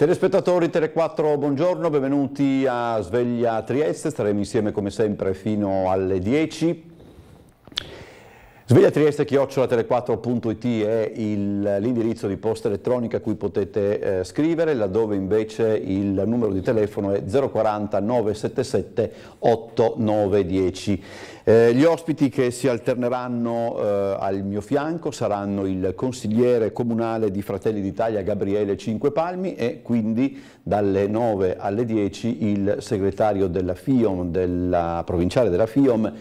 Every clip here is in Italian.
Telespettatori Tele4, buongiorno, benvenuti a Sveglia Trieste, staremo insieme come sempre fino alle 10. Sveglia Trieste @tele4.it è l'indirizzo di posta elettronica a cui potete scrivere, laddove invece il numero di telefono è 040 977 8910. Gli ospiti che si alterneranno al mio fianco saranno il consigliere comunale di Fratelli d'Italia Gabriele Cinquepalmi e quindi dalle 9 alle 10 il segretario della FIOM, della provinciale della FIOM,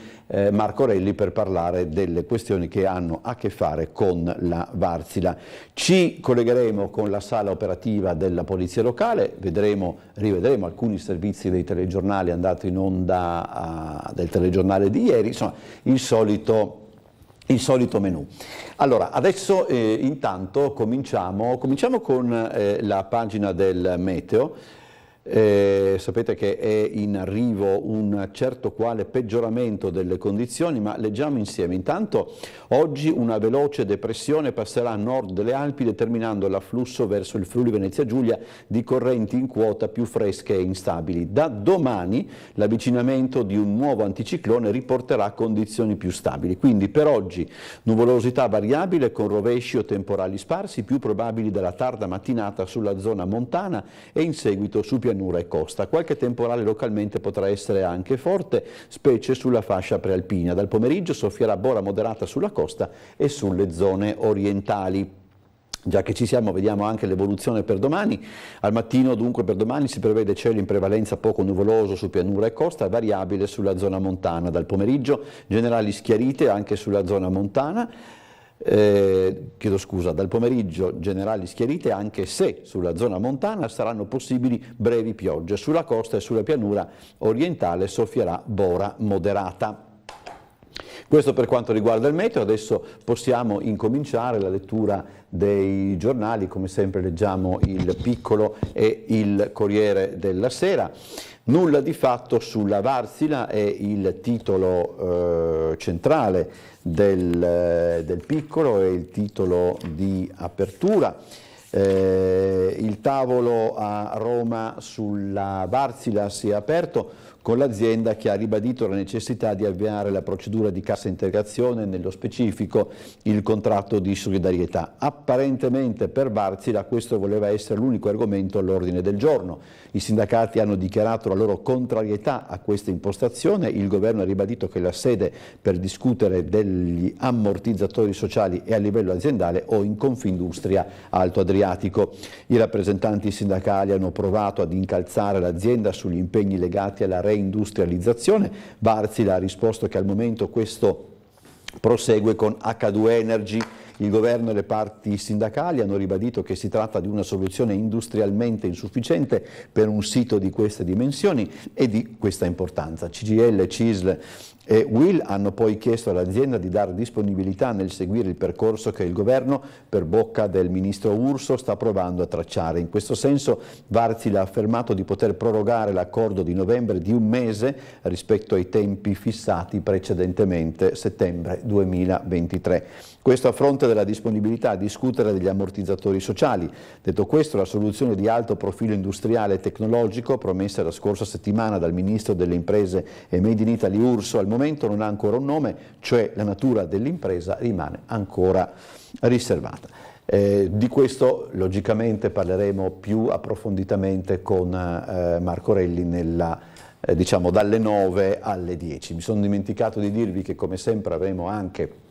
Marco Relli, per parlare delle questioni che hanno a che fare con la Varsila. Ci collegheremo con la sala operativa della Polizia Locale, rivedremo alcuni servizi dei telegiornali andati in onda del telegiornale di ieri, insomma il solito menù. Allora, adesso intanto cominciamo con la pagina del meteo. Sapete che è in arrivo un certo quale peggioramento delle condizioni, ma leggiamo insieme. Intanto oggi una veloce depressione passerà a nord delle Alpi, determinando l'afflusso verso il Friuli Venezia Giulia di correnti in quota più fresche e instabili. Da domani l'avvicinamento di un nuovo anticiclone riporterà condizioni più stabili. Quindi per oggi nuvolosità variabile con rovesci o temporali sparsi, più probabili dalla tarda mattinata sulla zona montana e in seguito su pianura e costa. Qualche temporale localmente potrà essere anche forte, specie sulla fascia prealpina. Dal pomeriggio soffierà bora moderata sulla costa e sulle zone orientali. Già che ci siamo, vediamo anche l'evoluzione per domani. Al mattino dunque per domani si prevede cielo in prevalenza poco nuvoloso su pianura e costa, variabile sulla zona montana. Dal pomeriggio generali schiarite anche sulla zona montana. Dal pomeriggio generali schiarite, anche se sulla zona montana saranno possibili brevi piogge. Sulla costa e sulla pianura orientale soffierà bora moderata. Questo per quanto riguarda il meteo. Adesso possiamo incominciare la lettura dei giornali. Come sempre leggiamo il Piccolo e il Corriere della Sera. Nulla di fatto sulla Varsila è il titolo centrale del Piccolo, è il titolo di apertura. Il tavolo a Roma sulla Varsila si è aperto con l'azienda che ha ribadito la necessità di avviare la procedura di cassa integrazione, nello specifico il contratto di solidarietà. Apparentemente per Varsila questo voleva essere l'unico argomento all'ordine del giorno. I sindacati hanno dichiarato la loro contrarietà a questa impostazione, il governo ha ribadito che la sede per discutere degli ammortizzatori sociali è a livello aziendale o in Confindustria Alto Adriatico. I rappresentanti sindacali hanno provato ad incalzare l'azienda sugli impegni legati alla reindustrializzazione. Varsila ha risposto che al momento questo prosegue con H2 Energy. Il governo e le parti sindacali hanno ribadito che si tratta di una soluzione industrialmente insufficiente per un sito di queste dimensioni e di questa importanza. CGIL, CISL e UIL hanno poi chiesto all'azienda di dare disponibilità nel seguire il percorso che il governo, per bocca del ministro Urso, sta provando a tracciare. In questo senso Varsila ha affermato di poter prorogare l'accordo di novembre di un mese rispetto ai tempi fissati precedentemente, settembre 2023. Questo a fronte della disponibilità a discutere degli ammortizzatori sociali. Detto questo, la soluzione di alto profilo industriale e tecnologico promessa la scorsa settimana dal ministro delle imprese e Made in Italy Urso al momento non ha ancora un nome, cioè la natura dell'impresa rimane ancora riservata. Di questo logicamente parleremo più approfonditamente con Marco Relli dalle 9 alle 10. Mi sono dimenticato di dirvi che come sempre avremo anche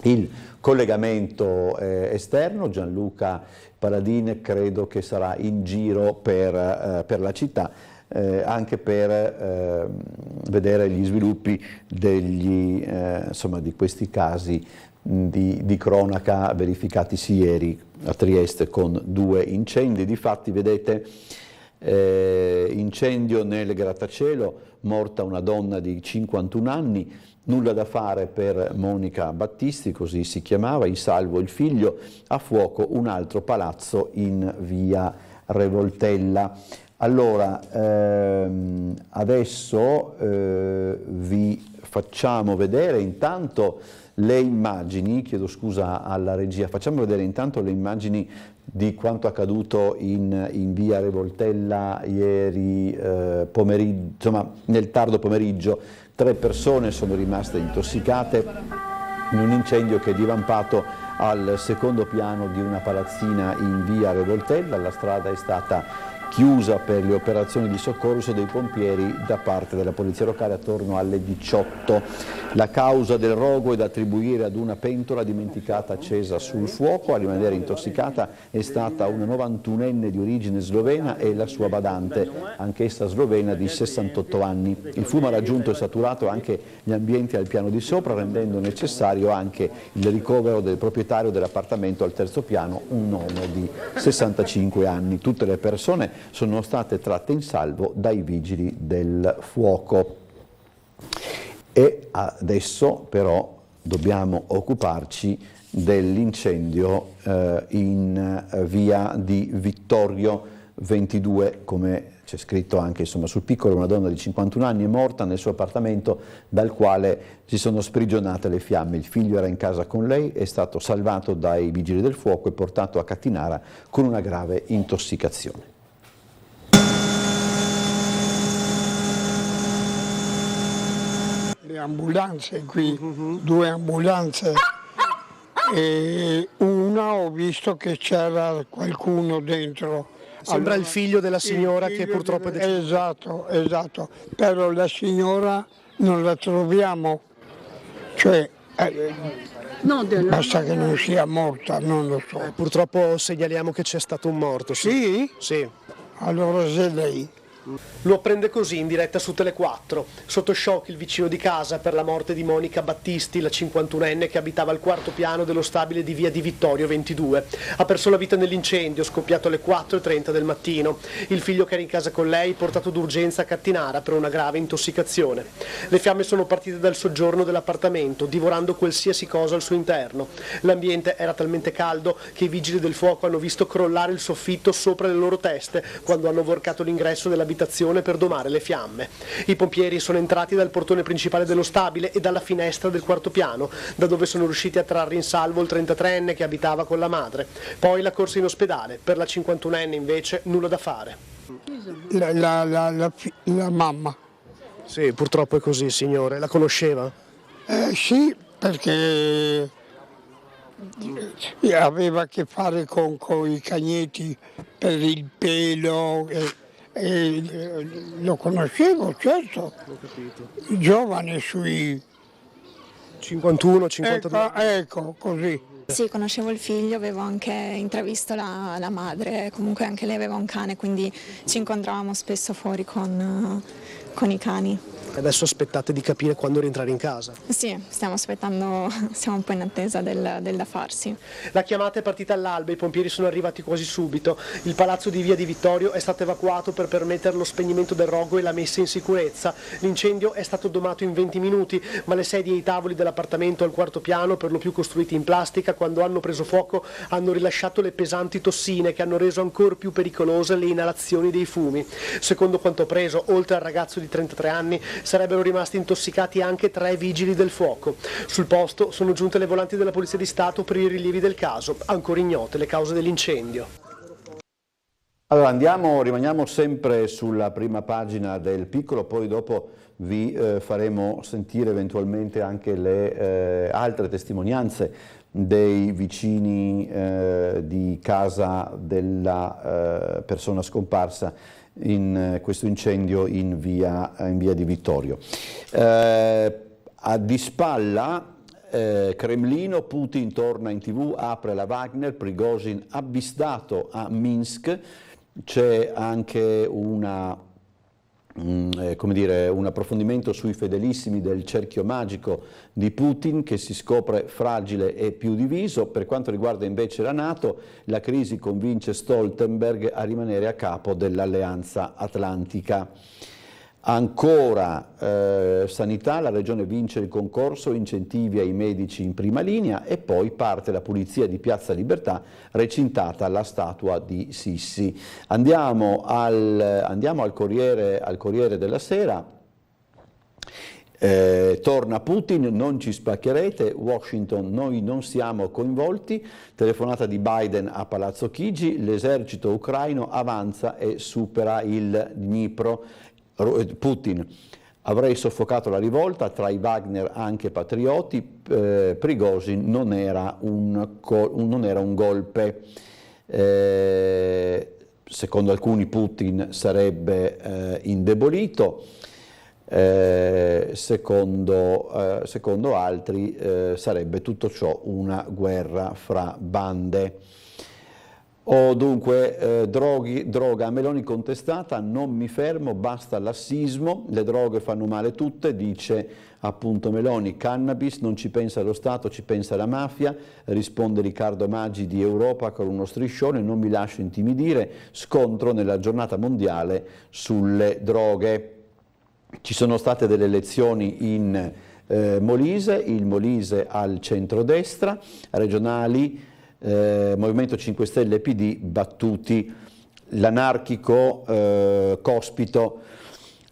il collegamento esterno. Gianluca Paladin credo che sarà in giro per la città, anche per vedere gli sviluppi di questi casi di cronaca verificatisi ieri a Trieste con 2 incendi. Difatti vedete, incendio nel grattacielo, morta una donna di 51 anni, nulla da fare per Monica Battisti, così si chiamava, in salvo il figlio, a fuoco un altro palazzo in via Revoltella. Allora, adesso vi facciamo vedere intanto le immagini, chiedo scusa alla regia, facciamo vedere intanto le immagini di quanto accaduto in via Revoltella ieri pomeriggio, insomma nel tardo pomeriggio. 3 persone sono rimaste intossicate in un incendio che è divampato al secondo piano di una palazzina in via Revoltella. La strada è stata chiusa per le operazioni di soccorso dei pompieri da parte della polizia locale attorno alle 18. La causa del rogo è da attribuire ad una pentola dimenticata accesa sul fuoco. A rimanere intossicata è stata una 91enne di origine slovena e la sua badante, anch'essa slovena di 68 anni. Il fumo ha raggiunto e saturato anche gli ambienti al piano di sopra, rendendo necessario anche il ricovero del proprietario dell'appartamento al terzo piano, un uomo di 65 anni. Tutte le persone sono state tratte in salvo dai vigili del fuoco. E adesso però dobbiamo occuparci dell'incendio in via di Vittorio 22, come c'è scritto anche insomma, sul piccolo. Una donna di 51 anni è morta nel suo appartamento dal quale si sono sprigionate le fiamme. Il figlio era in casa con lei, è stato salvato dai vigili del fuoco e portato a Cattinara con una grave intossicazione. Le ambulanze qui, 2 ambulanze, e una ho visto che c'era qualcuno dentro. Sembra il figlio della signora che purtroppo è deceduta. Esatto, però la signora non la troviamo, cioè basta che non sia morta, non lo so. Purtroppo segnaliamo che c'è stato un morto. Sì? Sì. Allora se lei... Lo apprende così in diretta su Tele4. Sotto shock il vicino di casa per la morte di Monica Battisti, la 51enne che abitava al 4º piano dello stabile di via di Vittorio 22. Ha perso la vita nell'incendio scoppiato alle 4:30 del mattino. Il figlio che era in casa con lei portato d'urgenza a Cattinara per una grave intossicazione. Le fiamme sono partite dal soggiorno dell'appartamento, divorando qualsiasi cosa al suo interno. L'ambiente era talmente caldo che i vigili del fuoco hanno visto crollare il soffitto sopra le loro teste quando hanno varcato l'ingresso dell'abitazione per domare le fiamme. I pompieri sono entrati dal portone principale dello stabile e dalla finestra del 4º piano, da dove sono riusciti a trarre in salvo il 33enne che abitava con la madre. Poi la corsa in ospedale. Per la 51enne invece nulla da fare. La mamma. Sì, purtroppo è così, signore. La conosceva? Sì, perché aveva a che fare con i cagnetti per il pelo. Lo conoscevo, certo, giovane sui 51, 52. Ecco, così. Sì, conoscevo il figlio, avevo anche intravisto la madre, comunque anche lei aveva un cane, quindi ci incontravamo spesso fuori con i cani. Adesso aspettate di capire quando rientrare in casa. Sì, stiamo aspettando, siamo un po' in attesa del da farsi. La chiamata è partita all'alba, i pompieri sono arrivati quasi subito. Il palazzo di via di Vittorio è stato evacuato per permettere lo spegnimento del rogo e la messa in sicurezza. L'incendio è stato domato in 20 minuti, ma le sedie e i tavoli dell'appartamento al 4º piano, per lo più costruiti in plastica, quando hanno preso fuoco hanno rilasciato le pesanti tossine che hanno reso ancora più pericolose le inalazioni dei fumi. Secondo quanto preso, oltre al ragazzo di 33 anni, sarebbero rimasti intossicati anche 3 vigili del fuoco. Sul posto sono giunte le volanti della Polizia di Stato per i rilievi del caso, ancora ignote le cause dell'incendio. Allora rimaniamo sempre sulla prima pagina del Piccolo, poi dopo vi faremo sentire eventualmente anche le altre testimonianze dei vicini di casa della persona scomparsa in questo incendio in via di Vittorio. Di spalla Cremlino, Putin torna in TV, apre la Wagner, Prigozhin avvistato a Minsk. C'è anche un approfondimento sui fedelissimi del cerchio magico di Putin che si scopre fragile e più diviso. Per quanto riguarda invece la NATO, la crisi convince Stoltenberg a rimanere a capo dell'Alleanza Atlantica. Ancora sanità, la regione vince il concorso, incentivi ai medici in prima linea e poi parte la pulizia di Piazza Libertà, recintata la statua di Sissi. Andiamo al Corriere della Sera. Torna Putin, non ci spaccherete, Washington, noi non siamo coinvolti, telefonata di Biden a Palazzo Chigi, l'esercito ucraino avanza e supera il Dnipro. Putin: avrei soffocato la rivolta, tra i Wagner anche patrioti, Prigozhin non era un golpe. Secondo alcuni Putin sarebbe indebolito, secondo altri sarebbe tutto ciò una guerra fra bande. Dunque, droga a Meloni contestata, non mi fermo, basta lassismo, le droghe fanno male tutte, dice appunto Meloni. Cannabis, non ci pensa lo Stato, ci pensa la mafia, risponde Riccardo Maggi di Europa con uno striscione, non mi lascio intimidire, scontro nella giornata mondiale sulle droghe. Ci sono state delle elezioni in Molise, il Molise al centrodestra, regionali, Movimento 5 Stelle e PD battuti, l'anarchico Cospito,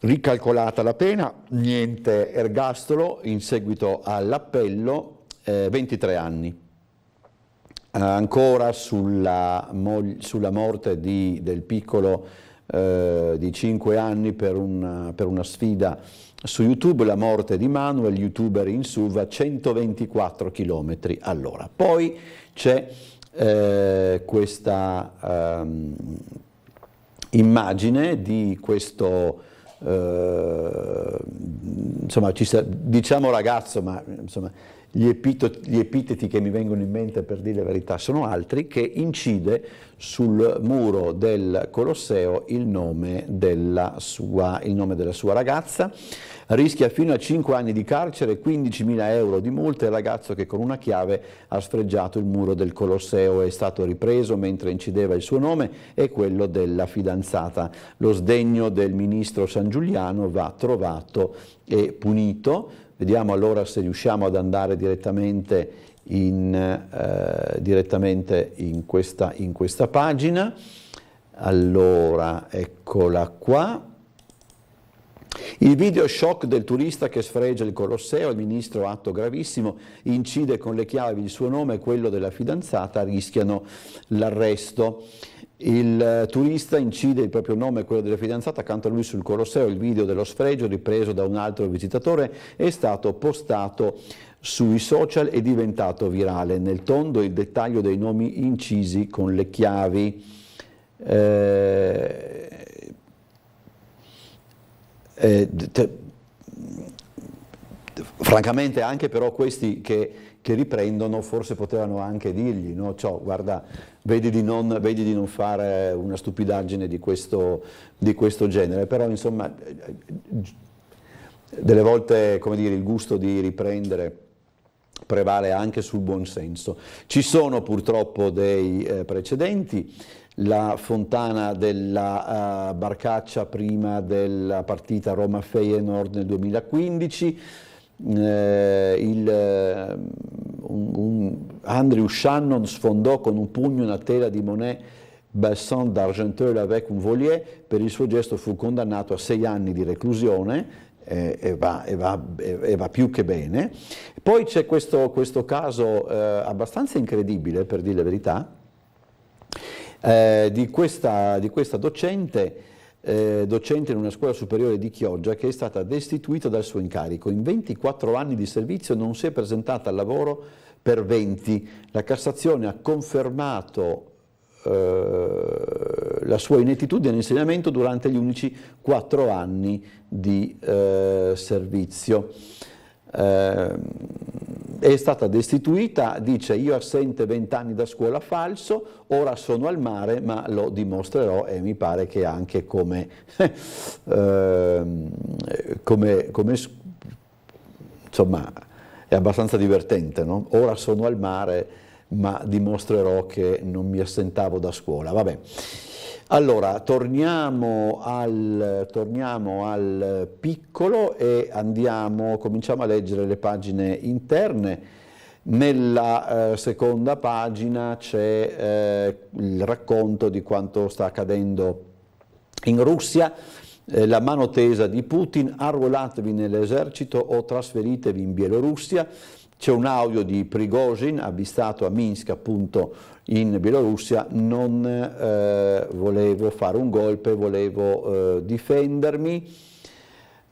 ricalcolata la pena, niente ergastolo in seguito all'appello, 23 anni. Ancora sulla morte del piccolo di 5 anni per una sfida su YouTube, la morte di Manuel, youtuber in SUV a 124 km all'ora. Poi c'è questa immagine di questo, insomma, diciamo ragazzo, ma insomma gli epiteti che mi vengono in mente, per dire la verità, sono altri, che incide sul muro del Colosseo il nome della sua ragazza. Rischia fino a 5 anni di carcere, 15.000 euro di multa. Il ragazzo che con una chiave ha sfregiato il muro del Colosseo è stato ripreso mentre incideva il suo nome e quello della fidanzata. Lo sdegno del ministro Sangiuliano va trovato e punito. Vediamo allora se riusciamo ad andare direttamente in questa pagina. Allora, eccola qua. Il video shock del turista che sfregia il Colosseo, il ministro atto gravissimo, incide con le chiavi il suo nome e quello della fidanzata, rischiano l'arresto. Il turista incide il proprio nome e quello della fidanzata accanto a lui sul Colosseo. Il video dello sfregio, ripreso da un altro visitatore, è stato postato sui social e diventato virale. Nel tondo il dettaglio dei nomi incisi con le chiavi. Francamente anche però questi che riprendono forse potevano anche dirgli, no? Ciao, guarda, vedi di non fare una stupidaggine di questo genere, però insomma delle volte, come dire, il gusto di riprendere prevale anche sul buon senso. Ci sono purtroppo dei precedenti. La fontana della Barcaccia prima della partita Roma-Feyenoord nel 2015, Andrew Shannon sfondò con un pugno una tela di Monet Besson d'Argenteuil avec un Volier, per il suo gesto fu condannato a 6 anni di reclusione e va più che bene. Poi c'è questo caso abbastanza incredibile, per dire la verità, di questa docente in una scuola superiore di Chioggia, che è stata destituita dal suo incarico. In 24 anni di servizio non si è presentata al lavoro per 20. La Cassazione ha confermato la sua inettitudine all'insegnamento durante gli unici 4 anni di servizio. È stata destituita, dice: io assente 20 anni da scuola, falso, ora sono al mare ma lo dimostrerò, e mi pare che anche come insomma è abbastanza divertente, no? Ora sono al mare ma dimostrerò che non mi assentavo da scuola. Vabbè. Allora, torniamo al piccolo e cominciamo a leggere le pagine interne. Nella seconda pagina c'è il racconto di quanto sta accadendo in Russia. la mano tesa di Putin: arruolatevi nell'esercito o trasferitevi in Bielorussia. C'è un audio di Prigozhin avvistato a Minsk, appunto in Bielorussia: non volevo fare un golpe, volevo difendermi.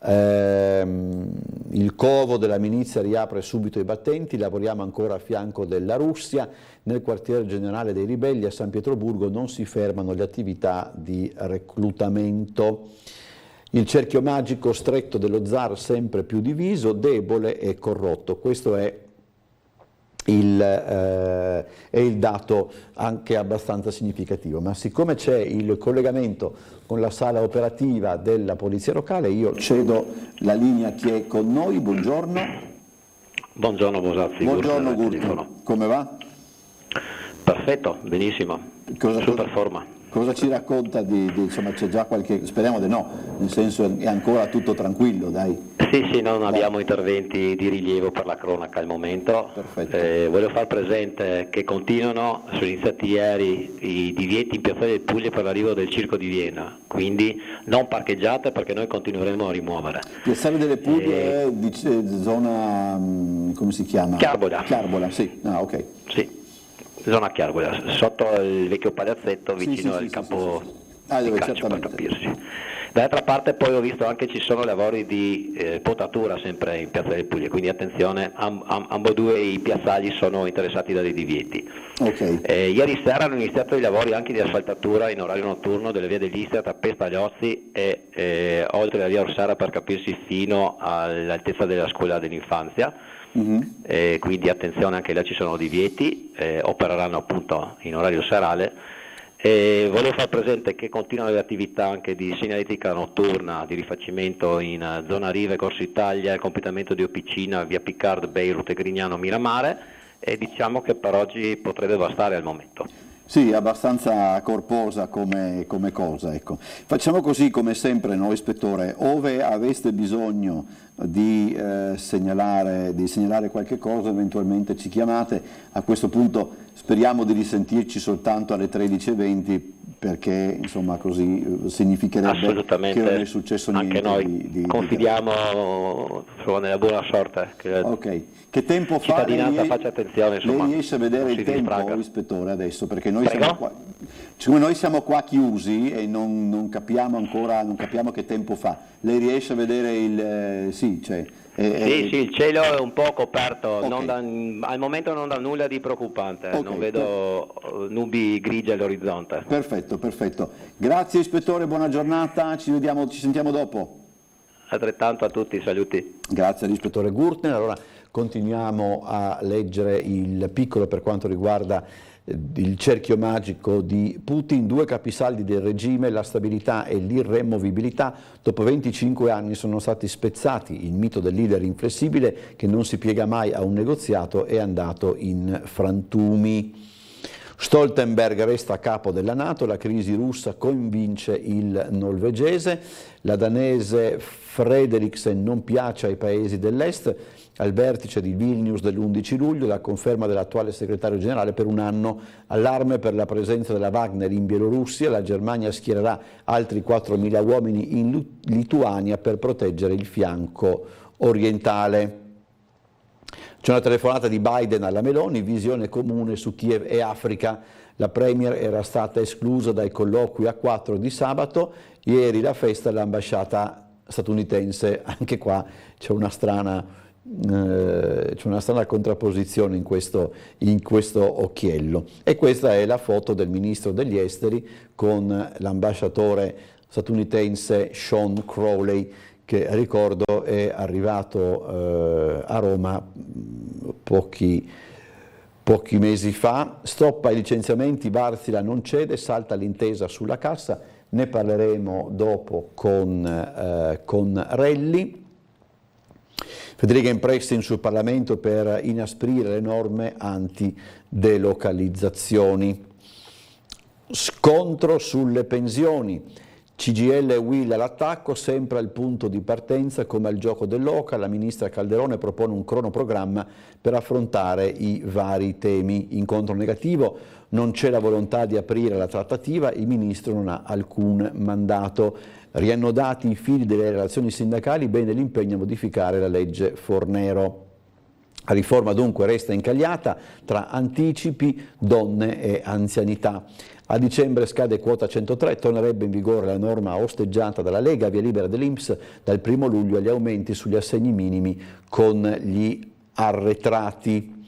Il covo della milizia riapre subito i battenti, lavoriamo ancora a fianco della Russia. Nel quartier generale dei ribelli a San Pietroburgo non si fermano le attività di reclutamento. Il cerchio magico stretto dello zar sempre più diviso, debole e corrotto. Questo è il dato anche abbastanza significativo, ma siccome c'è il collegamento con la sala operativa della Polizia Locale, io cedo la linea a chi è con noi. Buongiorno. Buongiorno Bosazzi. Buongiorno Gurto, come va? Perfetto, benissimo, super forma. Cosa ci racconta insomma, c'è già qualche, speriamo di no, nel senso è ancora tutto tranquillo, dai? Sì, non abbiamo interventi di rilievo per la cronaca al momento. Voglio far presente che continuano, sono iniziati ieri i divieti in Piazzale del Puglia per l'arrivo del Circo di Vienna, quindi non parcheggiate perché noi continueremo a rimuovere. Piazzale delle Puglie è zona, come si chiama? Chiarbola, sì, ok. Sì. Zona Chiarbola, sotto il vecchio palazzetto, vicino al campo di calcio, per capirsi. Dall'altra parte poi ho visto anche ci sono lavori di potatura sempre in Piazza del Puglia, quindi attenzione, ambedue i piazzali sono interessati da dei divieti. Okay. Ieri sera hanno iniziato i lavori anche di asfaltatura in orario notturno delle vie dell'Istria tra Pestagliozzi e oltre la via Orsara, per capirsi, fino all'altezza della scuola dell'infanzia. Quindi attenzione, anche là ci sono divieti, opereranno appunto in orario serale. Volevo far presente che continuano le attività anche di segnaletica notturna, di rifacimento in zona Rive, Corso Italia, il completamento di Opicina, via Picard, Beirut e Grignano Miramare, e diciamo che per oggi potrebbe bastare al momento. Sì, abbastanza corposa come cosa, ecco. Facciamo così come sempre, no, ispettore, ove aveste bisogno di segnalare qualche cosa, eventualmente ci chiamate. A questo punto speriamo di risentirci soltanto alle 13:20, perché insomma così significherebbe che non è successo niente. Anche noi confidiamo nella buona sorte. Ok, che tempo fa? Faccia attenzione, insomma, lei riesce a vedere il tempo, ispettore, adesso? Perché noi siamo qua chiusi e non capiamo ancora, non capiamo che tempo fa. Lei riesce a vedere il... sì, il cielo è un po' coperto, Okay. Al momento non dà nulla di preoccupante, Okay. Non vedo nubi grigie all'orizzonte. Perfetto. Grazie ispettore, buona giornata, ci sentiamo dopo. Altrettanto a tutti, saluti. Grazie all'ispettore Gurtner. Allora continuiamo a leggere il piccolo per quanto riguarda il cerchio magico di Putin. 2 capisaldi del regime, la stabilità e l'irremovibilità. Dopo 25 anni sono stati spezzati. Il mito del leader inflessibile che non si piega mai a un negoziato è andato in frantumi. Stoltenberg resta a capo della NATO, la crisi russa convince il norvegese, la danese Frederiksen non piace ai paesi dell'est. Al vertice di Vilnius dell'11 luglio la conferma dell'attuale segretario generale per un anno, allarme per la presenza della Wagner in Bielorussia, la Germania schiererà altri 4.000 uomini in Lituania per proteggere il fianco orientale. C'è una telefonata di Biden alla Meloni, visione comune su Kiev e Africa. La Premier era stata esclusa dai colloqui a 4 di sabato, ieri la festa all'ambasciata statunitense, anche qua c'è una strana contrapposizione in questo occhiello. E questa è la foto del ministro degli esteri con l'ambasciatore statunitense Sean Crowley, che ricordo è arrivato a Roma pochi mesi fa. Stoppa i licenziamenti, Wärtsilä non cede, salta l'intesa sulla cassa, ne parleremo dopo con Relli. Federica Imprestin sul Parlamento per inasprire le norme anti-delocalizzazioni. Scontro sulle pensioni. CGIL e UIL all'attacco, sempre al punto di partenza come al gioco dell'oca. La ministra Calderone propone un cronoprogramma per affrontare i vari temi. Incontro negativo, non c'è la volontà di aprire la trattativa, il ministro non ha alcun mandato. Riannodati i fili delle relazioni sindacali, bene l'impegno a modificare la legge Fornero. La riforma dunque resta incagliata tra anticipi, donne e anzianità. A dicembre scade quota 103, tornerebbe in vigore la norma osteggiata dalla Lega, via libera dell'INPS dal 1° luglio agli aumenti sugli assegni minimi con gli arretrati.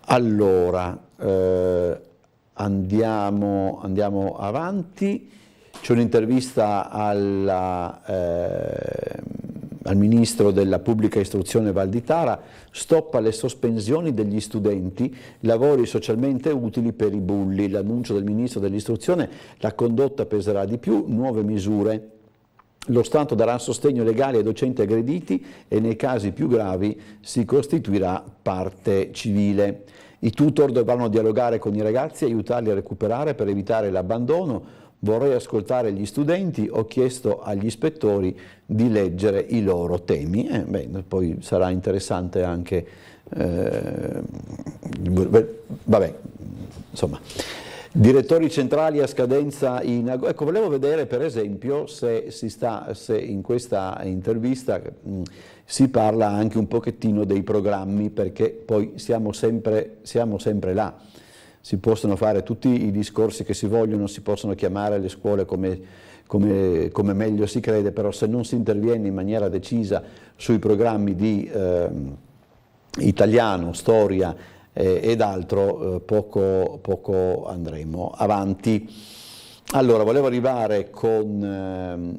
Allora, andiamo avanti. C'è un'intervista al ministro della pubblica istruzione Valditara: stop alle sospensioni degli studenti, lavori socialmente utili per i bulli. L'annuncio del ministro dell'istruzione: la condotta peserà di più, nuove misure. Lo Stato darà sostegno legale ai docenti aggrediti e nei casi più gravi si costituirà parte civile. I tutor dovranno dialogare con i ragazzi e aiutarli a recuperare per evitare l'abbandono. Vorrei ascoltare gli studenti, ho chiesto agli ispettori di leggere i loro temi. Poi sarà interessante anche, vabbè, insomma. Direttori centrali a scadenza in agosto. Ecco, volevo vedere per esempio se in questa intervista si parla anche un pochettino dei programmi, perché poi siamo sempre là. Si possono fare tutti i discorsi che si vogliono, si possono chiamare le scuole come meglio si crede, però se non si interviene in maniera decisa sui programmi di italiano, storia ed altro, poco andremo avanti. Allora, volevo arrivare con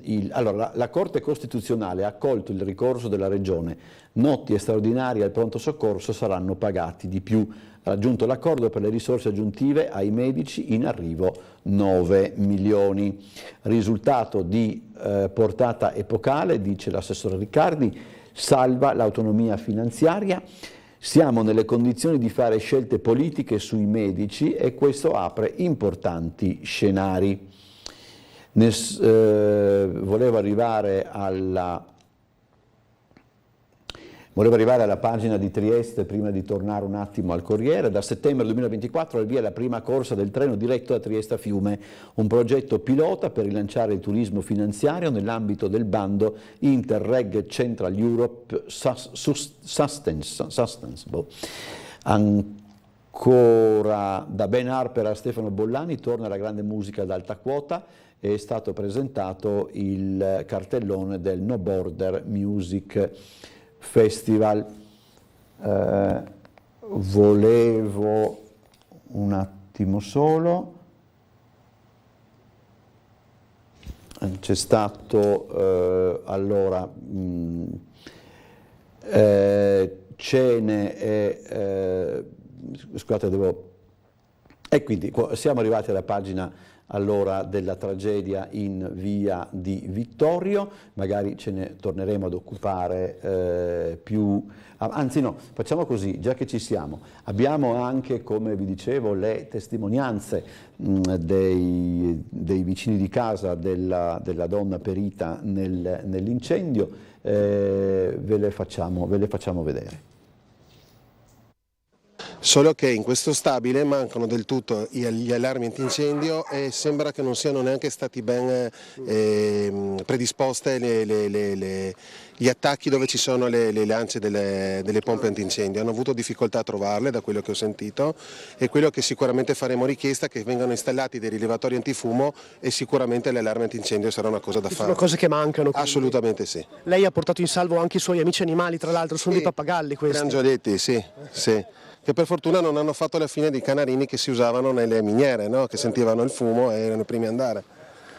la Corte Costituzionale ha accolto il ricorso della Regione, notti e straordinari al pronto soccorso saranno pagati di più. Ha raggiunto l'accordo per le risorse aggiuntive ai medici, in arrivo 9 milioni. Risultato di portata epocale, dice l'assessore Riccardi, salva l'autonomia finanziaria. Siamo nelle condizioni di fare scelte politiche sui medici e questo apre importanti scenari. Volevo arrivare alla pagina di Trieste prima di tornare un attimo al Corriere. Da settembre 2024 al via la prima corsa del treno diretto da Trieste a Fiume, un progetto pilota per rilanciare il turismo finanziario nell'ambito del bando Interreg Central Europe Sustainable. Ancora da Ben Harper a Stefano Bollani torna la grande musica ad alta quota. È stato presentato il cartellone del No Border Music Festival. Volevo un attimo solo, c'è stato allora cene e scusate, e quindi siamo arrivati alla pagina allora della tragedia in via di Vittorio, magari ce ne torneremo ad occupare più, anzi no, facciamo così, già che ci siamo, abbiamo anche, come vi dicevo, le testimonianze dei vicini di casa della donna perita nell'incendio, ve le facciamo vedere. Solo che in questo stabile mancano del tutto gli allarmi antincendio e sembra che non siano neanche stati ben predisposte gli attacchi dove ci sono le lance delle pompe antincendio. Hanno avuto difficoltà a trovarle, da quello che ho sentito, e quello che sicuramente faremo richiesta è che vengano installati dei rilevatori antifumo e sicuramente l'allarme antincendio sarà una cosa da fare. Sono cose che mancano. Quindi. Assolutamente sì. Lei ha portato in salvo anche i suoi amici animali, tra l'altro sono dei pappagalli questi. Angioletti, sì. Che per fortuna non hanno fatto la fine dei canarini che si usavano nelle miniere, no? Che sentivano il fumo e erano i primi ad andare.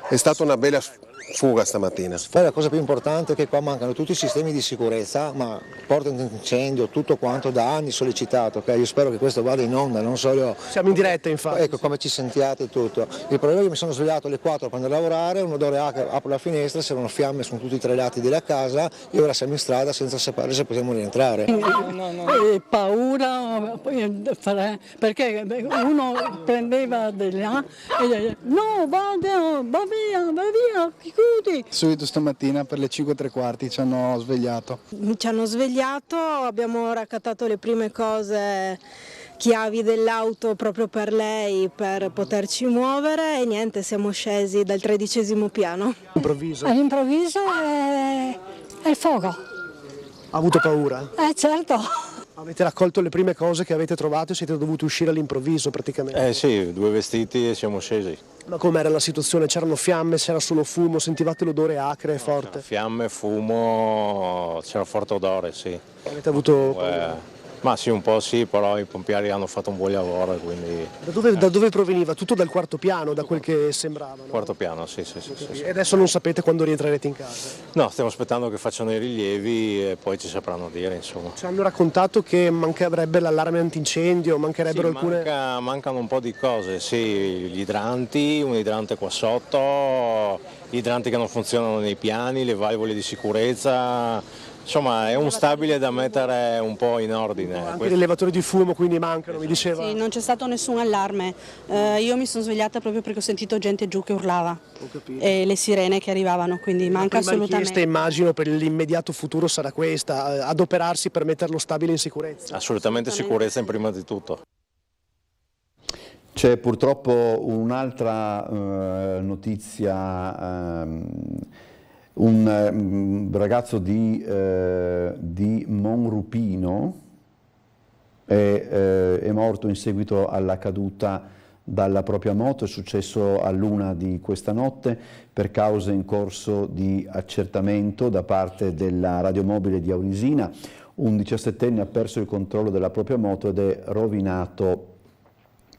È stata una bella fuga stamattina. Poi la cosa più importante è che qua mancano tutti i sistemi di sicurezza, ma porta d'incendio, tutto quanto da anni sollecitato, okay? Io spero che questo vada in onda, non solo... Siamo in diretta infatti. Ecco come ci sentiate e tutto. Il problema è che mi sono svegliato alle 4 per andare a lavorare, un odore acre, apro la finestra, c'erano fiamme su tutti i tre lati della casa e ora siamo in strada senza sapere se possiamo rientrare. Paura, perché uno prendeva di là e diceva no, va via, chiudi. Subito stamattina per le 5:15 ci hanno svegliato. Ci hanno svegliato, abbiamo raccattato le prime cose chiavi dell'auto proprio per lei per poterci muovere e niente, siamo scesi dal 13° piano. All'improvviso è il fuoco. Ha avuto paura? Certo. Avete raccolto le prime cose che avete trovato e siete dovuti uscire all'improvviso praticamente? Sì, 2 vestiti e siamo scesi. Ma com'era la situazione? C'erano fiamme, c'era solo fumo, sentivate l'odore acre e forte? Fiamme, fumo, c'era forte odore, sì. Avete avuto paura? Ma sì, un po' sì, però i pompieri hanno fatto un buon lavoro, quindi... Da dove proveniva? Tutto dal 4° piano, da quel che sembrava? No? 4° piano, sì. E adesso non sapete quando rientrerete in casa? No, stiamo aspettando che facciano i rilievi e poi ci sapranno dire, insomma. Ci hanno raccontato che mancherebbe l'allarme antincendio, mancherebbero alcune... Mancano un po' di cose, sì, gli idranti, un idrante qua sotto, gli idranti che non funzionano nei piani, le valvole di sicurezza... Insomma, è un stabile da mettere un po' in ordine. Anche gli elevatori di fumo quindi mancano, mi diceva? Sì, non c'è stato nessun allarme. Io mi sono svegliata proprio perché ho sentito gente giù che urlava e le sirene che arrivavano, quindi manca assolutamente. La richiesta, immagino, per l'immediato futuro sarà questa, adoperarsi per metterlo stabile in sicurezza. Assolutamente sicurezza in prima di tutto. C'è purtroppo un'altra notizia. Un ragazzo di Monrupino è morto in seguito alla caduta dalla propria moto, è successo all'1 di questa notte per cause in corso di accertamento da parte della radiomobile di Aurisina. Un 17enne ha perso il controllo della propria moto ed è rovinato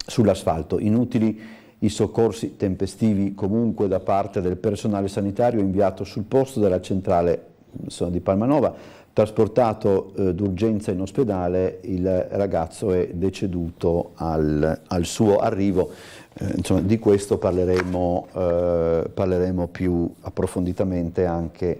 sull'asfalto. Inutili i soccorsi tempestivi comunque da parte del personale sanitario inviato sul posto della centrale di Palmanova, trasportato d'urgenza in ospedale, il ragazzo è deceduto al suo arrivo. Insomma, di questo parleremo più approfonditamente anche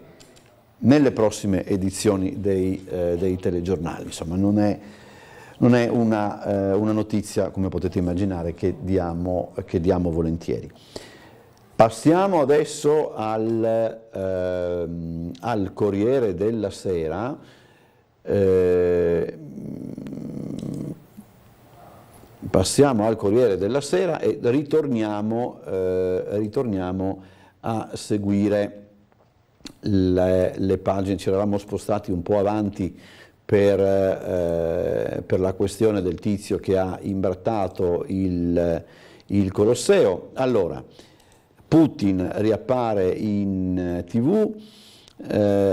nelle prossime edizioni dei telegiornali. Insomma, non è una notizia, come potete immaginare, che diamo volentieri. Passiamo adesso al Corriere della Sera. Passiamo al Corriere della Sera e ritorniamo a seguire le pagine. Ci eravamo spostati un po' avanti per la questione del tizio che ha imbrattato il Colosseo. Allora, Putin riappare in TV,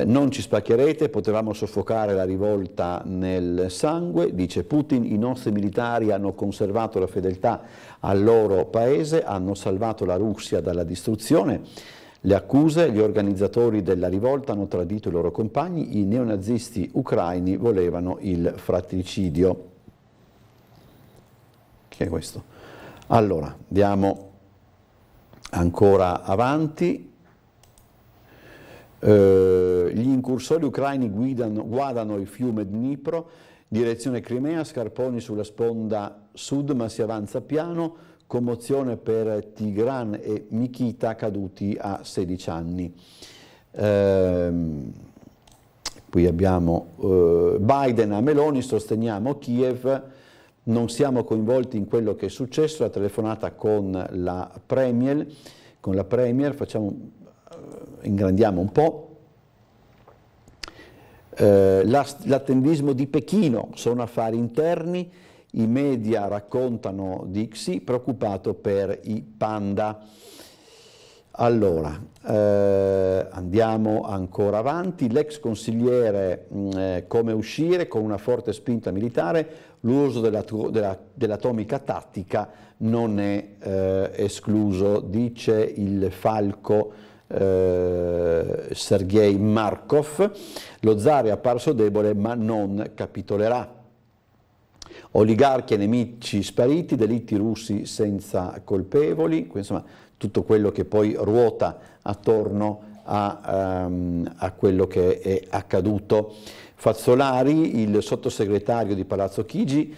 non ci spaccherete, potevamo soffocare la rivolta nel sangue, dice Putin, i nostri militari hanno conservato la fedeltà al loro paese, hanno salvato la Russia dalla distruzione. Le accuse, gli organizzatori della rivolta hanno tradito i loro compagni, i neonazisti ucraini volevano il fratricidio. Che è questo? Allora, andiamo ancora avanti. Gli incursori ucraini guardano il fiume Dnipro, direzione Crimea, scarponi sulla sponda sud ma si avanza piano. Commozione per Tigran e Mikita caduti a 16 anni. Qui abbiamo Biden a Meloni, sosteniamo Kiev, non siamo coinvolti in quello che è successo, la telefonata con la Premier, ingrandiamo un po'. L'attendismo di Pechino sono affari interni. I media raccontano di Xi preoccupato per i panda. Allora, andiamo ancora avanti. L'ex consigliere come uscire con una forte spinta militare, l'uso dell'atomica tattica non è escluso, dice il falco Sergei Markov. Lo zar è apparso debole ma non capitolerà. Oligarchi e nemici spariti, delitti russi senza colpevoli, insomma tutto quello che poi ruota attorno a quello che è accaduto. Fazzolari, il sottosegretario di Palazzo Chigi,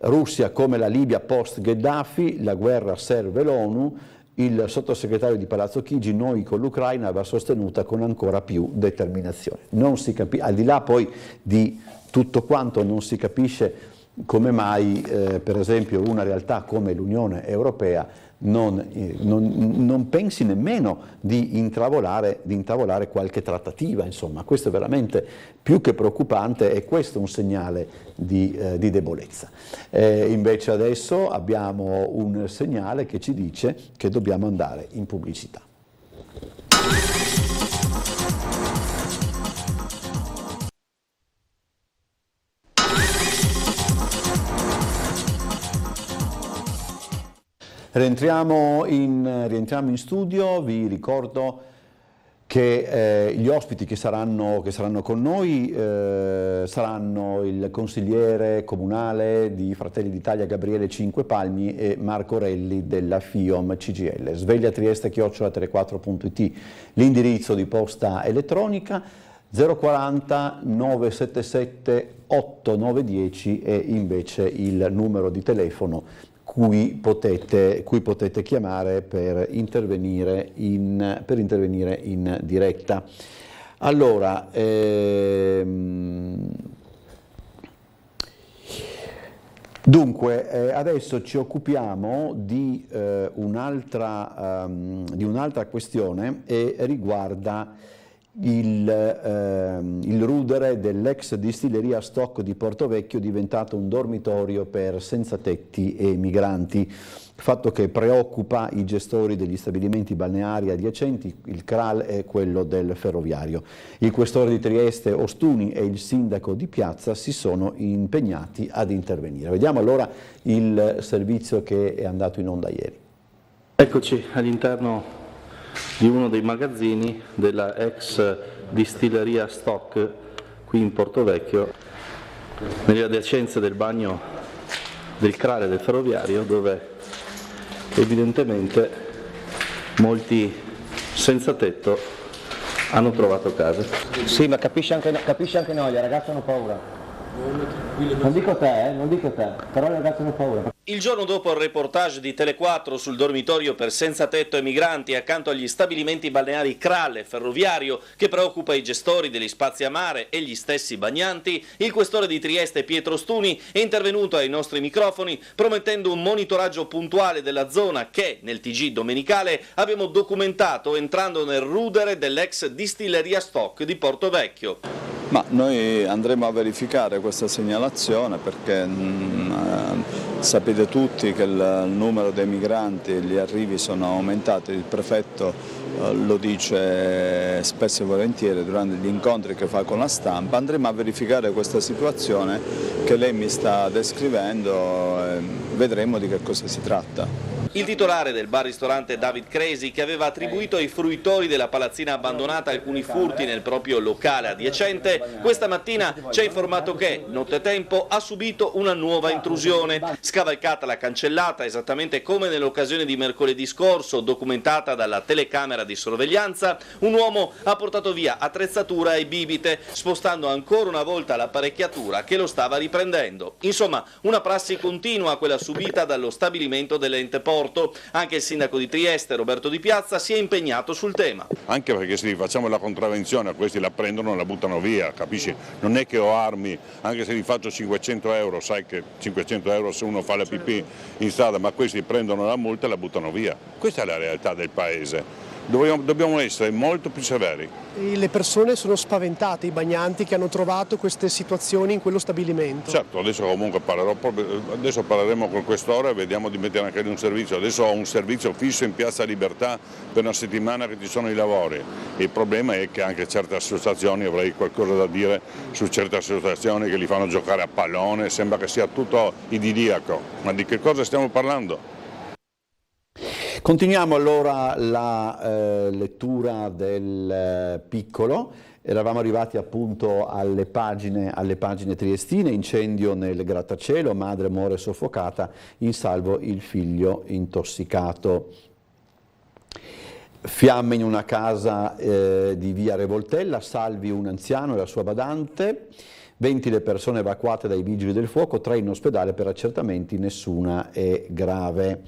Russia come la Libia post-Gheddafi, la guerra serve l'ONU, il sottosegretario di Palazzo Chigi, noi con l'Ucraina va sostenuta con ancora più determinazione. Non si capisce, al di là poi di tutto quanto non si capisce come mai per esempio una realtà come l'Unione Europea non pensi nemmeno di intavolare qualche trattativa. Insomma, questo è veramente più che preoccupante e questo è un segnale di debolezza. Invece adesso abbiamo un segnale che ci dice che dobbiamo andare in pubblicità. Rientriamo in studio. Vi ricordo che gli ospiti che saranno con noi saranno il consigliere comunale di Fratelli d'Italia Gabriele Cinquepalmi e Marco Relli della FIOM CGIL. svegliatrieste@tele4.it, l'indirizzo di posta elettronica, 040 977 8910 è invece il numero di telefono cui potete chiamare per intervenire in diretta. Allora, dunque, adesso ci occupiamo di un'altra questione e riguarda il rudere dell'ex distilleria Stock di Portovecchio, diventato un dormitorio per senza tetti e migranti, fatto che preoccupa i gestori degli stabilimenti balneari adiacenti, il Kral e quello del Ferroviario. Il questore di Trieste Ostuni e il sindaco di Piazza si sono impegnati ad intervenire. Vediamo allora il servizio che è andato in onda ieri. Eccoci all'interno di uno dei magazzini della ex distilleria Stock qui in Portovecchio, nelle adiacenze del bagno del Kral e del Ferroviario, dove evidentemente molti senza tetto hanno trovato casa. Sì, ma capisci anche noi, le ragazze hanno paura. Non dico te, però le ragazze hanno paura. Il giorno dopo il reportage di Tele4 sul dormitorio per senza tetto e migranti accanto agli stabilimenti balneari Kral e Ferroviario, che preoccupa i gestori degli spazi a mare e gli stessi bagnanti, il questore di Trieste Pietro Stuni è intervenuto ai nostri microfoni promettendo un monitoraggio puntuale della zona che, nel TG domenicale, abbiamo documentato entrando nel rudere dell'ex distilleria Stock di Portovecchio. Ma noi andremo a verificare questa segnalazione perché sapete tutti che il numero dei migranti e gli arrivi sono aumentati, il prefetto lo dice spesso e volentieri durante gli incontri che fa con la stampa. Andremo a verificare questa situazione che lei mi sta descrivendo e vedremo di che cosa si tratta. Il titolare del bar-ristorante David Cresi, che aveva attribuito ai fruitori della palazzina abbandonata alcuni furti nel proprio locale adiacente, questa mattina ci ha informato che, nottetempo, ha subito una nuova intrusione. Scavalcata la cancellata, esattamente come nell'occasione di mercoledì scorso, documentata dalla telecamera di sorveglianza, un uomo ha portato via attrezzatura e bibite, spostando ancora una volta l'apparecchiatura che lo stava riprendendo. Insomma, una prassi continua, quella subita dallo stabilimento dell'ente Porto. Anche il sindaco di Trieste, Roberto Di Piazza, si è impegnato sul tema. Anche perché se facciamo la contravvenzione, questi la prendono e la buttano via, capisci? Non è che ho armi, anche se li faccio 500 euro, sai che 500 euro se uno fa la pipì in strada, ma questi prendono la multa e la buttano via. Questa è la realtà del paese. Dobbiamo essere molto più severi. Le persone sono spaventate, i bagnanti che hanno trovato queste situazioni in quello stabilimento. Certo, adesso comunque parleremo col questore e vediamo di mettere anche lì un servizio. Adesso ho un servizio fisso in Piazza Libertà per una settimana che ci sono i lavori. Il problema è che anche certe associazioni, avrei qualcosa da dire su certe associazioni che li fanno giocare a pallone, sembra che sia tutto idilliaco. Ma di che cosa stiamo parlando? Continuiamo allora la lettura del Piccolo. Eravamo arrivati appunto alle pagine triestine: incendio nel grattacielo, madre muore soffocata, in salvo il figlio intossicato. Fiamme in una casa di via Revoltella, salvi un anziano e la sua badante. 20 le persone evacuate dai vigili del fuoco, 3 in ospedale per accertamenti, nessuna è grave.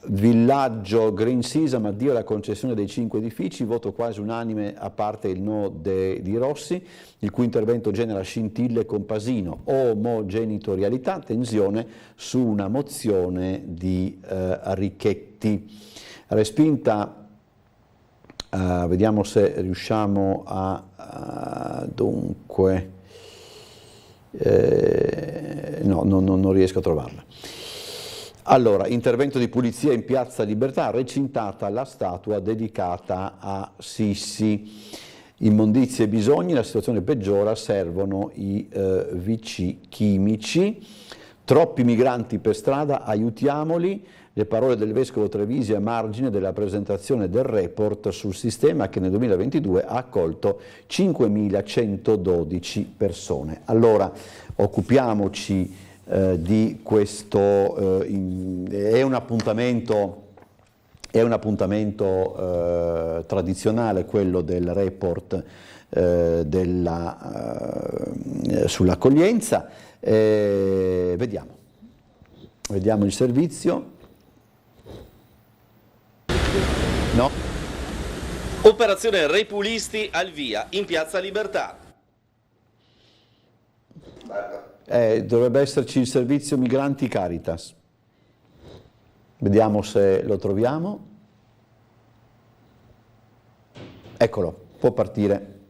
Villaggio Green Sisam, addio alla concessione dei 5 edifici, voto quasi unanime a parte il no di Rossi, il cui intervento genera scintille con Pasino, omogenitorialità, tensione su una mozione di Richetti. Respinta, vediamo se riusciamo dunque, no, non riesco a trovarla. Allora, intervento di pulizia in Piazza Libertà, recintata la statua dedicata a Sissi. Immondizie e bisogni, la situazione peggiora, servono i VC chimici. Troppi migranti per strada, aiutiamoli. Le parole del Vescovo Trevisi a margine della presentazione del report sul sistema che nel 2022 ha accolto 5.112 persone. Allora, occupiamoci di questo, è un appuntamento tradizionale quello del report sull'accoglienza. Vediamo il servizio. No? Operazione Repulisti al via in Piazza Libertà. Dovrebbe esserci il servizio Migranti Caritas. Vediamo se lo troviamo. Eccolo, può partire.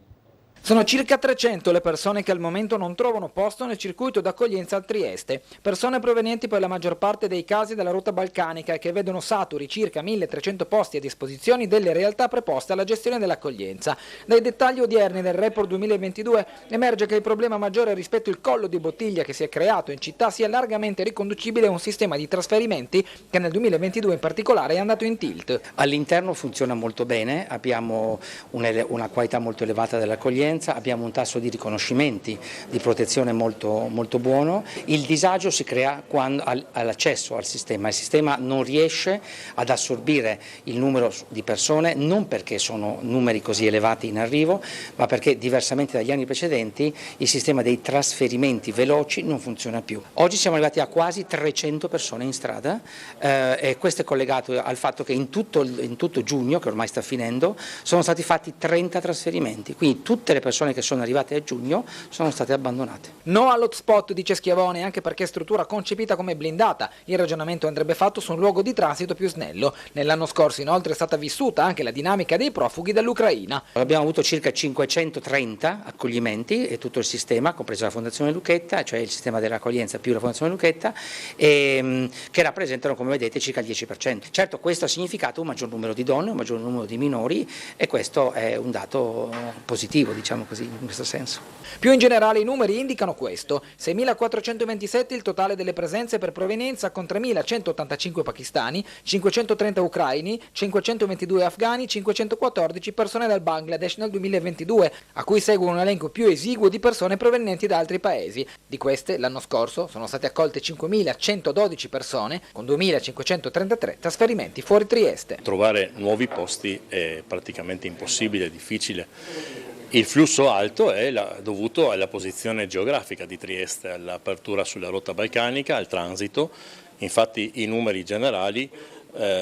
Sono circa 300 le persone che al momento non trovano posto nel circuito d'accoglienza a Trieste. Persone provenienti per la maggior parte dei casi dalla rotta balcanica e che vedono saturi circa 1.300 posti a disposizione delle realtà preposte alla gestione dell'accoglienza. Dai dettagli odierni del report 2022 emerge che il problema maggiore rispetto al collo di bottiglia che si è creato in città sia largamente riconducibile a un sistema di trasferimenti che nel 2022 in particolare è andato in tilt. All'interno funziona molto bene, abbiamo una qualità molto elevata dell'accoglienza, abbiamo un tasso di riconoscimenti, di protezione molto, molto buono. Il disagio si crea all'accesso al sistema. Il sistema non riesce ad assorbire il numero di persone, non perché sono numeri così elevati in arrivo, ma perché diversamente dagli anni precedenti il sistema dei trasferimenti veloci non funziona più. Oggi siamo arrivati a quasi 300 persone in strada e questo è collegato al fatto che in tutto giugno, che ormai sta finendo, sono stati fatti 30 trasferimenti, quindi tutte le persone che sono arrivate a giugno sono state abbandonate. No all'hotspot, dice Schiavone, anche perché è struttura concepita come blindata. Il ragionamento andrebbe fatto su un luogo di transito più snello. Nell'anno scorso inoltre è stata vissuta anche la dinamica dei profughi dall'Ucraina. Abbiamo avuto circa 530 accoglimenti e tutto il sistema, compreso la Fondazione Lucchetta, cioè il sistema dell'accoglienza più la Fondazione Lucchetta, che rappresentano, come vedete, circa il 10%. Certo, questo ha significato un maggior numero di donne, un maggior numero di minori e questo è un dato positivo, diciamo così, in questo senso. Più in generale i numeri indicano questo: 6.427 il totale delle presenze per provenienza, con 3.185 pakistani, 530 ucraini, 522 afghani, 514 persone dal Bangladesh nel 2022, a cui segue un elenco più esiguo di persone provenienti da altri paesi. Di queste l'anno scorso sono state accolte 5.112 persone, con 2.533 trasferimenti fuori Trieste. Trovare nuovi posti è praticamente impossibile, è difficile. Il flusso alto è dovuto alla posizione geografica di Trieste, all'apertura sulla rotta balcanica, al transito. Infatti i numeri generali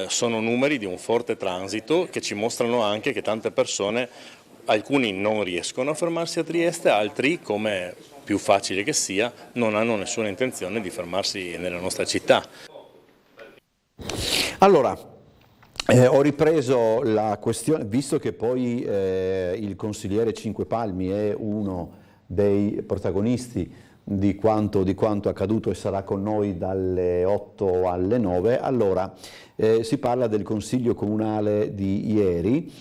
sono numeri di un forte transito che ci mostrano anche che tante persone, alcuni non riescono a fermarsi a Trieste, altri, come più facile che sia, non hanno nessuna intenzione di fermarsi nella nostra città. Allora, ho ripreso la questione, visto che poi il consigliere Cinquepalmi è uno dei protagonisti di quanto accaduto e sarà con noi dalle 8 alle 9, allora si parla del Consiglio Comunale di ieri.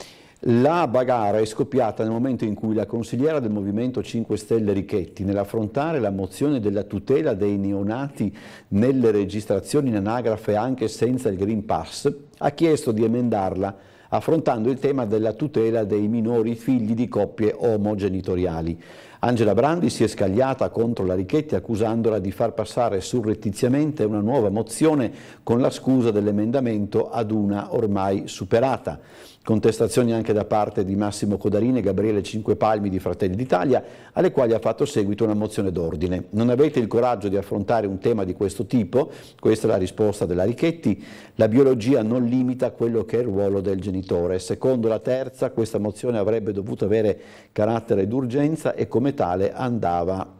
La bagarre è scoppiata nel momento in cui la consigliera del Movimento 5 Stelle Richetti, nell'affrontare la mozione della tutela dei neonati nelle registrazioni in anagrafe anche senza il Green Pass, ha chiesto di emendarla affrontando il tema della tutela dei minori figli di coppie omogenitoriali. Angela Brandi si è scagliata contro la Richetti accusandola di far passare surrettiziamente una nuova mozione con la scusa dell'emendamento ad una ormai superata. contestazioni anche da parte di Massimo Codarini e Gabriele Cinquepalmi di Fratelli d'Italia, alle quali ha fatto seguito una mozione d'ordine. Non avete il coraggio di affrontare un tema di questo tipo? Questa è la risposta della Richetti. La biologia non limita quello che è il ruolo del genitore. Secondo la terza, questa mozione avrebbe dovuto avere carattere d'urgenza e come tale andava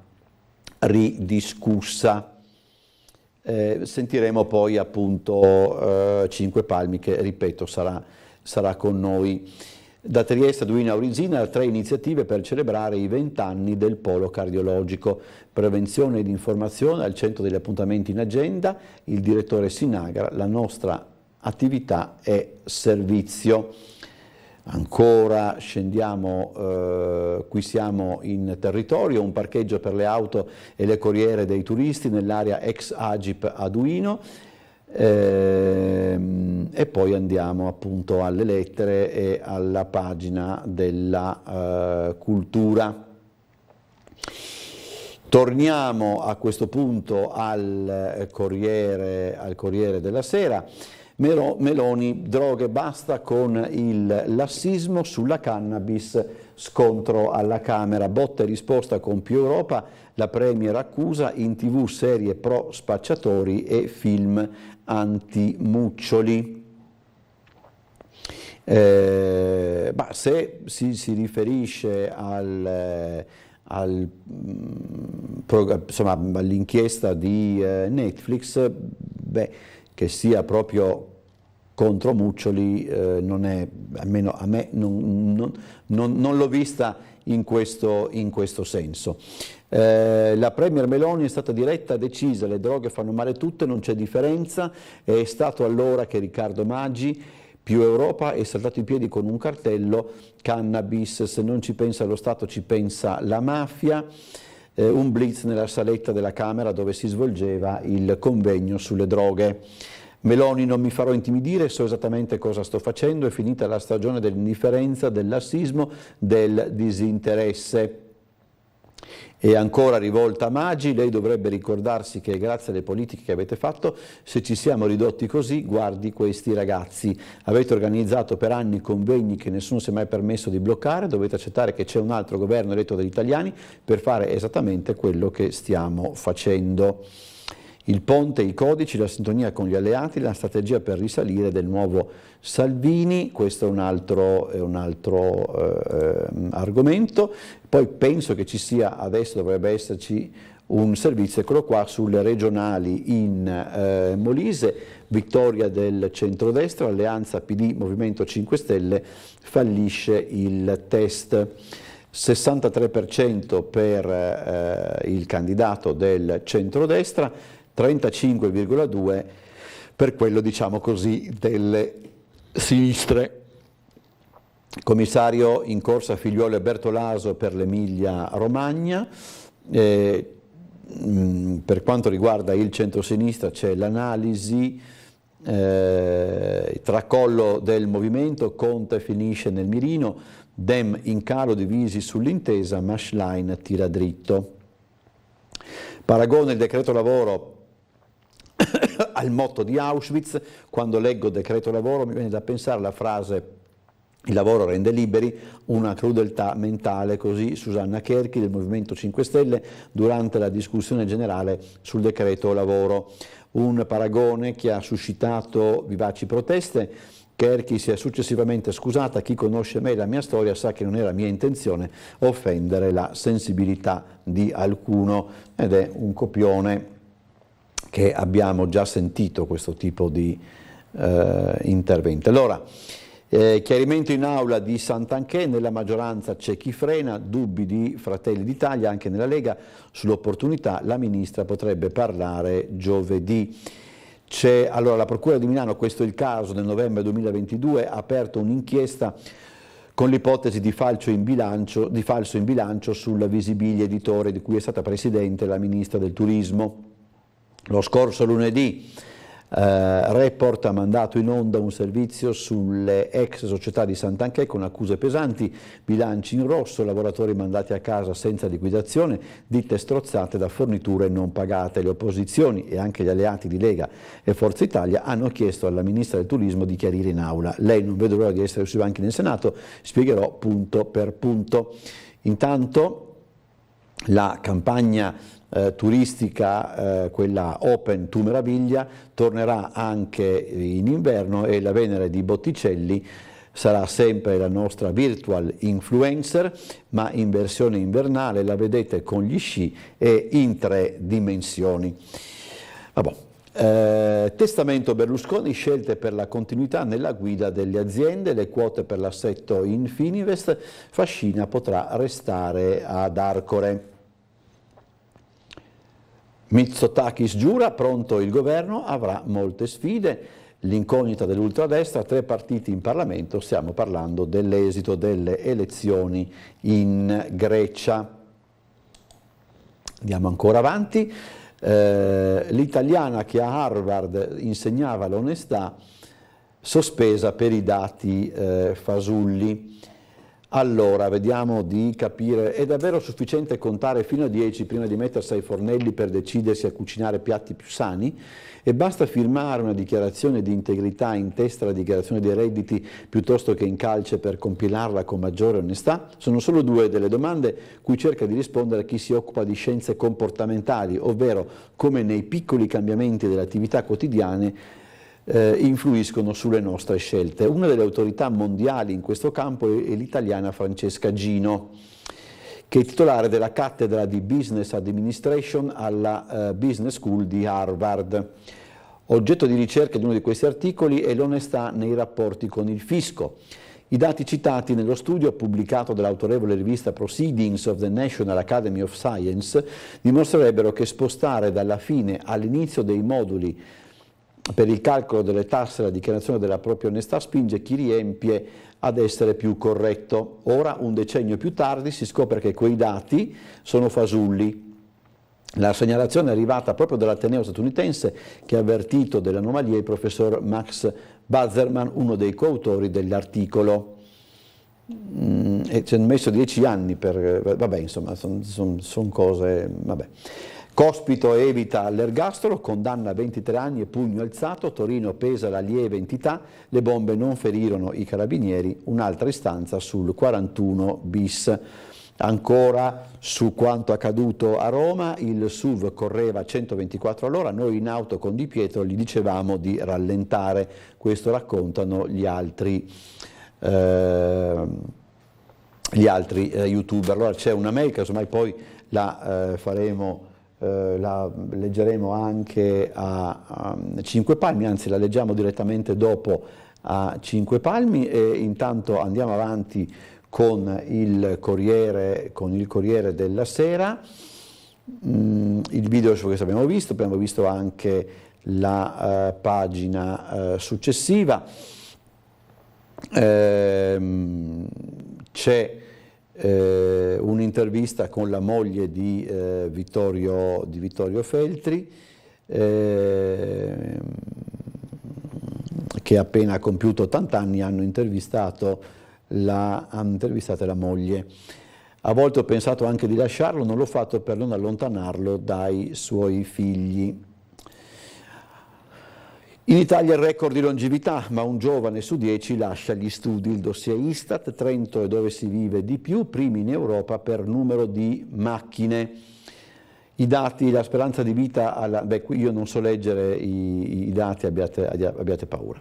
ridiscussa. Sentiremo poi appunto Cinquepalmi che, ripeto, sarà con noi. Da Trieste a Duino a Aurizina 3 iniziative per celebrare i 20 anni del polo cardiologico. Prevenzione ed informazione al centro degli appuntamenti in agenda, il direttore Sinagra, la nostra attività è servizio. Ancora scendiamo, qui siamo in territorio, un parcheggio per le auto e le corriere dei turisti nell'area ex Agip a Duino, e poi andiamo appunto alle lettere e alla pagina della cultura. Torniamo a questo punto al Corriere della Sera. Meloni, droghe basta con il lassismo sulla cannabis, scontro alla Camera, botta e risposta con più Europa, la Premier accusa, in TV serie pro spacciatori e film anti-muccioli. Se si riferisce all'inchiesta di Netflix, che sia proprio contro Muccioli, non è, almeno a me non l'ho vista in questo senso. La Premier Meloni è stata diretta, decisa, le droghe fanno male tutte, non c'è differenza, è stato allora che Riccardo Maggi, più Europa, è saltato in piedi con un cartello, cannabis, se non ci pensa lo Stato ci pensa la mafia. Un blitz nella saletta della Camera dove si svolgeva il convegno sulle droghe. Meloni, non mi farò intimidire, so esattamente cosa sto facendo, è finita la stagione dell'indifferenza, del lassismo, del disinteresse. E ancora rivolta a Maggi, lei dovrebbe ricordarsi che grazie alle politiche che avete fatto, se ci siamo ridotti così, guardi questi ragazzi. Avete organizzato per anni convegni che nessuno si è mai permesso di bloccare, dovete accettare che c'è un altro governo eletto dagli italiani per fare esattamente quello che stiamo facendo. Il ponte, i codici, la sintonia con gli alleati, la strategia per risalire del nuovo Salvini, questo è un altro argomento. Poi penso che ci sia, adesso dovrebbe esserci un servizio, eccolo qua, sulle regionali in Molise, vittoria del centrodestra, alleanza PD Movimento 5 Stelle fallisce il test. 63% per il candidato del centrodestra, 35,2% per quello, diciamo così, delle sinistre. Commissario in corsa Figliuolo e Bertolaso per l'Emilia Romagna. Per quanto riguarda il centrosinistra c'è l'analisi, tracollo del movimento, Conte finisce nel mirino, Dem in calo divisi sull'intesa, Maschlein tira dritto. Paragone il decreto lavoro al motto di Auschwitz. Quando leggo decreto lavoro mi viene da pensare alla frase "il lavoro rende liberi", una crudeltà mentale, così Susanna Cherchi del Movimento 5 Stelle durante la discussione generale sul decreto lavoro. Un paragone che ha suscitato vivaci proteste. Cherchi si è successivamente scusata: chi conosce me e la mia storia sa che non era mia intenzione offendere la sensibilità di alcuno, ed è un copione che abbiamo già sentito, questo tipo di intervento. Allora, chiarimento in aula di Santanchè, nella maggioranza c'è chi frena, dubbi di Fratelli d'Italia, anche nella Lega, sull'opportunità la ministra potrebbe parlare giovedì. Allora, la Procura di Milano, questo è il caso, nel novembre 2022 ha aperto un'inchiesta con l'ipotesi di falso in bilancio sulla Visibilia Editore, di cui è stata presidente la ministra del Turismo. Lo scorso lunedì Report ha mandato in onda un servizio sulle ex società di Santanchè con accuse pesanti, bilanci in rosso, lavoratori mandati a casa senza liquidazione, ditte strozzate da forniture non pagate. Le opposizioni e anche gli alleati di Lega e Forza Italia hanno chiesto alla Ministra del Turismo di chiarire in aula. Lei non vedo l'ora di essere sui banchi del Senato, spiegherò punto per punto. Intanto la campagna turistica, quella Open to Meraviglia, tornerà anche in inverno e la Venere di Botticelli sarà sempre la nostra virtual influencer, ma in versione invernale, la vedete con gli sci e in 3 dimensioni. Testamento Berlusconi, scelte per la continuità nella guida delle aziende, le quote per l'assetto in Fininvest, Fascina potrà restare ad Arcore. Mitsotakis giura, pronto il governo, avrà molte sfide, l'incognita dell'ultradestra, 3 partiti in Parlamento, stiamo parlando dell'esito delle elezioni in Grecia. Andiamo ancora avanti, l'italiana che a Harvard insegnava l'onestà, sospesa per i dati fasulli. Allora, vediamo di capire, è davvero sufficiente contare fino a 10 prima di mettersi ai fornelli per decidersi a cucinare piatti più sani? E basta firmare una dichiarazione di integrità in testa alla dichiarazione dei redditi piuttosto che in calce per compilarla con maggiore onestà? Sono solo 2 delle domande cui cerca di rispondere chi si occupa di scienze comportamentali, ovvero come nei piccoli cambiamenti delle attività quotidiane influiscono sulle nostre scelte. Una delle autorità mondiali in questo campo è l'italiana Francesca Gino, che è titolare della cattedra di Business Administration alla Business School di Harvard. Oggetto di ricerca di uno di questi articoli è l'onestà nei rapporti con il fisco. I dati citati nello studio pubblicato dall'autorevole rivista Proceedings of the National Academy of Science dimostrerebbero che spostare dalla fine all'inizio dei moduli per il calcolo delle tasse e la dichiarazione della propria onestà spinge chi riempie ad essere più corretto. Ora, un decennio più tardi, si scopre che quei dati sono fasulli. La segnalazione è arrivata proprio dall'Ateneo statunitense che ha avvertito dell'anomalia il professor Max Bazerman, uno dei coautori dell'articolo. E ci hanno messo 10 anni per... vabbè, insomma, sono cose... vabbè. Cospito evita l'ergastolo, condanna a 23 anni e pugno alzato, Torino pesa la lieve entità, le bombe non ferirono i carabinieri, un'altra istanza sul 41 bis. Ancora su quanto accaduto a Roma, il SUV correva a 124 all'ora, noi in auto con Di Pietro gli dicevamo di rallentare, questo raccontano gli altri youtuber. Allora c'è una mail, casomai poi la faremo... la leggeremo anche a Cinque Palmi, anzi la leggiamo direttamente dopo a Cinque Palmi e intanto andiamo avanti con il Corriere della Sera. Il video che abbiamo visto anche la pagina successiva. C'è un'intervista con la moglie di Vittorio Feltri, che appena ha compiuto 80 anni hanno intervistato la moglie. A volte ho pensato anche di lasciarlo, non l'ho fatto per non allontanarlo dai suoi figli. In Italia il record di longevità, ma un giovane su 10 lascia gli studi. Il dossier Istat, Trento è dove si vive di più, primi in Europa per numero di macchine. I dati, la speranza di vita, qui io non so leggere i dati, abbiate paura.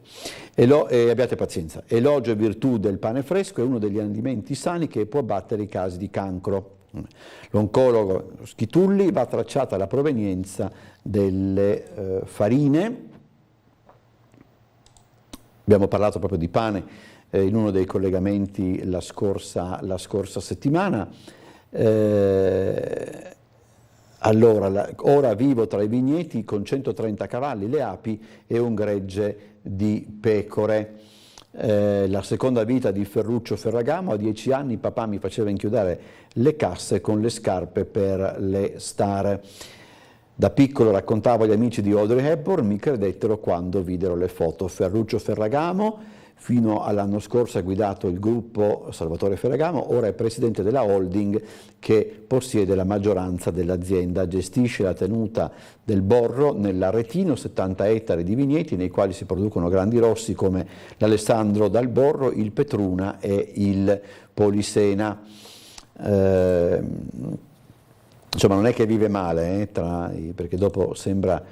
Abbiate pazienza. Elogio e virtù del pane fresco è uno degli alimenti sani che può abbattere i casi di cancro. L'oncologo Schitulli va tracciata la provenienza delle farine. Abbiamo parlato proprio di pane in uno dei collegamenti la scorsa settimana. Allora, ora vivo tra i vigneti con 130 cavalli, le api e un gregge di pecore. La seconda vita di Ferruccio Ferragamo, a 10 anni papà mi faceva inchiodare le casse con le scarpe per le star. Da piccolo raccontavo agli amici di Audrey Hepburn, mi credettero quando videro le foto. Ferruccio Ferragamo, fino all'anno scorso ha guidato il gruppo Salvatore Ferragamo, ora è presidente della holding che possiede la maggioranza dell'azienda, gestisce la tenuta del Borro nell'Aretino, 70 ettari di vigneti nei quali si producono grandi rossi come l'Alessandro dal Borro, il Petruna e il Polisena. Insomma, non è che vive male, perché dopo sembra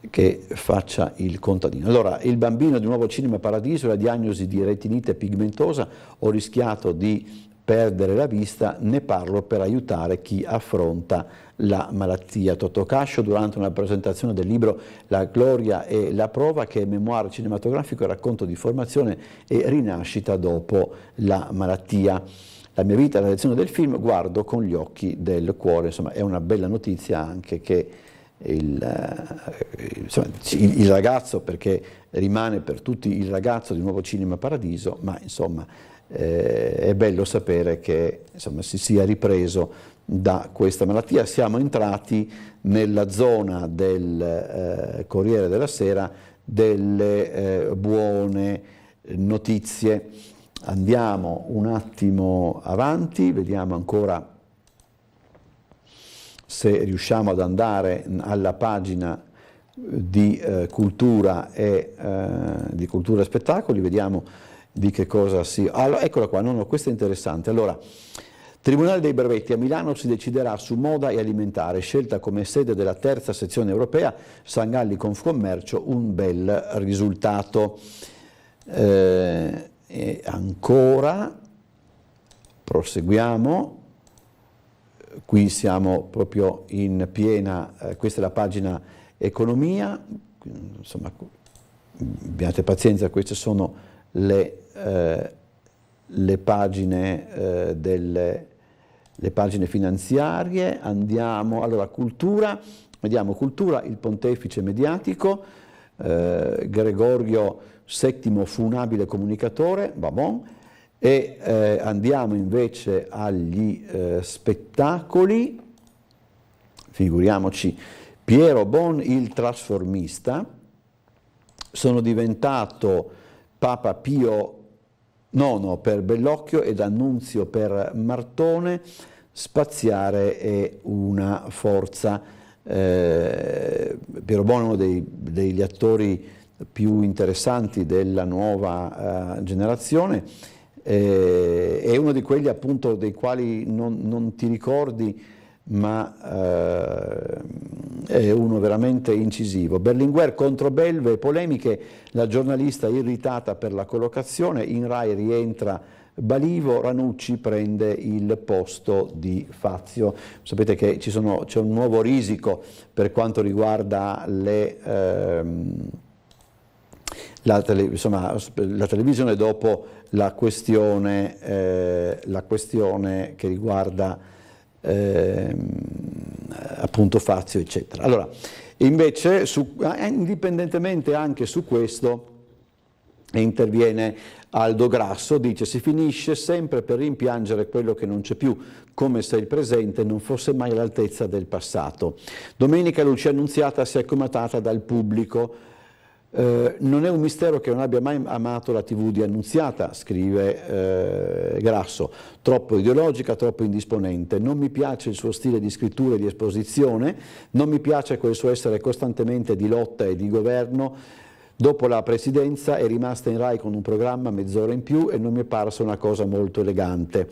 che faccia il contadino. Allora, il bambino di Nuovo Cinema Paradiso, la diagnosi di retinite pigmentosa, ho rischiato di perdere la vista, ne parlo per aiutare chi affronta la malattia. Totò Cascio, durante una presentazione del libro La gloria e la prova, che è memoir cinematografico e racconto di formazione e rinascita dopo la malattia. La mia vita, la lezione del film, guardo con gli occhi del cuore. Insomma, è una bella notizia anche che il ragazzo, perché rimane per tutti il ragazzo di Nuovo Cinema Paradiso, ma insomma è bello sapere che insomma, si sia ripreso da questa malattia. Siamo entrati nella zona del Corriere della Sera delle buone notizie. Andiamo un attimo avanti, vediamo ancora se riusciamo ad andare alla pagina di cultura e di cultura e spettacoli, vediamo di che cosa si... Allora, eccola qua, no, questo è interessante. Allora, Tribunale dei brevetti, a Milano si deciderà su moda e alimentare, scelta come sede della terza sezione europea, Sangalli Confcommercio, un bel risultato. E ancora, proseguiamo. Qui siamo proprio in piena, questa è la pagina economia, insomma abbiate pazienza, queste sono le pagine le pagine finanziarie. Andiamo, allora cultura, vediamo cultura, il pontefice mediatico, Gregorio VII fu un abile comunicatore, va bon. E andiamo invece agli spettacoli, figuriamoci, Piero Bon il trasformista, sono diventato Papa Pio IX per Bellocchio ed Annunzio per Martone, spaziare è una forza. Piero Bon è uno degli attori più interessanti della nuova generazione, è uno di quelli appunto dei quali non ti ricordi, ma è uno veramente incisivo. Berlinguer contro Belve, polemiche, la giornalista irritata per la collocazione, in Rai rientra Balivo, Ranucci prende il posto di Fazio. Sapete che c'è un nuovo risico per quanto riguarda la televisione dopo la questione che riguarda appunto Fazio, eccetera. Allora, invece, indipendentemente anche su questo, interviene Aldo Grasso, dice: si finisce sempre per rimpiangere quello che non c'è più, come se il presente non fosse mai all'altezza del passato. Domenica Lucia Annunziata si è comatata dal pubblico. Non è un mistero che non abbia mai amato la TV di Annunziata, scrive Grasso, troppo ideologica, troppo indisponente, non mi piace il suo stile di scrittura e di esposizione, non mi piace quel suo essere costantemente di lotta e di governo. Dopo la presidenza è rimasta in Rai con un programma mezz'ora in più e non mi è parsa una cosa molto elegante.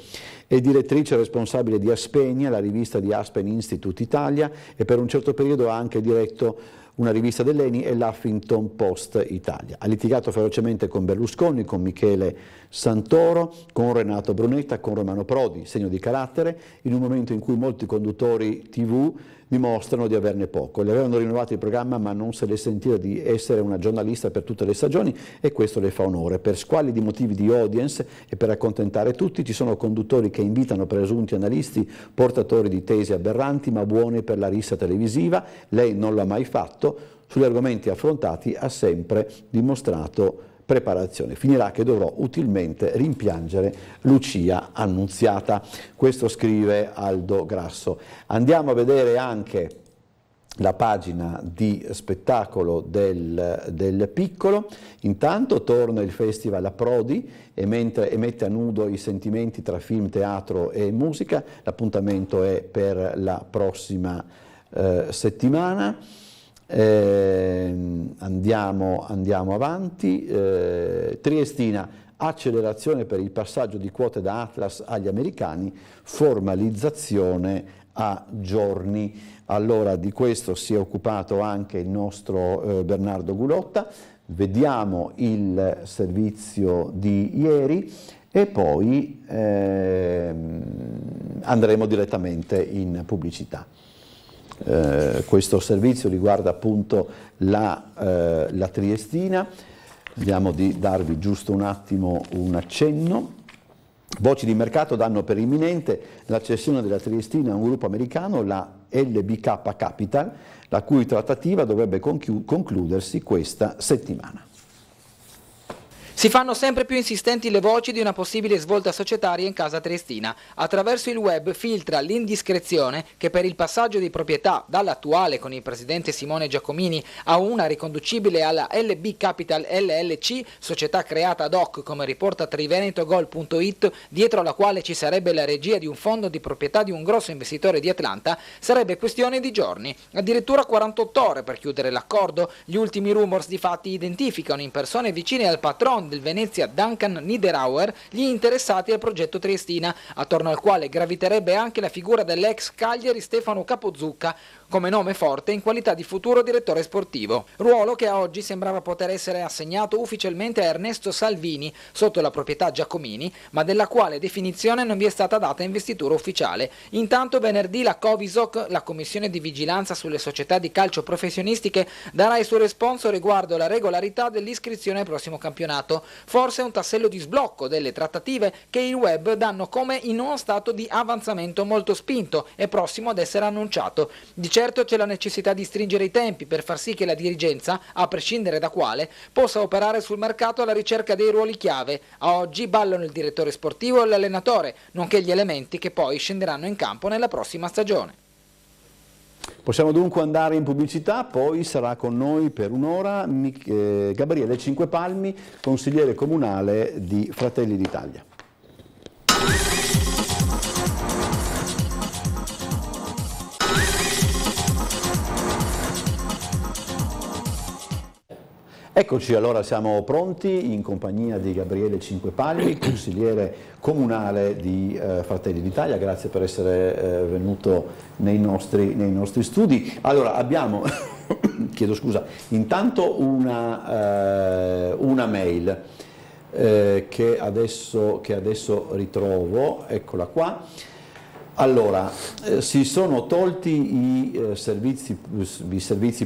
È direttrice responsabile di Aspegna, la rivista di Aspen Institute Italia, e per un certo periodo ha anche diretto una rivista dell'ENI e l'Huffington Post Italia. Ha litigato ferocemente con Berlusconi, con Michele Santoro, con Renato Brunetta, con Romano Prodi, segno di carattere, in un momento in cui molti conduttori TV dimostrano di averne poco. Le avevano rinnovato il programma, ma non se le sentiva di essere una giornalista per tutte le stagioni, e questo le fa onore. Per squallidi motivi di audience e per accontentare tutti, ci sono conduttori che invitano presunti analisti, portatori di tesi aberranti ma buoni per la rissa televisiva. Lei non l'ha mai fatto, sugli argomenti affrontati ha sempre dimostrato preparazione. Finirà che dovrò utilmente rimpiangere Lucia Annunziata. Questo scrive Aldo Grasso. Andiamo a vedere anche la pagina di spettacolo del Piccolo. Intanto torna il festival a Prodi e mette a nudo i sentimenti tra film, teatro e musica. L'appuntamento è per la prossima settimana. Andiamo avanti. Triestina, accelerazione per il passaggio di quote da Atlas agli americani, formalizzazione a giorni. Allora di questo si è occupato anche il nostro Bernardo Gulotta. Vediamo il servizio di ieri e poi andremo direttamente in pubblicità. Questo servizio riguarda appunto la Triestina. Vediamo di darvi giusto un attimo un accenno. Voci di mercato danno per imminente la cessione della Triestina a un gruppo americano, la LBK Capital, la cui trattativa dovrebbe concludersi questa settimana. Si fanno sempre più insistenti le voci di una possibile svolta societaria in casa triestina. Attraverso il web filtra l'indiscrezione che per il passaggio di proprietà dall'attuale con il presidente Simone Giacomini a una riconducibile alla LB Capital LLC, società creata ad hoc come riporta trivenetogol.it, dietro alla quale ci sarebbe la regia di un fondo di proprietà di un grosso investitore di Atlanta, sarebbe questione di giorni, addirittura 48 ore per chiudere l'accordo. Gli ultimi rumors di fatti identificano in persone vicine al patron del Venezia Duncan Niederauer gli interessati al progetto Triestina, attorno al quale graviterebbe anche la figura dell'ex Cagliari Stefano Capozucca come nome forte in qualità di futuro direttore sportivo, ruolo che a oggi sembrava poter essere assegnato ufficialmente a Ernesto Salvini sotto la proprietà Giacomini, ma della quale definizione non vi è stata data investitura ufficiale. Intanto venerdì la Covisoc, la commissione di vigilanza sulle società di calcio professionistiche, darà il suo responso riguardo la regolarità dell'iscrizione al prossimo campionato, forse un tassello di sblocco delle trattative che il web danno come in uno stato di avanzamento molto spinto e prossimo ad essere annunciato. Di certo c'è la necessità di stringere i tempi per far sì che la dirigenza, a prescindere da quale, possa operare sul mercato alla ricerca dei ruoli chiave. A oggi ballano il direttore sportivo e l'allenatore, nonché gli elementi che poi scenderanno in campo nella prossima stagione. Possiamo dunque andare in pubblicità, poi sarà con noi per un'ora Gabriele Cinquepalmi, consigliere comunale di Fratelli d'Italia. Eccoci, allora siamo pronti in compagnia di Gabriele Cinquepalmi, consigliere comunale di Fratelli d'Italia. Grazie per essere venuto nei nostri studi. Allora abbiamo, chiedo scusa, intanto una mail che adesso ritrovo, eccola qua. Allora, si sono tolti i servizi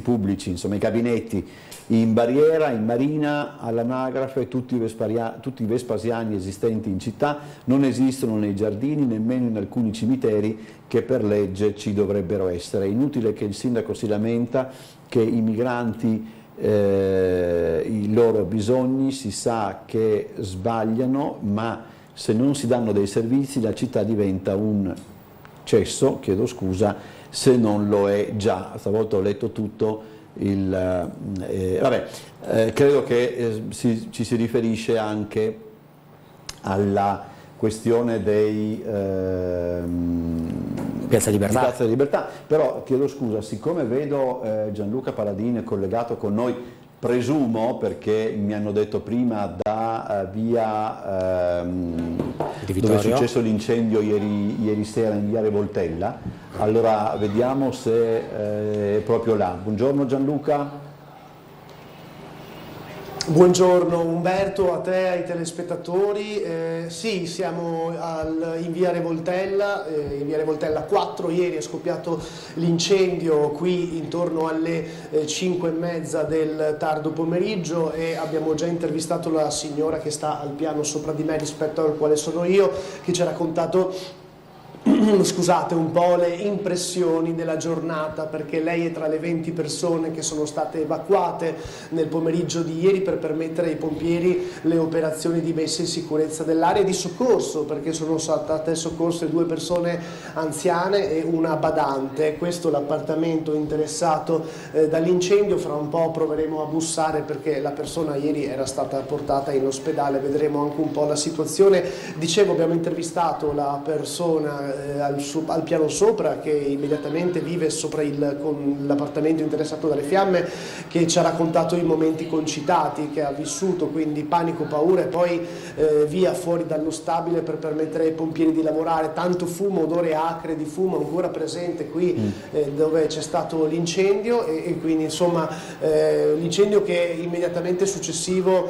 pubblici, insomma i gabinetti in Barriera, in Marina, all'Anagrafe, tutti i vespasiani esistenti in città non esistono nei giardini, nemmeno in alcuni cimiteri che per legge ci dovrebbero essere. È inutile che il sindaco si lamenta che i migranti, i loro bisogni si sa che sbagliano, ma se non si danno dei servizi la città diventa un cesso, chiedo scusa, se non lo è già. Stavolta ho letto tutto. Credo che ci si riferisce anche alla questione dei Piazza Libertà, però chiedo scusa, siccome vedo Gianluca Paladini collegato con noi, presumo, perché mi hanno detto prima da via dove è successo l'incendio ieri sera in via Revoltella, allora vediamo se è proprio là. Buongiorno Gianluca. Buongiorno Umberto, a te, ai telespettatori. Sì, siamo in via Revoltella 4, ieri è scoppiato l'incendio qui intorno alle 5:30 del tardo pomeriggio e abbiamo già intervistato la signora che sta al piano sopra di me rispetto al quale sono io, che ci ha raccontato scusate, un po' le impressioni della giornata, perché lei è tra le 20 persone che sono state evacuate nel pomeriggio di ieri per permettere ai pompieri le operazioni di messa in sicurezza dell'area e di soccorso, perché sono state soccorse 2 persone anziane e una badante. Questo è l'appartamento interessato dall'incendio. Fra un po' proveremo a bussare perché la persona ieri era stata portata in ospedale, vedremo anche un po' la situazione. Dicevo, abbiamo intervistato la persona al piano sopra che immediatamente vive sopra con l'appartamento interessato dalle fiamme, che ci ha raccontato i momenti concitati che ha vissuto, quindi panico, paura e poi via fuori dallo stabile per permettere ai pompieri di lavorare. Tanto fumo, odore acre di fumo ancora presente qui dove c'è stato l'incendio e quindi insomma l'incendio che è immediatamente successivo,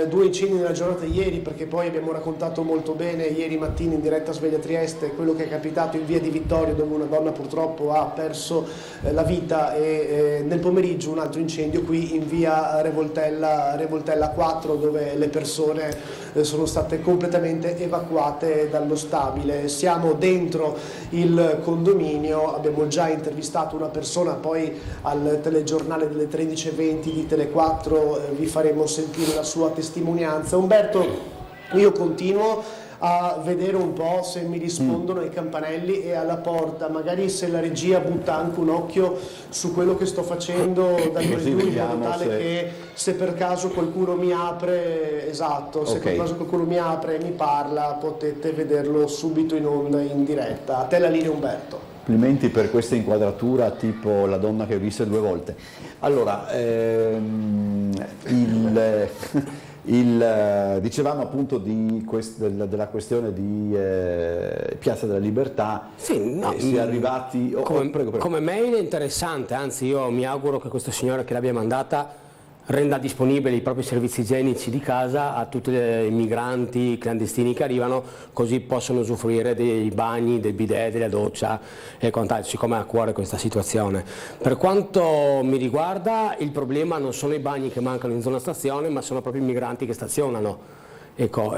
2 incendi nella giornata di ieri, perché poi abbiamo raccontato molto bene ieri mattina in diretta a Sveglia Trieste quello che è capitato in via di Vittorio, dove una donna purtroppo ha perso la vita, e nel pomeriggio un altro incendio qui in via Revoltella 4, dove le persone sono state completamente evacuate dallo stabile. Siamo dentro il condominio, abbiamo già intervistato una persona, poi al telegiornale delle 13:20 di Tele4 vi faremo sentire la sua testimonianza. Umberto, io continuo a vedere un po' se mi rispondono ai campanelli e alla porta, magari se la regia butta anche un occhio su quello che sto facendo da due in modo tale che se per caso qualcuno mi apre, esatto, se per caso qualcuno mi apre e mi parla potete vederlo subito in onda in diretta. A te la linea, Umberto. Complimenti per questa inquadratura tipo la donna che visse 2 volte. Allora, dicevamo appunto della questione di Piazza della Libertà. Sì, no, si è arrivati prego. Come mail è interessante, anzi io mi auguro che questa signora che l'abbia mandata renda disponibili i propri servizi igienici di casa a tutti i migranti clandestini che arrivano, così possono usufruire dei bagni, del bidet, della doccia e quant'altro, siccome ha a cuore questa situazione. Per quanto mi riguarda, il problema non sono i bagni che mancano in zona stazione, ma sono proprio i migranti che stazionano. Ecco,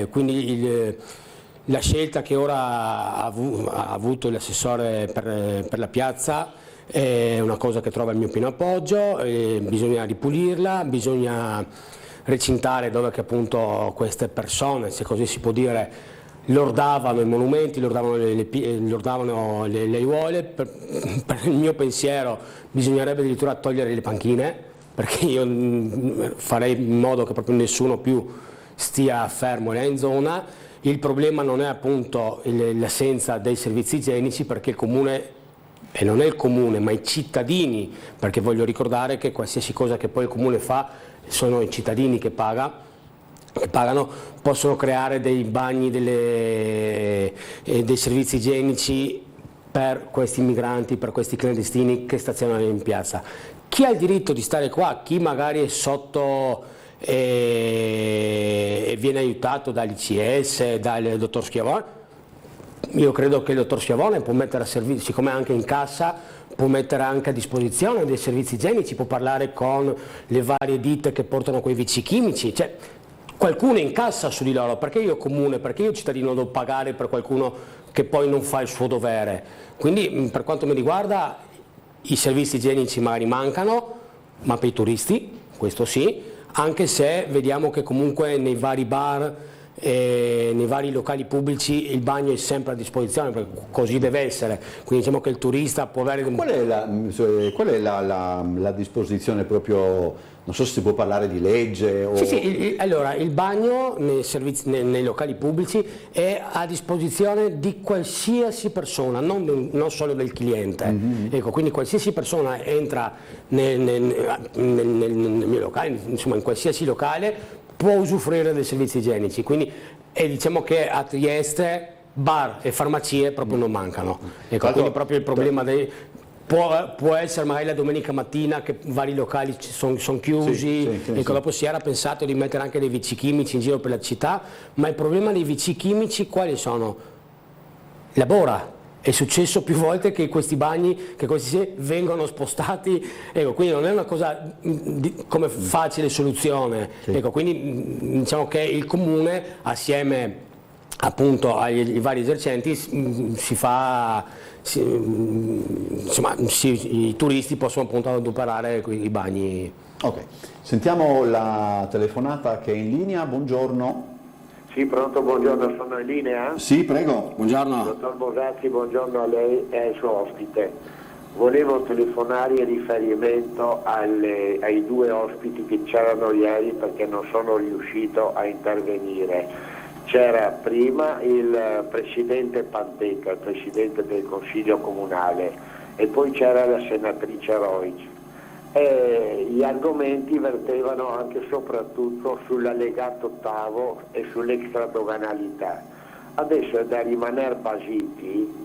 quindi la scelta che ora ha avuto l'assessore per la piazza è una cosa che trova il mio pieno appoggio, bisogna ripulirla, bisogna recintare dove che appunto queste persone, se così si può dire, lordavano i monumenti, lordavano le aiuole. Per il mio pensiero bisognerebbe addirittura togliere le panchine, perché io farei in modo che proprio nessuno più stia fermo là in zona. Il problema non è appunto l'assenza dei servizi igienici, perché il comune, e non è il comune ma i cittadini, perché voglio ricordare che qualsiasi cosa che poi il comune fa sono i cittadini che pagano, possono creare dei bagni, dei servizi igienici per questi migranti, per questi clandestini che stazionano in piazza. Chi ha il diritto di stare qua, chi magari è sotto e viene aiutato dall'ICS, dal dottor Schiavone, io credo che il dottor Schiavone può mettere a servizio, siccome anche in cassa, può mettere anche a disposizione dei servizi igienici, può parlare con le varie ditte che portano quei vici chimici, cioè qualcuno in cassa su di loro, perché io comune, perché io cittadino devo pagare per qualcuno che poi non fa il suo dovere. Quindi per quanto mi riguarda i servizi igienici magari mancano, ma per i turisti, questo sì, anche se vediamo che comunque nei vari bar, nei vari locali pubblici il bagno è sempre a disposizione, perché così deve essere, quindi diciamo che il turista può avere... Qual è la disposizione proprio, non so se si può parlare di legge o... Sì, allora il bagno nei locali pubblici è a disposizione di qualsiasi persona, non solo del cliente. Ecco, quindi qualsiasi persona entra nel mio locale, insomma in qualsiasi locale, può usufruire dei servizi igienici, quindi diciamo che a Trieste bar e farmacie proprio non mancano. Ecco, quindi proprio il problema può essere magari la domenica mattina che vari locali sono chiusi, ecco, dopo si era pensato di mettere anche dei vici chimici in giro per la città, ma il problema dei vici chimici quali sono? La bora. È successo più volte che questi bagni, vengono spostati, ecco, quindi non è una cosa come facile soluzione, ecco, quindi diciamo che il comune assieme appunto ai vari esercenti i turisti possono appunto adoperare i bagni. Ok, sentiamo la telefonata che è in linea, buongiorno. Sì, pronto, buongiorno, sono in linea? Sì, prego, buongiorno. Dottor Bosazzi, buongiorno a lei e al suo ospite. Volevo telefonare in riferimento ai due ospiti che c'erano ieri perché non sono riuscito a intervenire. C'era prima il Presidente Panteca, il Presidente del Consiglio Comunale, e poi c'era la Senatrice Roig. Gli argomenti vertevano anche e soprattutto sull'allegato ottavo e sull'extradoganalità. Adesso è da rimanere basiti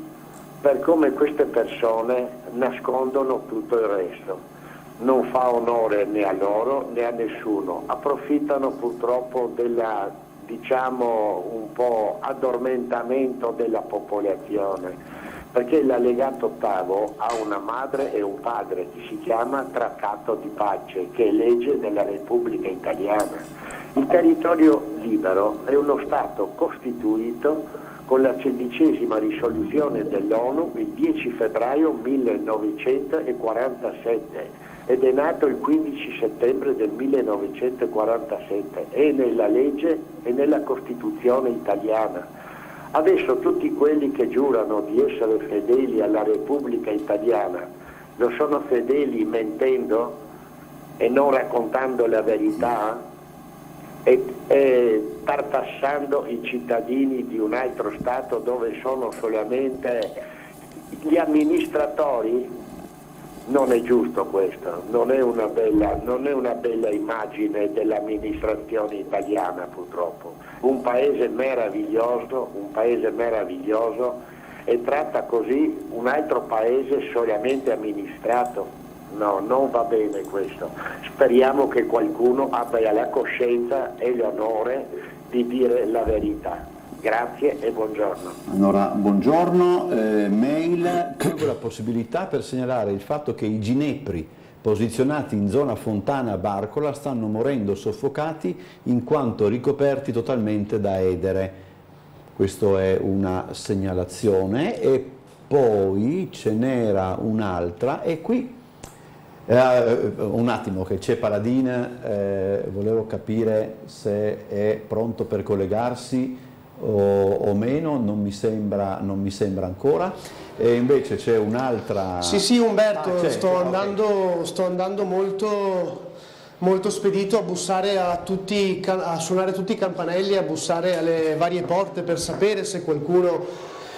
per come queste persone nascondono tutto il resto. Non fa onore né a loro né a nessuno. Approfittano purtroppo della, diciamo, un po' addormentamento della popolazione. Perché l'allegato ottavo ha una madre e un padre che si chiama Trattato di Pace, che è legge della Repubblica Italiana. Il territorio libero è uno Stato costituito con la 16ª risoluzione dell'ONU il 10 febbraio 1947 ed è nato il 15 settembre del 1947, è nella legge e nella Costituzione italiana. Adesso tutti quelli che giurano di essere fedeli alla Repubblica Italiana lo sono fedeli mentendo e non raccontando la verità e tartassando i cittadini di un altro Stato dove sono solamente gli amministratori. Non è giusto questo, non è una bella immagine dell'amministrazione italiana purtroppo. Un paese meraviglioso e tratta così un altro paese solamente amministrato. No, non va bene questo. Speriamo che qualcuno abbia la coscienza e l'onore di dire la verità. Grazie e buongiorno. Allora, buongiorno, mail. Colgo la possibilità per segnalare il fatto che i ginepri posizionati in zona Fontana Barcola stanno morendo soffocati in quanto ricoperti totalmente da edere. Questa è una segnalazione e poi ce n'era un'altra e qui un attimo che c'è Paladin, volevo capire se è pronto per collegarsi o meno, non mi sembra ancora. E invece c'è un'altra. Sì Umberto, sto andando molto spedito a bussare a suonare tutti i campanelli, a bussare alle varie porte per sapere se qualcuno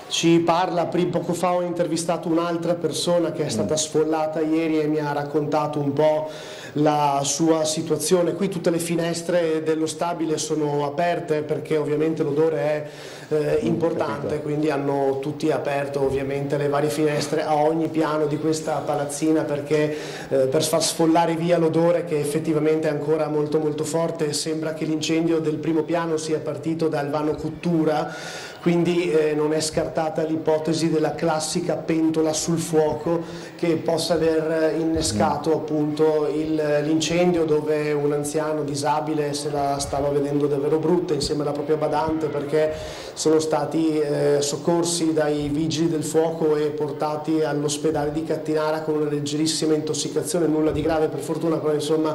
ci parla. Poco fa ho intervistato un'altra persona che è stata sfollata ieri e mi ha raccontato un po' la sua situazione. Qui tutte le finestre dello stabile sono aperte perché ovviamente l'odore è importante, quindi hanno tutti aperto ovviamente le varie finestre a ogni piano di questa palazzina perché per far sfollare via l'odore che effettivamente è ancora molto forte. Sembra che l'incendio del primo piano sia partito dal vano cottura, quindi non è scartata l'ipotesi della classica pentola sul fuoco che possa aver innescato appunto l'incendio, dove un anziano disabile se la stava vedendo davvero brutta insieme alla propria badante, perché sono stati soccorsi dai vigili del fuoco e portati all'ospedale di Cattinara con una leggerissima intossicazione, nulla di grave per fortuna, però insomma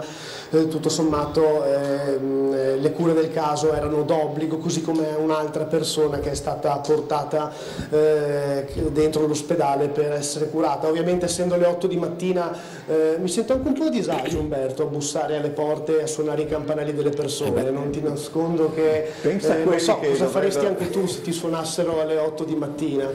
tutto sommato le cure del caso erano d'obbligo, così come un'altra persona che è stata portata dentro l'ospedale per essere curata. Ovviamente essendo le 8 di mattina mi sento anche un po' a disagio, Umberto, a bussare alle porte e a suonare i campanelli delle persone. Non ti nascondo che non so cosa faresti anche tu se ti suonassero alle 8 di mattina.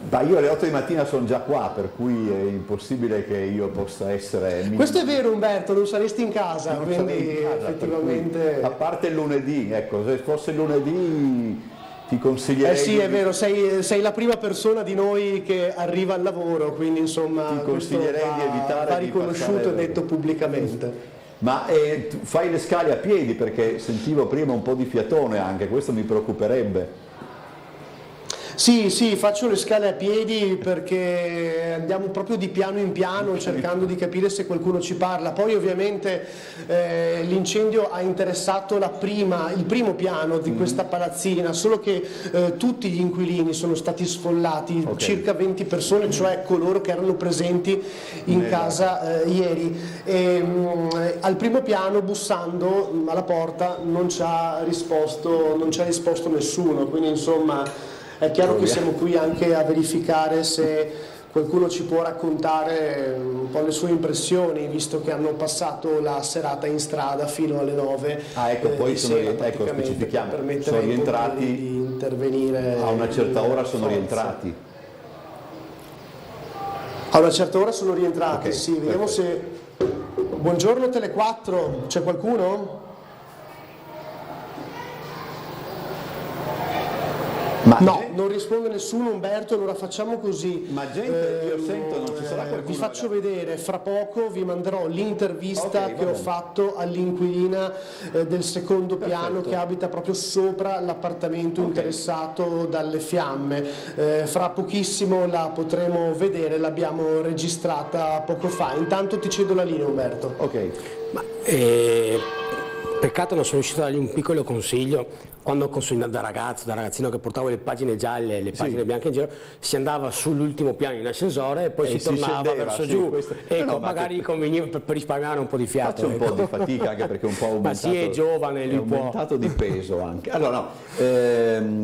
Ma io alle 8 di mattina sono già qua, per cui è impossibile che io possa essere. Questo è vero, Umberto, non saresti in casa, quindi effettivamente. A parte il lunedì, ecco, se fosse il lunedì ti consiglierei. Sì, è vero, sei la prima persona di noi che arriva al lavoro, quindi insomma ti consiglierei di evitare va riconosciuto e detto pubblicamente. Ma fai le scale a piedi, perché sentivo prima un po' di fiatone anche, questo mi preoccuperebbe. Sì, faccio le scale a piedi perché andiamo proprio di piano in piano cercando di capire se qualcuno ci parla. Poi ovviamente l'incendio ha interessato il primo piano di questa palazzina, solo che tutti gli inquilini sono stati sfollati, circa 20 persone, cioè coloro che erano presenti in casa ieri. Al primo piano, bussando alla porta, non ci ha risposto nessuno, quindi insomma è chiaro che siamo qui anche a verificare se qualcuno ci può raccontare un po' le sue impressioni, visto che hanno passato la serata in strada fino alle 9. Poi specifichiamo, sono rientrati di intervenire a una certa ora, sono rientrati. A una certa ora sono rientrati, sì, vediamo se... Buongiorno Tele4, c'è qualcuno? Non risponde nessuno, Umberto, allora facciamo così. Ma gente, io sento, non ci sarà qualcuno. Vi faccio vedere, fra poco vi manderò l'intervista che ho fatto all'inquilina del secondo piano che abita proprio sopra l'appartamento interessato dalle fiamme. Fra pochissimo la potremo vedere, l'abbiamo registrata poco fa. Intanto ti cedo la linea, Umberto. Peccato non sono riuscito a dargli un piccolo consiglio. Quando da ragazzino che portavo le pagine gialle, le pagine bianche in giro, si andava sull'ultimo piano in ascensore e poi si tornava verso giù. Magari conveniva per risparmiare un po' di fiato. Faccio un po' di fatica anche perché un po' aumentato. Ma sì, è giovane, lui può. Aumentato di peso anche. Allora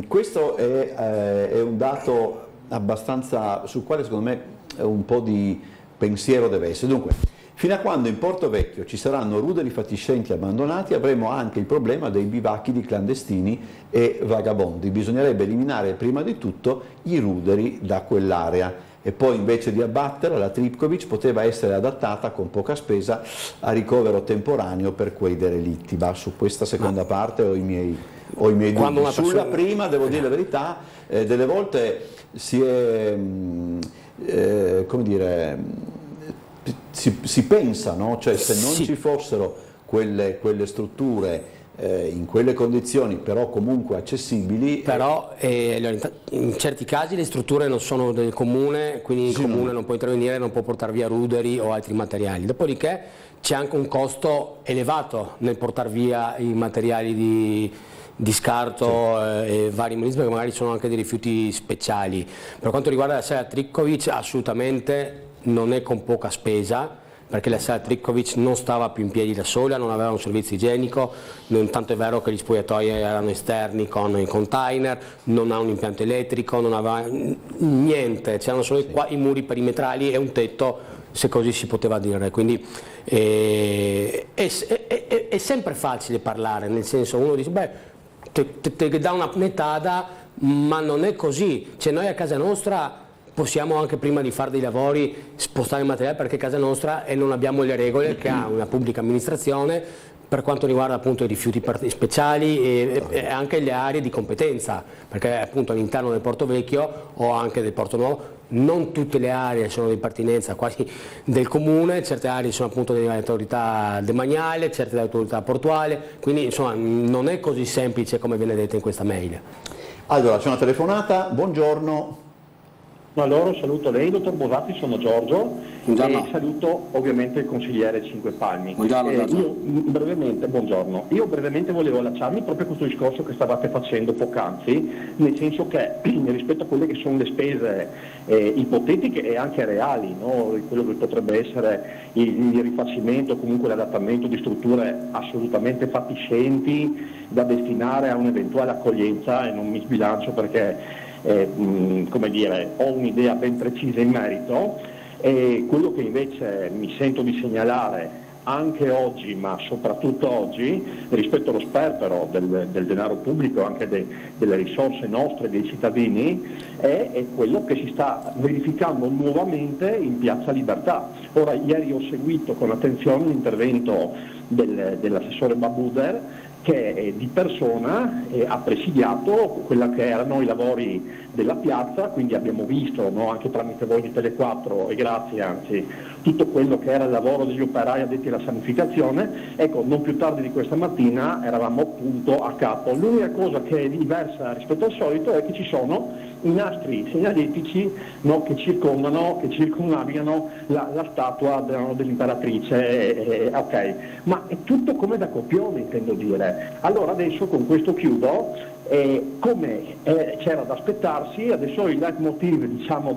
questo è un dato abbastanza sul quale secondo me un po' di pensiero deve essere. Dunque, fino a quando in Porto Vecchio ci saranno ruderi fatiscenti abbandonati, avremo anche il problema dei bivacchi di clandestini e vagabondi. Bisognerebbe eliminare prima di tutto i ruderi da quell'area e poi invece di abbattere la Tripkovic poteva essere adattata con poca spesa a ricovero temporaneo per quei derelitti. Su questa seconda parte ho i miei dubbi. Sulla prima, devo dire la verità, delle volte si è, si pensa, no? Cioè se non ci fossero quelle strutture in quelle condizioni però comunque accessibili. Però in certi casi le strutture non sono del comune, quindi il comune non può intervenire, non può portare via ruderi o altri materiali. Dopodiché c'è anche un costo elevato nel portare via i materiali di scarto e vari meccanismi che magari sono anche dei rifiuti speciali. Per quanto riguarda la sala Tripkovic, assolutamente non è con poca spesa, perché la sala Tripkovic non stava più in piedi da sola, non aveva un servizio igienico, tanto è vero che gli spogliatoi erano esterni con i container, non ha un impianto elettrico, non aveva niente, c'erano solo i muri perimetrali e un tetto, se così si poteva dire. Quindi è sempre facile parlare, nel senso uno dice te dà una nettada, ma non è così. Cioè noi a casa nostra possiamo anche prima di fare dei lavori spostare il materiale, perché casa nostra e non abbiamo le regole che ha una pubblica amministrazione per quanto riguarda appunto i rifiuti speciali e anche le aree di competenza, perché appunto all'interno del Porto Vecchio o anche del Porto Nuovo non tutte le aree sono di pertinenza quasi del comune, certe aree sono appunto dell'autorità demaniale, certe dell'autorità portuale, quindi insomma non è così semplice come viene detto in questa mail. Allora c'è una telefonata, buongiorno. Allora saluto lei, dottor Bosatti, sono Giorgio e saluto ovviamente il consigliere Cinque Palmi. Buongiorno. Io brevemente volevo allacciarmi proprio a questo discorso che stavate facendo poc'anzi, nel senso che rispetto a quelle che sono le spese ipotetiche e anche reali, no? Quello che potrebbe essere il rifacimento o comunque l'adattamento di strutture assolutamente fatiscenti da destinare a un'eventuale accoglienza, e non mi sbilancio perché come dire, ho un'idea ben precisa in merito, e quello che invece mi sento di segnalare anche oggi, ma soprattutto oggi, rispetto allo sperpero del denaro pubblico, anche delle risorse nostre, dei cittadini, è quello che si sta verificando nuovamente in Piazza Libertà. Ora, ieri ho seguito con attenzione l'intervento dell'assessore Babuder, che di persona ha presidiato quella che erano i lavori della piazza, quindi abbiamo visto, no, anche tramite voi di Tele4 e grazie anzi, tutto quello che era il lavoro degli operai addetti alla sanificazione. Ecco, non più tardi di questa mattina eravamo appunto a capo. L'unica cosa che è diversa rispetto al solito è che ci sono i nastri segnaletici, no, che circumnavigano la statua dell'imperatrice, ok, ma è tutto come da copione, intendo dire. Allora adesso con questo chiudo, come c'era da aspettarsi, adesso il leitmotiv, diciamo,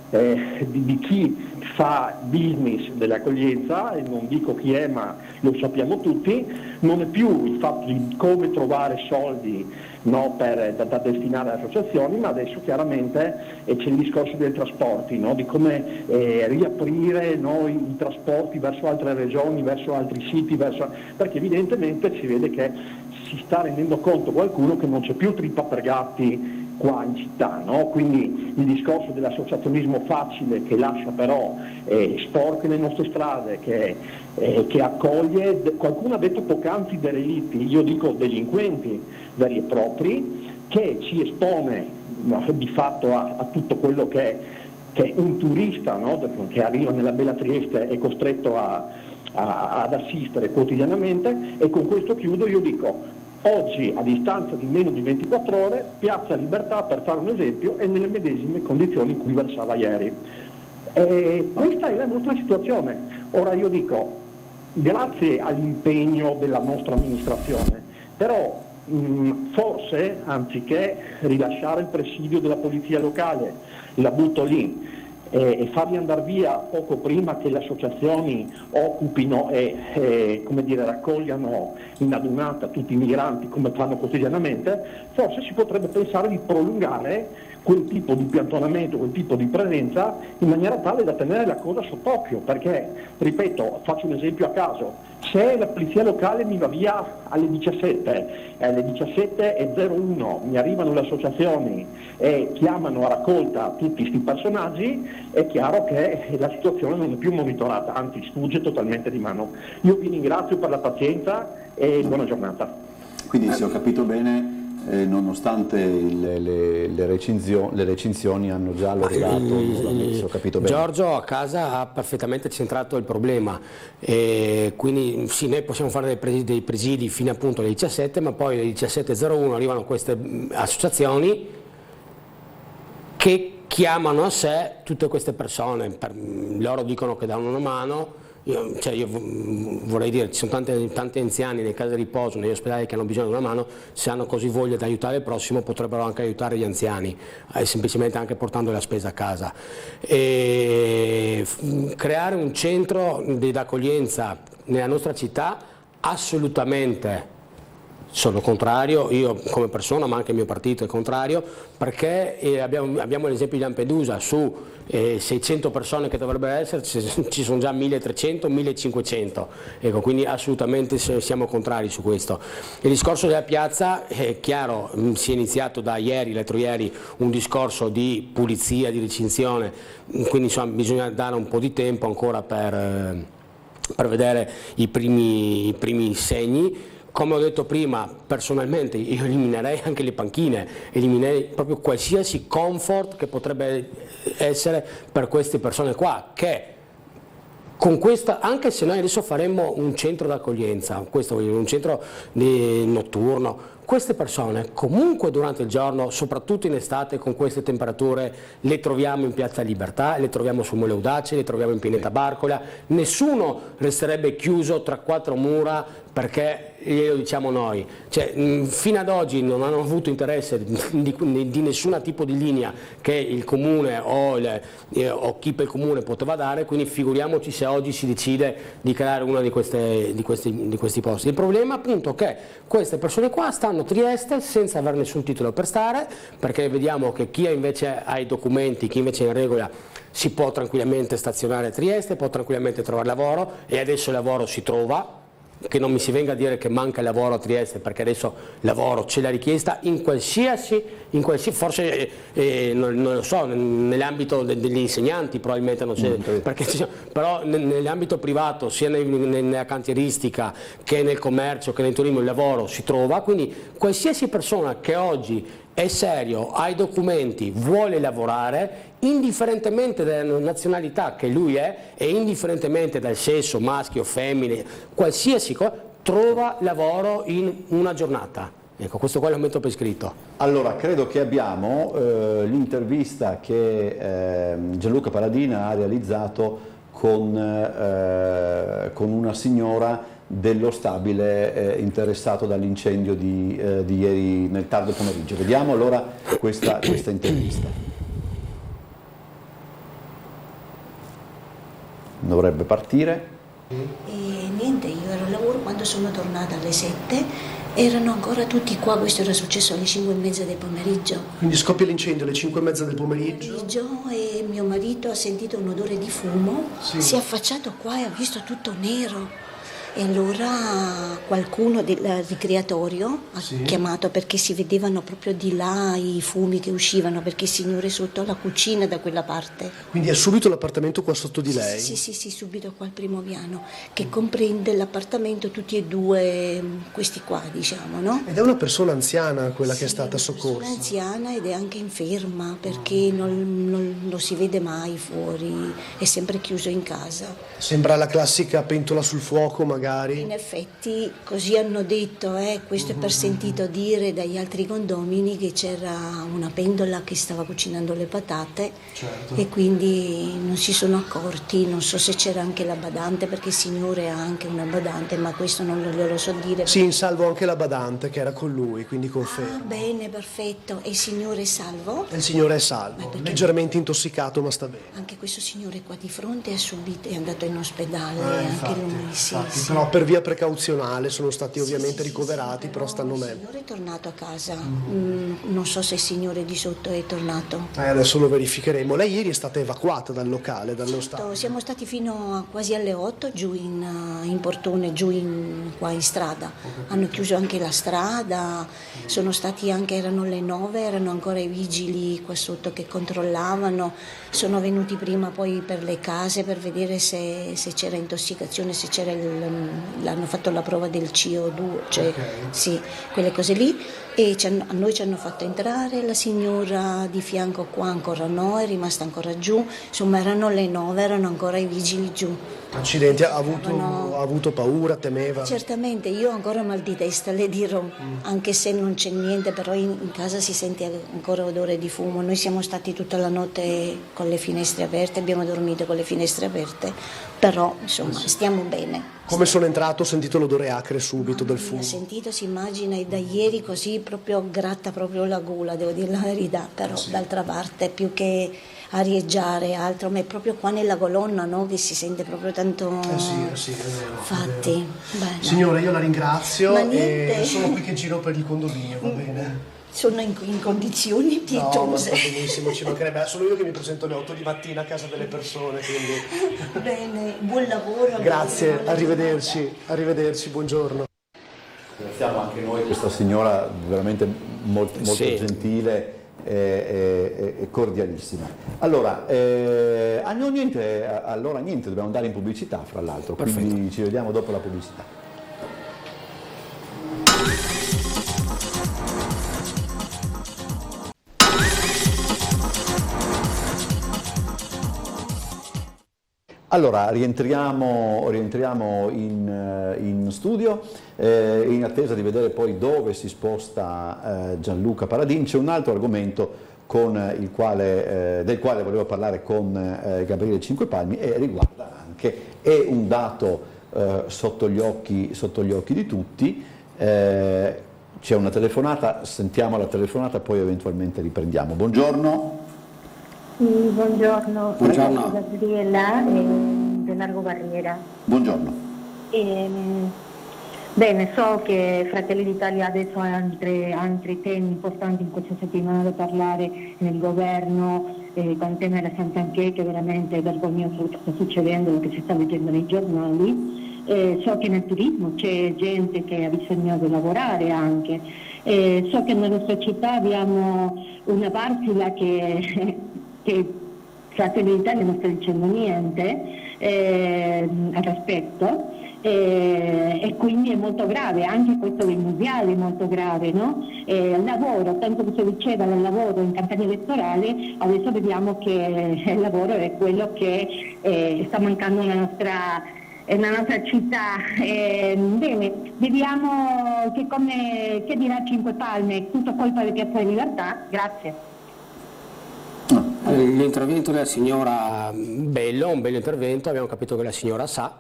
di chi fa business dell'accoglienza, e non dico chi è ma lo sappiamo tutti, non è più il fatto di come trovare soldi, no, da destinare alle associazioni, ma adesso chiaramente c'è il discorso dei trasporti, no, di come riaprire, no, i trasporti verso altre regioni, verso altri siti, perché evidentemente si vede che si sta rendendo conto qualcuno che non c'è più trippa per gatti qua in città, no? Quindi il discorso dell'associazionismo facile che lascia però sporche le nostre strade, che accoglie, qualcuno ha detto poc'anzi derelitti, io dico delinquenti veri e propri, che ci espone di fatto a tutto quello che un turista, no, che arriva nella bella Trieste è costretto ad assistere quotidianamente. E con questo chiudo, io dico: oggi, a distanza di meno di 24 ore, Piazza Libertà, per fare un esempio, è nelle medesime condizioni in cui versava ieri. Questa è la nostra situazione. Ora io dico, grazie all'impegno della nostra amministrazione, però forse, anziché rilasciare il presidio della polizia locale, la butto lì, e farli andare via poco prima che le associazioni occupino e raccogliano in adunata tutti i migranti come fanno quotidianamente, forse si potrebbe pensare di prolungare quel tipo di piantonamento, quel tipo di presenza, in maniera tale da tenere la cosa sott'occhio, perché, ripeto, faccio un esempio a caso: se la polizia locale mi va via alle 17, alle 17:01 mi arrivano le associazioni e chiamano a raccolta tutti questi personaggi, è chiaro che la situazione non è più monitorata, anzi sfugge totalmente di mano. Io vi ringrazio per la pazienza e buona giornata. Quindi, se ho capito bene, nonostante le recinzioni hanno già allargato, se ho capito bene. Giorgio a casa ha perfettamente centrato il problema, quindi sì, noi possiamo fare dei presidi fino appunto alle 17, ma poi alle 17:01 arrivano queste associazioni che chiamano a sé tutte queste persone, loro dicono che danno una mano. Io vorrei dire, ci sono tanti anziani nelle case di riposo, negli ospedali, che hanno bisogno di una mano. Se hanno così voglia di aiutare il prossimo, potrebbero anche aiutare gli anziani, semplicemente anche portando la spesa a casa. E creare un centro d'accoglienza nella nostra città, assolutamente sono contrario, io come persona, ma anche il mio partito è contrario, perché abbiamo l'esempio di Lampedusa: su 600 persone che dovrebbero esserci, ci sono già 1300, 1500, ecco, quindi assolutamente siamo contrari su questo. Il discorso della piazza è chiaro, si è iniziato da ieri, l'altro ieri, un discorso di pulizia, di recinzione, quindi insomma bisogna dare un po' di tempo ancora per vedere i primi segni. Come ho detto prima, personalmente io eliminerei anche le panchine, eliminerei proprio qualsiasi comfort che potrebbe essere per queste persone qua, che con questa, anche se noi adesso faremmo un centro d'accoglienza, un centro notturno, queste persone comunque durante il giorno, soprattutto in estate con queste temperature, le troviamo in Piazza Libertà, le troviamo su Mole Audace, le troviamo in Pineta Barcola, nessuno resterebbe chiuso tra quattro mura, perché glielo diciamo noi, fino ad oggi non hanno avuto interesse di nessun tipo di linea che il comune o chi per il comune poteva dare, quindi figuriamoci se oggi si decide di creare uno di questi posti. Il problema appunto è che queste persone qua stanno a Trieste senza avere nessun titolo per stare, perché vediamo che chi invece ha i documenti, chi invece è in regola, si può tranquillamente stazionare a Trieste, può tranquillamente trovare lavoro, e adesso il lavoro si trova. Che non mi si venga a dire che manca il lavoro a Trieste, perché adesso lavoro c'è la richiesta in qualsiasi forse non lo so, nell'ambito degli insegnanti probabilmente non c'è, però nell'ambito privato, sia nella cantieristica che nel commercio che nel turismo, il lavoro si trova, quindi qualsiasi persona che oggi è serio, ha i documenti, vuole lavorare, indifferentemente dalla nazionalità che lui è e indifferentemente dal sesso, maschio, femmine, qualsiasi cosa, trova lavoro in una giornata. Ecco, questo qua lo metto per iscritto. Allora, credo che abbiamo l'intervista che Gianluca Paladina ha realizzato con una signora dello stabile interessato dall'incendio di ieri nel tardo pomeriggio. Vediamo allora questa intervista. Dovrebbe partire. E niente, io ero al lavoro, quando sono tornata alle 7 erano ancora tutti qua. Questo era successo alle 5:30 del pomeriggio. Quindi scoppia l'incendio alle 5:30 del pomeriggio? E mio marito ha sentito un odore di fumo, si è affacciato qua e ha visto tutto nero. E allora qualcuno del ricreatorio ha chiamato, perché si vedevano proprio di là i fumi che uscivano, perché il signore sotto la cucina da quella parte. Quindi è subito l'appartamento qua sotto di lei? Sì, subito qua al primo piano, che comprende l'appartamento tutti e due questi qua, diciamo, no? Ed è una persona anziana quella che è stata soccorsa? È anziana ed è anche inferma, perché non lo si vede mai fuori, è sempre chiuso in casa. Sembra la classica pentola sul fuoco magari. In effetti così hanno detto, questo è per sentito dire dagli altri condomini, che c'era una pentola che stava cucinando le patate, e quindi non si sono accorti. Non so se c'era anche la badante, perché il signore ha anche una badante, ma questo non lo so dire. Sì, in salvo anche la badante che era con lui, quindi confermo. Bene, perfetto. E il signore è salvo? Il signore è salvo, leggermente intossicato, ma sta bene. Anche questo signore qua di fronte è andato in ospedale, anche lui, sì. No, per via precauzionale sono stati ovviamente ricoverati, però stanno meglio. Il signore è tornato a casa, non so se il signore di sotto è tornato. Adesso lo verificheremo. Lei ieri è stata evacuata dal locale, dallo stadio? Siamo stati fino a quasi alle 8 giù in portone, qua in strada. Hanno chiuso anche la strada, sono stati erano le 9, erano ancora i vigili qua sotto che controllavano. Sono venuti prima poi per le case per vedere se c'era intossicazione, se c'era l'hanno fatto la prova del CO2, cioè sì, quelle cose lì, e a noi ci hanno fatto entrare. La signora di fianco qua ancora no, è rimasta ancora giù, insomma erano le 9, erano ancora i vigili giù. Accidenti, ha avuto paura, temeva? Certamente, io ho ancora mal di testa, le dirò, anche se non c'è niente, però in casa si sente ancora odore di fumo. Noi siamo stati tutta la notte con le finestre aperte, abbiamo dormito con le finestre aperte, però insomma stiamo bene. Come sono entrato ho sentito l'odore acre subito del fumo. Ho sentito, si immagina, e da ieri così proprio gratta proprio la gola, devo dire la verità, però d'altra parte più che arieggiare altro, ma è proprio qua nella colonna, no, che si sente proprio tanto. Sì, è vero. Infatti, bene. Signora, io la ringrazio e sono qui che giro per il condominio, va bene? Sono in condizioni pietose. No, ma sta benissimo, ci mancherebbe. Sono io che mi presento alle 8 di mattina a casa delle persone, quindi. Bene, buon lavoro. Grazie, arrivederci, buongiorno. Ringraziamo anche noi questa signora veramente molto gentile e cordialissima. Allora, niente, dobbiamo andare in pubblicità fra l'altro, quindi ci vediamo dopo la pubblicità. Allora, rientriamo in studio, in attesa di vedere poi dove si sposta Gianluca Paladin. C'è un altro argomento del quale volevo parlare con Gabriele Cinquepalmi, e riguarda anche, è un dato sotto gli occhi di tutti. C'è una telefonata, sentiamo la telefonata, poi eventualmente riprendiamo. Buongiorno. Sì, buongiorno. Buongiorno. Gabriella di Largo Barriera. Buongiorno. Bene, so che Fratelli d'Italia adesso ha altri temi importanti in questa settimana da parlare nel governo, con il tema della Santanchè, che veramente è vergognoso quello che sta succedendo, lo che si sta leggendo nei giornali. So che nel turismo c'è gente che ha bisogno di lavorare anche. So che nella nostra città abbiamo una Varsila che Fratelli d'Italia non sta dicendo niente al rispetto, e quindi è molto grave, anche questo dei mondiali è molto grave, no? Il lavoro, tanto che si diceva del lavoro in campagna elettorale, adesso vediamo che il lavoro è quello che sta mancando nella nostra nella nostra città. Bene, vediamo che dirà Cinque Palme, tutto colpa di Piazza di Libertà. Grazie. L'intervento della signora, bello, un bello intervento, abbiamo capito che la signora sa,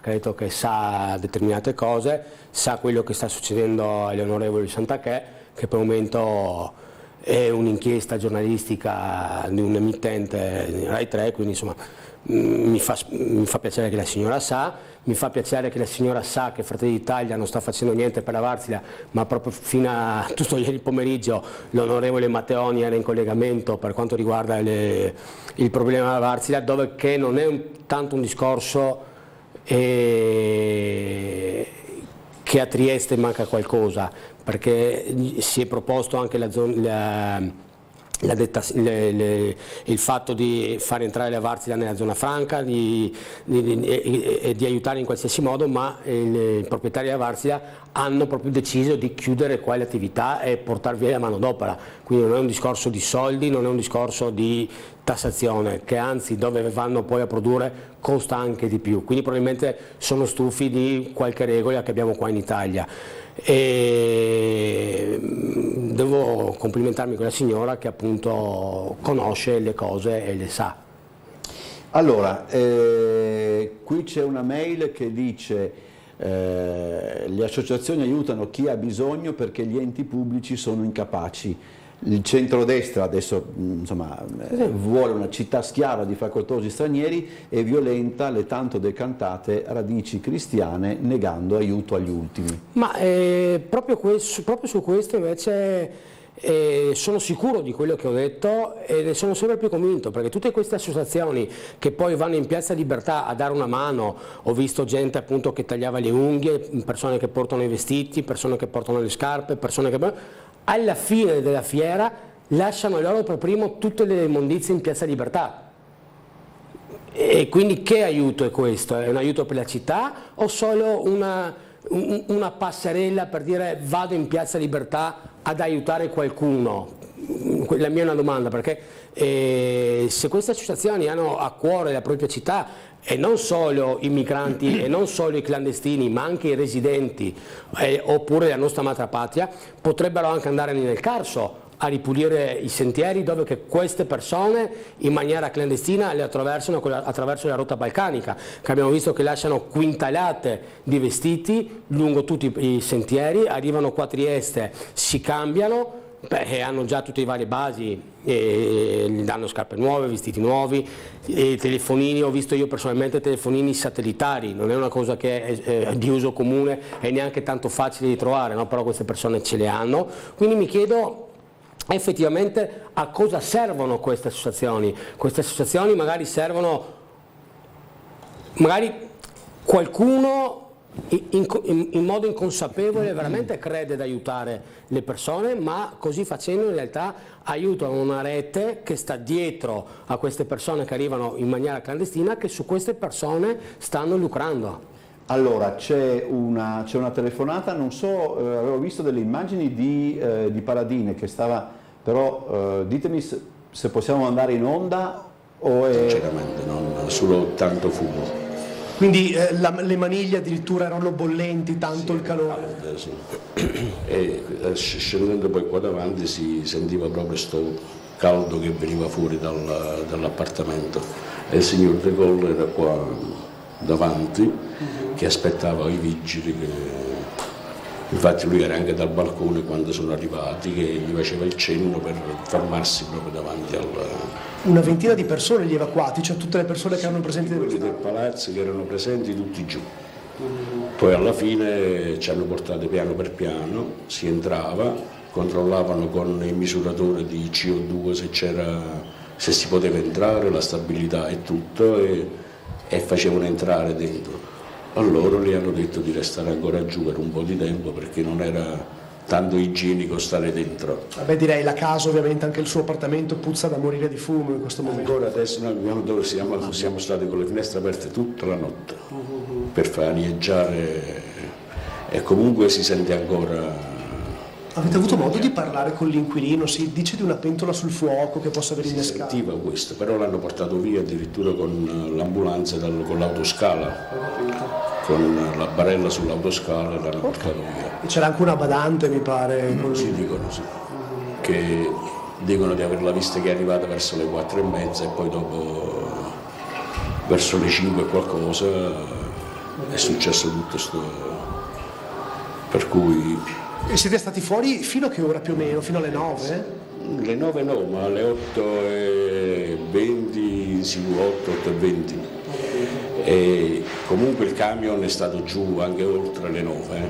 ha detto che sa determinate cose, sa quello che sta succedendo agli onorevoli Santanchè, che per il momento è un'inchiesta giornalistica di un emittente Rai 3, quindi insomma mi fa piacere che la signora sa, mi fa piacere che la signora sa che Fratelli d'Italia non sta facendo niente per la Varsila, ma proprio fino a tutto ieri pomeriggio l'onorevole Matteoni era in collegamento per quanto riguarda il problema della Varsila, dove che non è tanto un discorso che a Trieste manca qualcosa, perché si è proposto anche il fatto di far entrare la Varsila nella zona franca e di aiutare in qualsiasi modo, ma i proprietari della Varsila hanno proprio deciso di chiudere quelle attività e portare via la manodopera, quindi non è un discorso di soldi, non è un discorso di tassazione, che anzi dove vanno poi a produrre costa anche di più, quindi probabilmente sono stufi di qualche regola che abbiamo qua in Italia. E devo complimentarmi con la signora che appunto conosce le cose e le sa. Allora, qui c'è una mail che dice le associazioni aiutano chi ha bisogno perché gli enti pubblici sono incapaci. Il centrodestra adesso insomma, vuole una città schiava di facoltosi stranieri e violenta le tanto decantate radici cristiane negando aiuto agli ultimi. Ma proprio su questo invece sono sicuro di quello che ho detto e ne sono sempre più convinto, perché tutte queste associazioni che poi vanno in Piazza Libertà a dare una mano, ho visto gente appunto che tagliava le unghie, persone che portano i vestiti, persone che portano le scarpe, persone che alla fine della fiera lasciano loro per primo tutte le immondizie in Piazza Libertà. E quindi che aiuto è questo? È un aiuto per la città o solo una passerella per dire vado in Piazza Libertà ad aiutare qualcuno? La mia è una domanda, perché se queste associazioni hanno a cuore la propria città e non solo i migranti e non solo i clandestini ma anche i residenti oppure la nostra madre patria, potrebbero anche andare nel Carso a ripulire i sentieri dove che queste persone in maniera clandestina le attraversano attraverso la rotta balcanica, che abbiamo visto che lasciano quintalate di vestiti lungo tutti i sentieri, arrivano qua a Trieste, si cambiano, e hanno già tutte le varie basi, gli danno scarpe nuove, vestiti nuovi, telefonini, ho visto io personalmente telefonini satellitari, non è una cosa che è di uso comune e neanche tanto facile di trovare, no? Però queste persone ce le hanno, quindi mi chiedo effettivamente a cosa servono queste associazioni. Queste associazioni magari servono, magari qualcuno in modo inconsapevole veramente crede di aiutare le persone, ma così facendo in realtà aiutano una rete che sta dietro a queste persone che arrivano in maniera clandestina, che su queste persone stanno lucrando. Allora, c'è una telefonata, non so, avevo visto delle immagini di Paladine che stava, però ditemi se possiamo andare in onda o è... Sinceramente, non solo tanto fumo. Quindi le maniglie addirittura erano bollenti, tanto il calore. Sì. E scendendo poi qua davanti si sentiva proprio sto caldo che veniva fuori dall'appartamento e il signor De Gaulle era qua davanti che aspettava i vigili, infatti lui era anche dal balcone quando sono arrivati, che gli faceva il cenno per fermarsi proprio davanti al... Una ventina di persone gli evacuati, cioè tutte le persone che erano presenti quelli del palazzo che erano presenti tutti giù. Poi alla fine ci hanno portato piano per piano, si entrava, controllavano con il misuratore di CO2 se si poteva entrare, la stabilità e tutto, e facevano entrare dentro. A loro gli hanno detto di restare ancora giù per un po' di tempo perché non era tanto igienico stare dentro. Vabbè, direi la casa, ovviamente anche il suo appartamento puzza da morire di fumo in questo momento. Ancora adesso noi siamo stati con le finestre aperte tutta la notte per far arieggiare, e comunque si sente ancora Avete avuto modo di parlare con l'inquilino? Si dice di una pentola sul fuoco che possa aver innescato. Si sentiva questo, però l'hanno portato via addirittura con l'ambulanza, con l'autoscala, con la barella sull'autoscala l'hanno portato via. E c'era anche una badante, mi pare. Sì, dicono sì, che dicono di averla vista che è arrivata verso le 4:30 e poi dopo verso le 5 e qualcosa è successo tutto sto, per cui... E siete stati fuori fino a che ora più o meno? Fino alle 9? Le 9 no, ma alle 8:20, sì, 8:20. E comunque il camion è stato giù anche oltre le 9.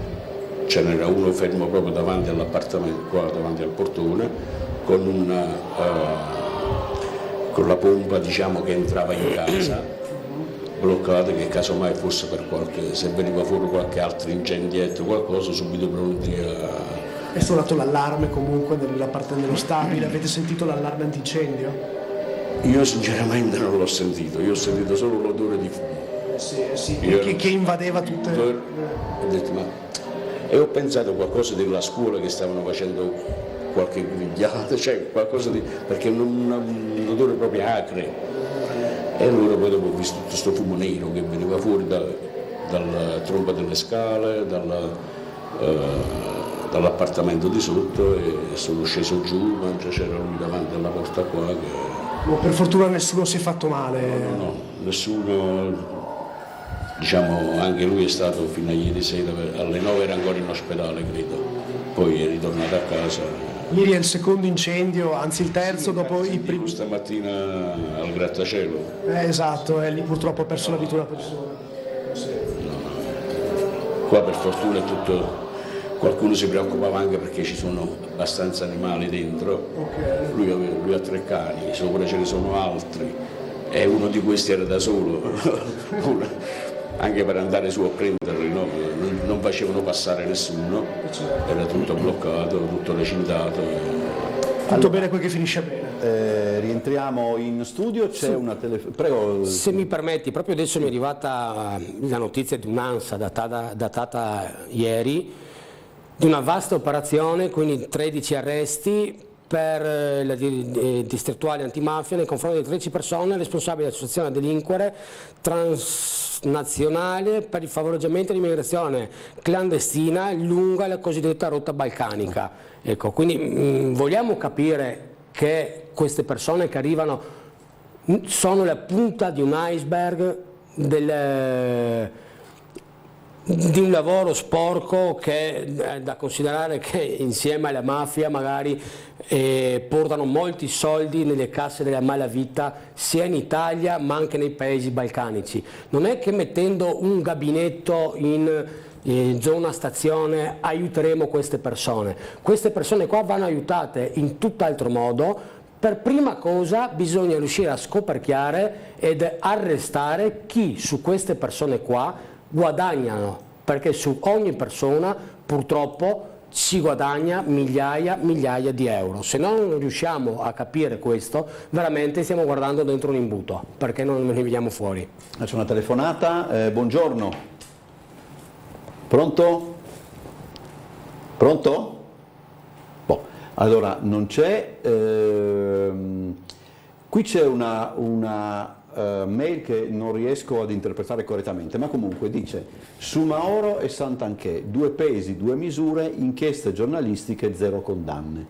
Ce n'era uno fermo proprio davanti all'appartamento, qua davanti al portone, con la pompa, diciamo, che entrava in casa, bloccata, che casomai fosse per se veniva fuori qualche altro incendietto o qualcosa, subito pronti a... È suonato l'allarme comunque nella parte dello stabile? Avete sentito l'allarme antincendio? Io sinceramente non l'ho sentito, io ho sentito solo l'odore di fumo. Sì. Che invadeva tutte... Ho detto, e ho pensato qualcosa della scuola che stavano facendo qualche grigliata, cioè qualcosa di... perché un odore proprio acre. E allora poi dopo ho visto tutto questo fumo nero che veniva fuori dalla tromba delle scale, dall'appartamento di sotto, e sono sceso giù, mentre c'era lui davanti alla porta qua che... No, per fortuna nessuno si è fatto male. No, nessuno. Diciamo, anche lui è stato fino a ieri sera, alle 9 era ancora in ospedale, credo, poi è ritornato a casa. Ieri è il secondo incendio, anzi il terzo, dopo i primi. Stamattina al grattacielo. Esatto, lì purtroppo ha perso la vita una persona. Sì. No. Qua per fortuna è tutto. Qualcuno si preoccupava anche perché ci sono abbastanza animali dentro. Okay. Lui ha 3 cani, sopra ce ne sono altri, e uno di questi era da solo. Anche per andare su a prenderli, no? Non facevano passare nessuno, era tutto bloccato, tutto recintato. Tutto bene quel che finisce bene. Rientriamo in studio, c'è una Prego. Se mi permetti, proprio adesso mi è arrivata la notizia di un'ANSA datata ieri, di una vasta operazione, quindi 13 arresti per la distrettuale antimafia nei confronti di 13 persone responsabili dell'associazione a delinquere transnazionale per il favoreggiamento dell'immigrazione clandestina lungo la cosiddetta rotta balcanica. Ecco, quindi vogliamo capire che queste persone che arrivano sono la punta di un iceberg di un lavoro sporco che è da considerare che insieme alla mafia magari portano molti soldi nelle casse della malavita sia in Italia ma anche nei paesi balcanici. Non è che mettendo un gabinetto in zona stazione aiuteremo queste persone qua vanno aiutate in tutt'altro modo. Per prima cosa bisogna riuscire a scoperchiare ed arrestare chi su queste persone qua guadagnano, perché su ogni persona purtroppo si guadagna migliaia di euro. Se non riusciamo a capire questo, veramente stiamo guardando dentro un imbuto, perché non ne veniamo fuori. C'è una telefonata, buongiorno. Pronto? Pronto? Boh, allora non c'è. Qui c'è una mail che non riesco ad interpretare correttamente, ma comunque dice: Soumahoro e Santanchè, 2 pesi, 2 misure, inchieste giornalistiche, 0 condanne.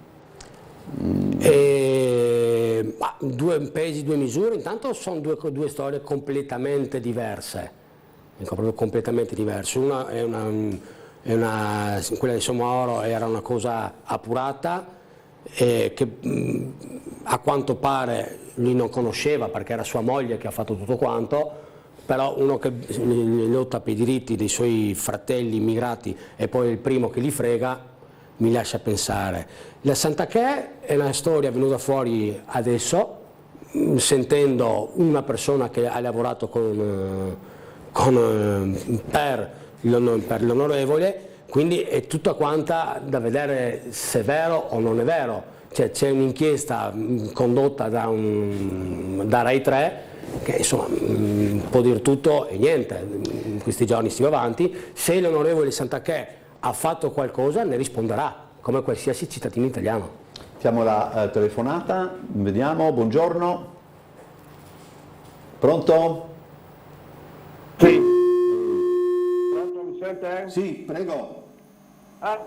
2 pesi, 2 misure, intanto sono due storie completamente diverse, proprio completamente diverse. Una è quella di Soumahoro era una cosa appurata, che a quanto pare lui non conosceva perché era sua moglie che ha fatto tutto quanto, però uno che lotta per i diritti dei suoi fratelli immigrati e poi il primo che li frega, mi lascia pensare. La Santanchè è una storia venuta fuori adesso, sentendo una persona che ha lavorato per l'onorevole, quindi è tutta quanta da vedere se è vero o non è vero. Cioè, c'è un'inchiesta condotta da Rai 3 che insomma può dire tutto e niente, in questi giorni si va avanti. Se l'onorevole Santanchè ha fatto qualcosa ne risponderà, come qualsiasi cittadino italiano. Facciamo la telefonata, vediamo, buongiorno. Pronto? Sì. Pronto, mi sente? Sì, prego.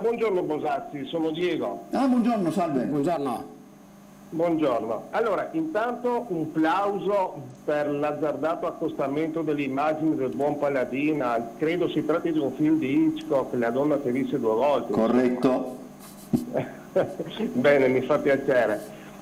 Buongiorno Bosazzi, sono Diego. Buongiorno, salve. Buongiorno. Buongiorno. Allora, intanto un plauso per l'azzardato accostamento delle immagini del buon Paladina. Credo si tratti di un film di Hitchcock, La donna che visse 2 volte. Corretto. Bene, mi fa piacere.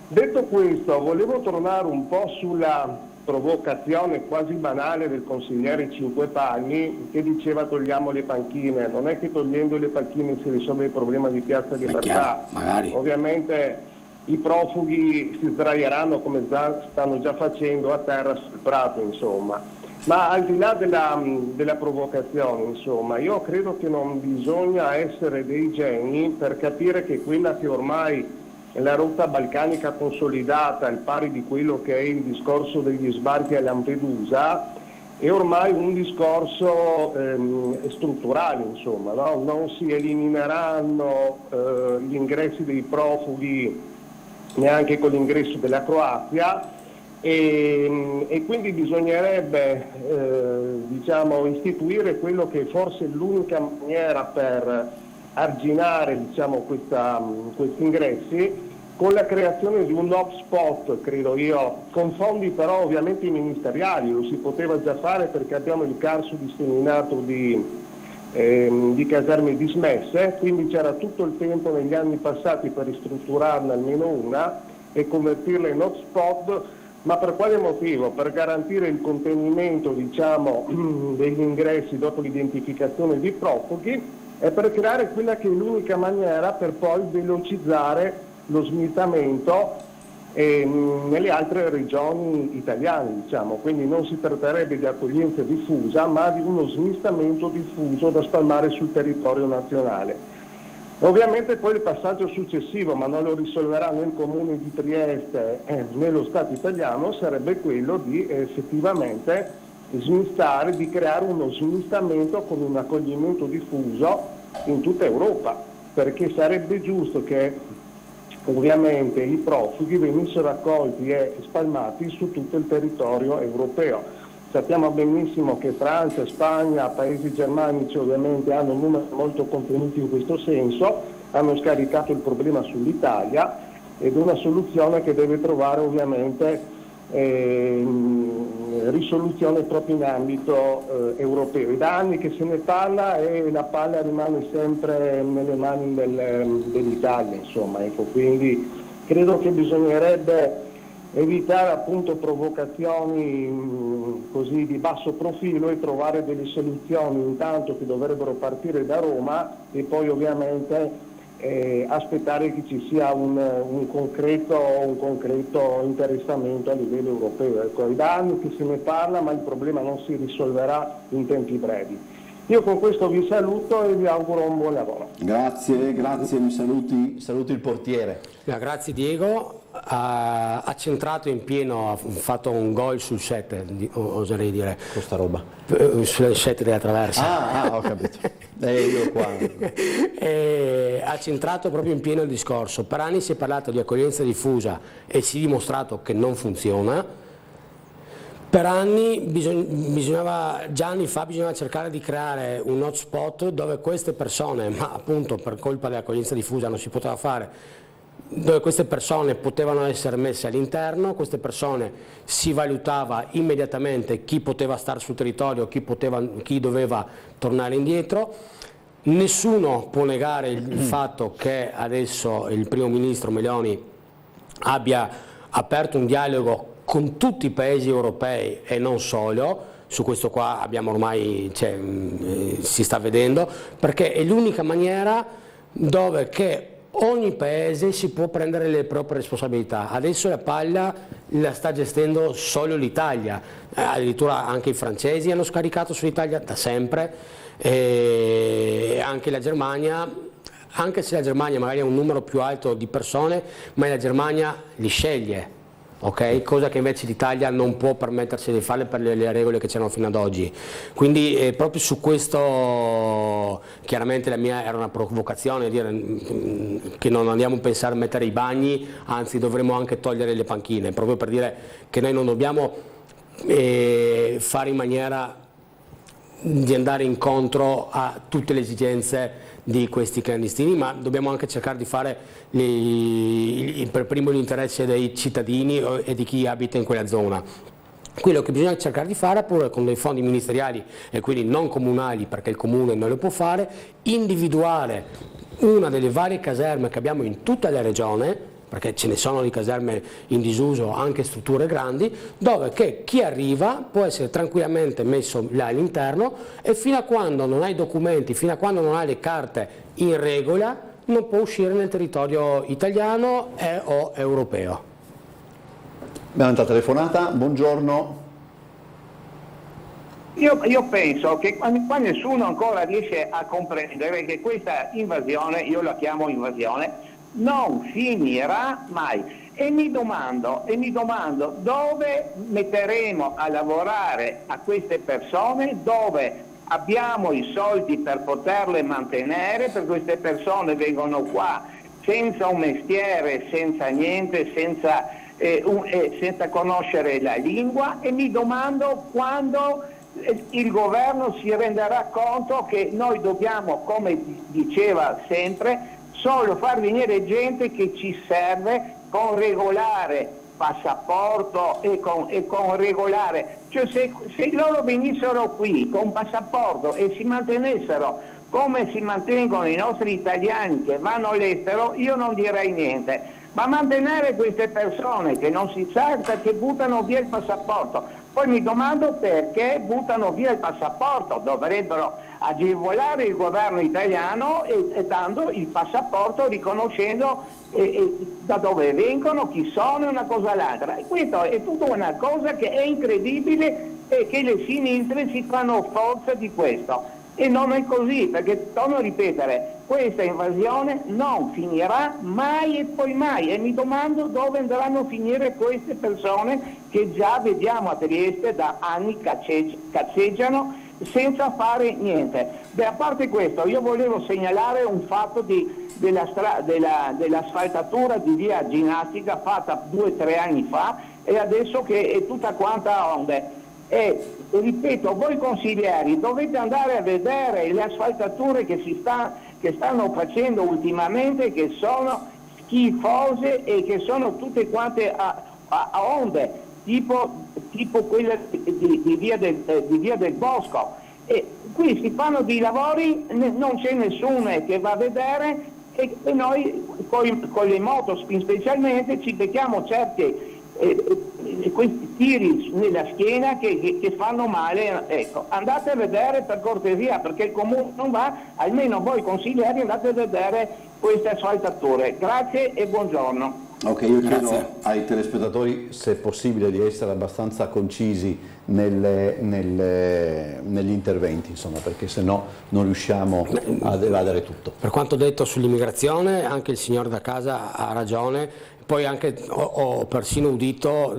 Detto questo, volevo tornare un po' sulla provocazione quasi banale del consigliere Cinquepagni che diceva togliamo le panchine. Non è che togliendo le panchine si risolve il problema di Piazza Libertà. Magari. Ovviamente i profughi si sdraieranno come stanno già facendo a terra sul prato, insomma. Ma al di là della provocazione, insomma, io credo che non bisogna essere dei geni per capire che quella che ormai è la rotta balcanica consolidata, al pari di quello che è il discorso degli sbarchi a Lampedusa, è ormai un discorso strutturale, insomma, no? Non si elimineranno gli ingressi dei profughi neanche con l'ingresso della Croazia e quindi bisognerebbe diciamo, istituire quello che forse è l'unica maniera per arginare diciamo, questi ingressi con la creazione di un hotspot, credo io, con fondi però ovviamente ministeriali. Lo si poteva già fare perché abbiamo il carso disseminato di caserme dismesse, quindi c'era tutto il tempo negli anni passati per ristrutturarne almeno una e convertirla in hotspot. Ma per quale motivo? Per garantire il contenimento diciamo, degli ingressi dopo l'identificazione dei profughi e per creare quella che è l'unica maniera per poi velocizzare lo smistamento nelle altre regioni italiane, diciamo. Quindi non si tratterebbe di accoglienza diffusa, ma di uno smistamento diffuso da spalmare sul territorio nazionale. Ovviamente poi il passaggio successivo, ma non lo risolverà né il Comune di Trieste né lo Stato italiano, sarebbe quello di effettivamente smistare, di creare uno smistamento con un accoglimento diffuso in tutta Europa, perché sarebbe giusto che ovviamente i profughi venissero accolti e spalmati su tutto il territorio europeo. Sappiamo benissimo che Francia, Spagna, paesi germanici ovviamente hanno numeri molto contenuti in questo senso, hanno scaricato il problema sull'Italia ed è una soluzione che deve trovare ovviamente risoluzione proprio in ambito europeo. Da anni che se ne parla e la palla rimane sempre nelle mani dell'Italia, insomma, ecco, quindi credo che bisognerebbe evitare appunto provocazioni così di basso profilo e trovare delle soluzioni intanto che dovrebbero partire da Roma e poi ovviamente aspettare che ci sia un concreto interessamento a livello europeo. Ecco, è da anni che se ne parla ma il problema non si risolverà in tempi brevi. Io con questo vi saluto e vi auguro un buon lavoro. Grazie, mi saluti il portiere. Grazie Diego, ha centrato in pieno, ha fatto un gol sul set, oserei dire. Questa roba? Sul set della traversa. Ho capito. Io qua. Ha centrato proprio in pieno il discorso. Per anni si è parlato di accoglienza diffusa e si è dimostrato che non funziona. Per anni, già anni fa, bisognava cercare di creare un hotspot dove queste persone, ma appunto per colpa dell'accoglienza diffusa non si poteva fare, dove queste persone potevano essere messe all'interno, queste persone si valutava immediatamente chi poteva stare sul territorio, chi doveva tornare indietro. Nessuno può negare il fatto che adesso il primo ministro Meloni abbia aperto un dialogo con tutti i paesi europei e non solo, su questo qua abbiamo ormai, si sta vedendo, perché è l'unica maniera dove che ogni paese si può prendere le proprie responsabilità. Adesso la palla la sta gestendo solo l'Italia, addirittura anche i francesi hanno scaricato sull'Italia da sempre, e anche la Germania, anche se la Germania magari ha un numero più alto di persone, ma la Germania li sceglie. Okay? Cosa che invece l'Italia non può permettersi di fare per le regole che c'erano fino ad oggi. Quindi proprio su questo chiaramente la mia era una provocazione, dire che non andiamo a pensare a mettere i bagni, anzi dovremmo anche togliere le panchine, proprio per dire che noi non dobbiamo fare in maniera di andare incontro a tutte le esigenze di questi clandestini, ma dobbiamo anche cercare di fare per primo l'interesse dei cittadini e di chi abita in quella zona. Quello che bisogna cercare di fare, pure con dei fondi ministeriali e quindi non comunali, perché il comune non lo può fare, individuare una delle varie caserme che abbiamo in tutta la regione, perché ce ne sono di caserme in disuso, anche strutture grandi, dove che chi arriva può essere tranquillamente messo là all'interno e fino a quando non hai documenti, fino a quando non hai le carte in regola, non può uscire nel territorio italiano o europeo. Abbiamo una telefonata, buongiorno. Io penso che qua nessuno ancora riesce a comprendere che questa invasione, io la chiamo invasione, non finirà mai e mi domando dove metteremo a lavorare a queste persone, dove abbiamo i soldi per poterle mantenere, per queste persone vengono qua senza un mestiere, senza niente, senza conoscere la lingua, e mi domando quando il governo si renderà conto che noi dobbiamo, come diceva sempre, solo far venire gente che ci serve con regolare passaporto e con regolare, cioè se loro venissero qui con passaporto e si mantenessero come si mantengono i nostri italiani che vanno all'estero, io non direi niente, ma mantenere queste persone che non si sa perché buttano via il passaporto. Poi mi domando perché buttano via il passaporto, dovrebbero agevolare il governo italiano e dando il passaporto, riconoscendo da dove vengono, chi sono e una cosa l'altra. E questo è tutta una cosa che è incredibile e che le sinistre si fanno forza di questo. E non è così, perché torno a ripetere, questa invasione non finirà mai e poi mai, e mi domando dove andranno a finire queste persone che già vediamo a Trieste da anni cazzeggiano senza fare niente. Beh, a parte questo, io volevo segnalare un fatto dell'asfaltatura di via Ginnastica fatta 2 o 3 anni fa e adesso che è tutta quanta onde. E ripeto, voi consiglieri dovete andare a vedere le asfaltature che stanno facendo ultimamente, che sono schifose e che sono tutte quante a onde, tipo quella di via del Bosco. E qui si fanno dei lavori, non c'è nessuno che va a vedere e noi con le motospin specialmente ci becchiamo certi questi tiri nella schiena che fanno male. Ecco, andate a vedere per cortesia, perché il comune non va, almeno voi consiglieri andate a vedere queste asfaltature. Grazie e buongiorno. Ok, io chiedo ai telespettatori se è possibile di essere abbastanza concisi negli interventi, insomma, perché se no non riusciamo ad evadere tutto. Per quanto detto sull'immigrazione, anche il signor da casa ha ragione. Poi anche ho persino udito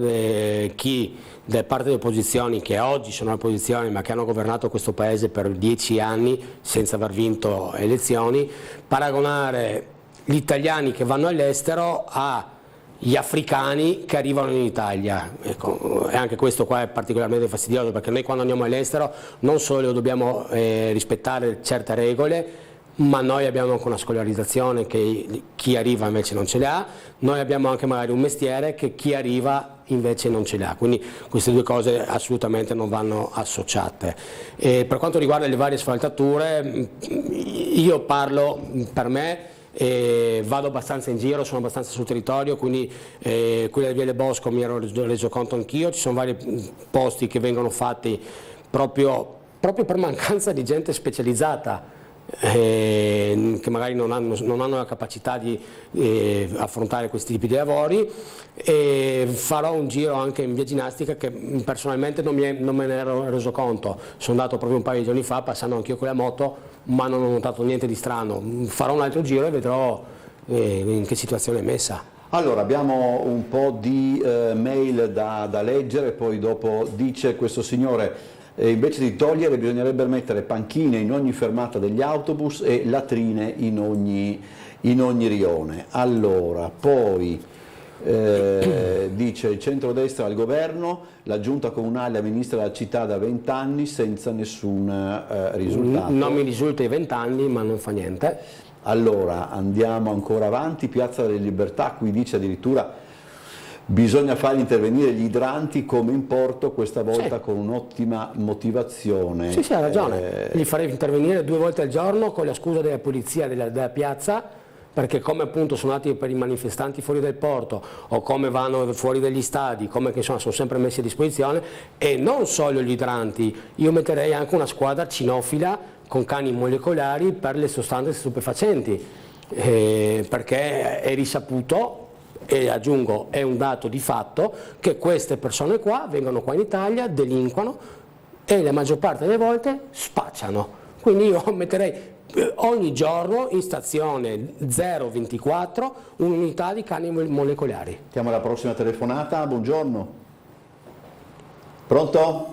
chi da parte delle opposizioni, che oggi sono all'opposizione ma che hanno governato questo paese per 10 anni senza aver vinto elezioni, paragonare gli italiani che vanno all'estero agli africani che arrivano in Italia. Ecco, e anche questo qua è particolarmente fastidioso, perché noi quando andiamo all'estero non solo dobbiamo rispettare certe regole, ma noi abbiamo anche una scolarizzazione che chi arriva invece non ce l'ha, noi abbiamo anche magari un mestiere che chi arriva invece non ce l'ha, quindi queste due cose assolutamente non vanno associate. E per quanto riguarda le varie asfaltature, io parlo per me, vado abbastanza in giro, sono abbastanza sul territorio, quindi quella di Via del Bosco mi ero reso conto anch'io, ci sono vari posti che vengono fatti proprio per mancanza di gente specializzata, che magari non hanno la capacità di affrontare questi tipi di lavori, e farò un giro anche in via Ginnastica che personalmente non me ne ero reso conto, sono andato proprio un paio di giorni fa passando anch'io con la moto, ma non ho notato niente di strano. Farò un altro giro e vedrò in che situazione è messa. Allora, abbiamo un po' di mail da leggere, poi dopo dice questo signore, invece di togliere bisognerebbe mettere panchine in ogni fermata degli autobus e latrine in ogni rione. Allora, poi dice il centrodestra al governo, la giunta comunale amministra la città da 20 anni senza nessun risultato. Non mi risulta i 20 anni, ma non fa niente. Allora, andiamo ancora avanti, Piazza delle Libertà, qui dice addirittura bisogna far intervenire gli idranti come importo, questa volta con un'ottima motivazione. Sì, ha ragione, li farei intervenire 2 volte al giorno con la scusa della polizia della piazza, perché come appunto sono andati per i manifestanti fuori del porto o come vanno fuori dagli stadi, come che sono sempre messi a disposizione, e non solo gli idranti, io metterei anche una squadra cinofila con cani molecolari per le sostanze stupefacenti, perché è risaputo, e aggiungo è un dato di fatto, che queste persone qua vengono qua in Italia, delinquono e la maggior parte delle volte spacciano. Quindi io metterei ogni giorno in stazione 024 un'unità di cani molecolari. Chiamo la prossima telefonata, buongiorno. Pronto?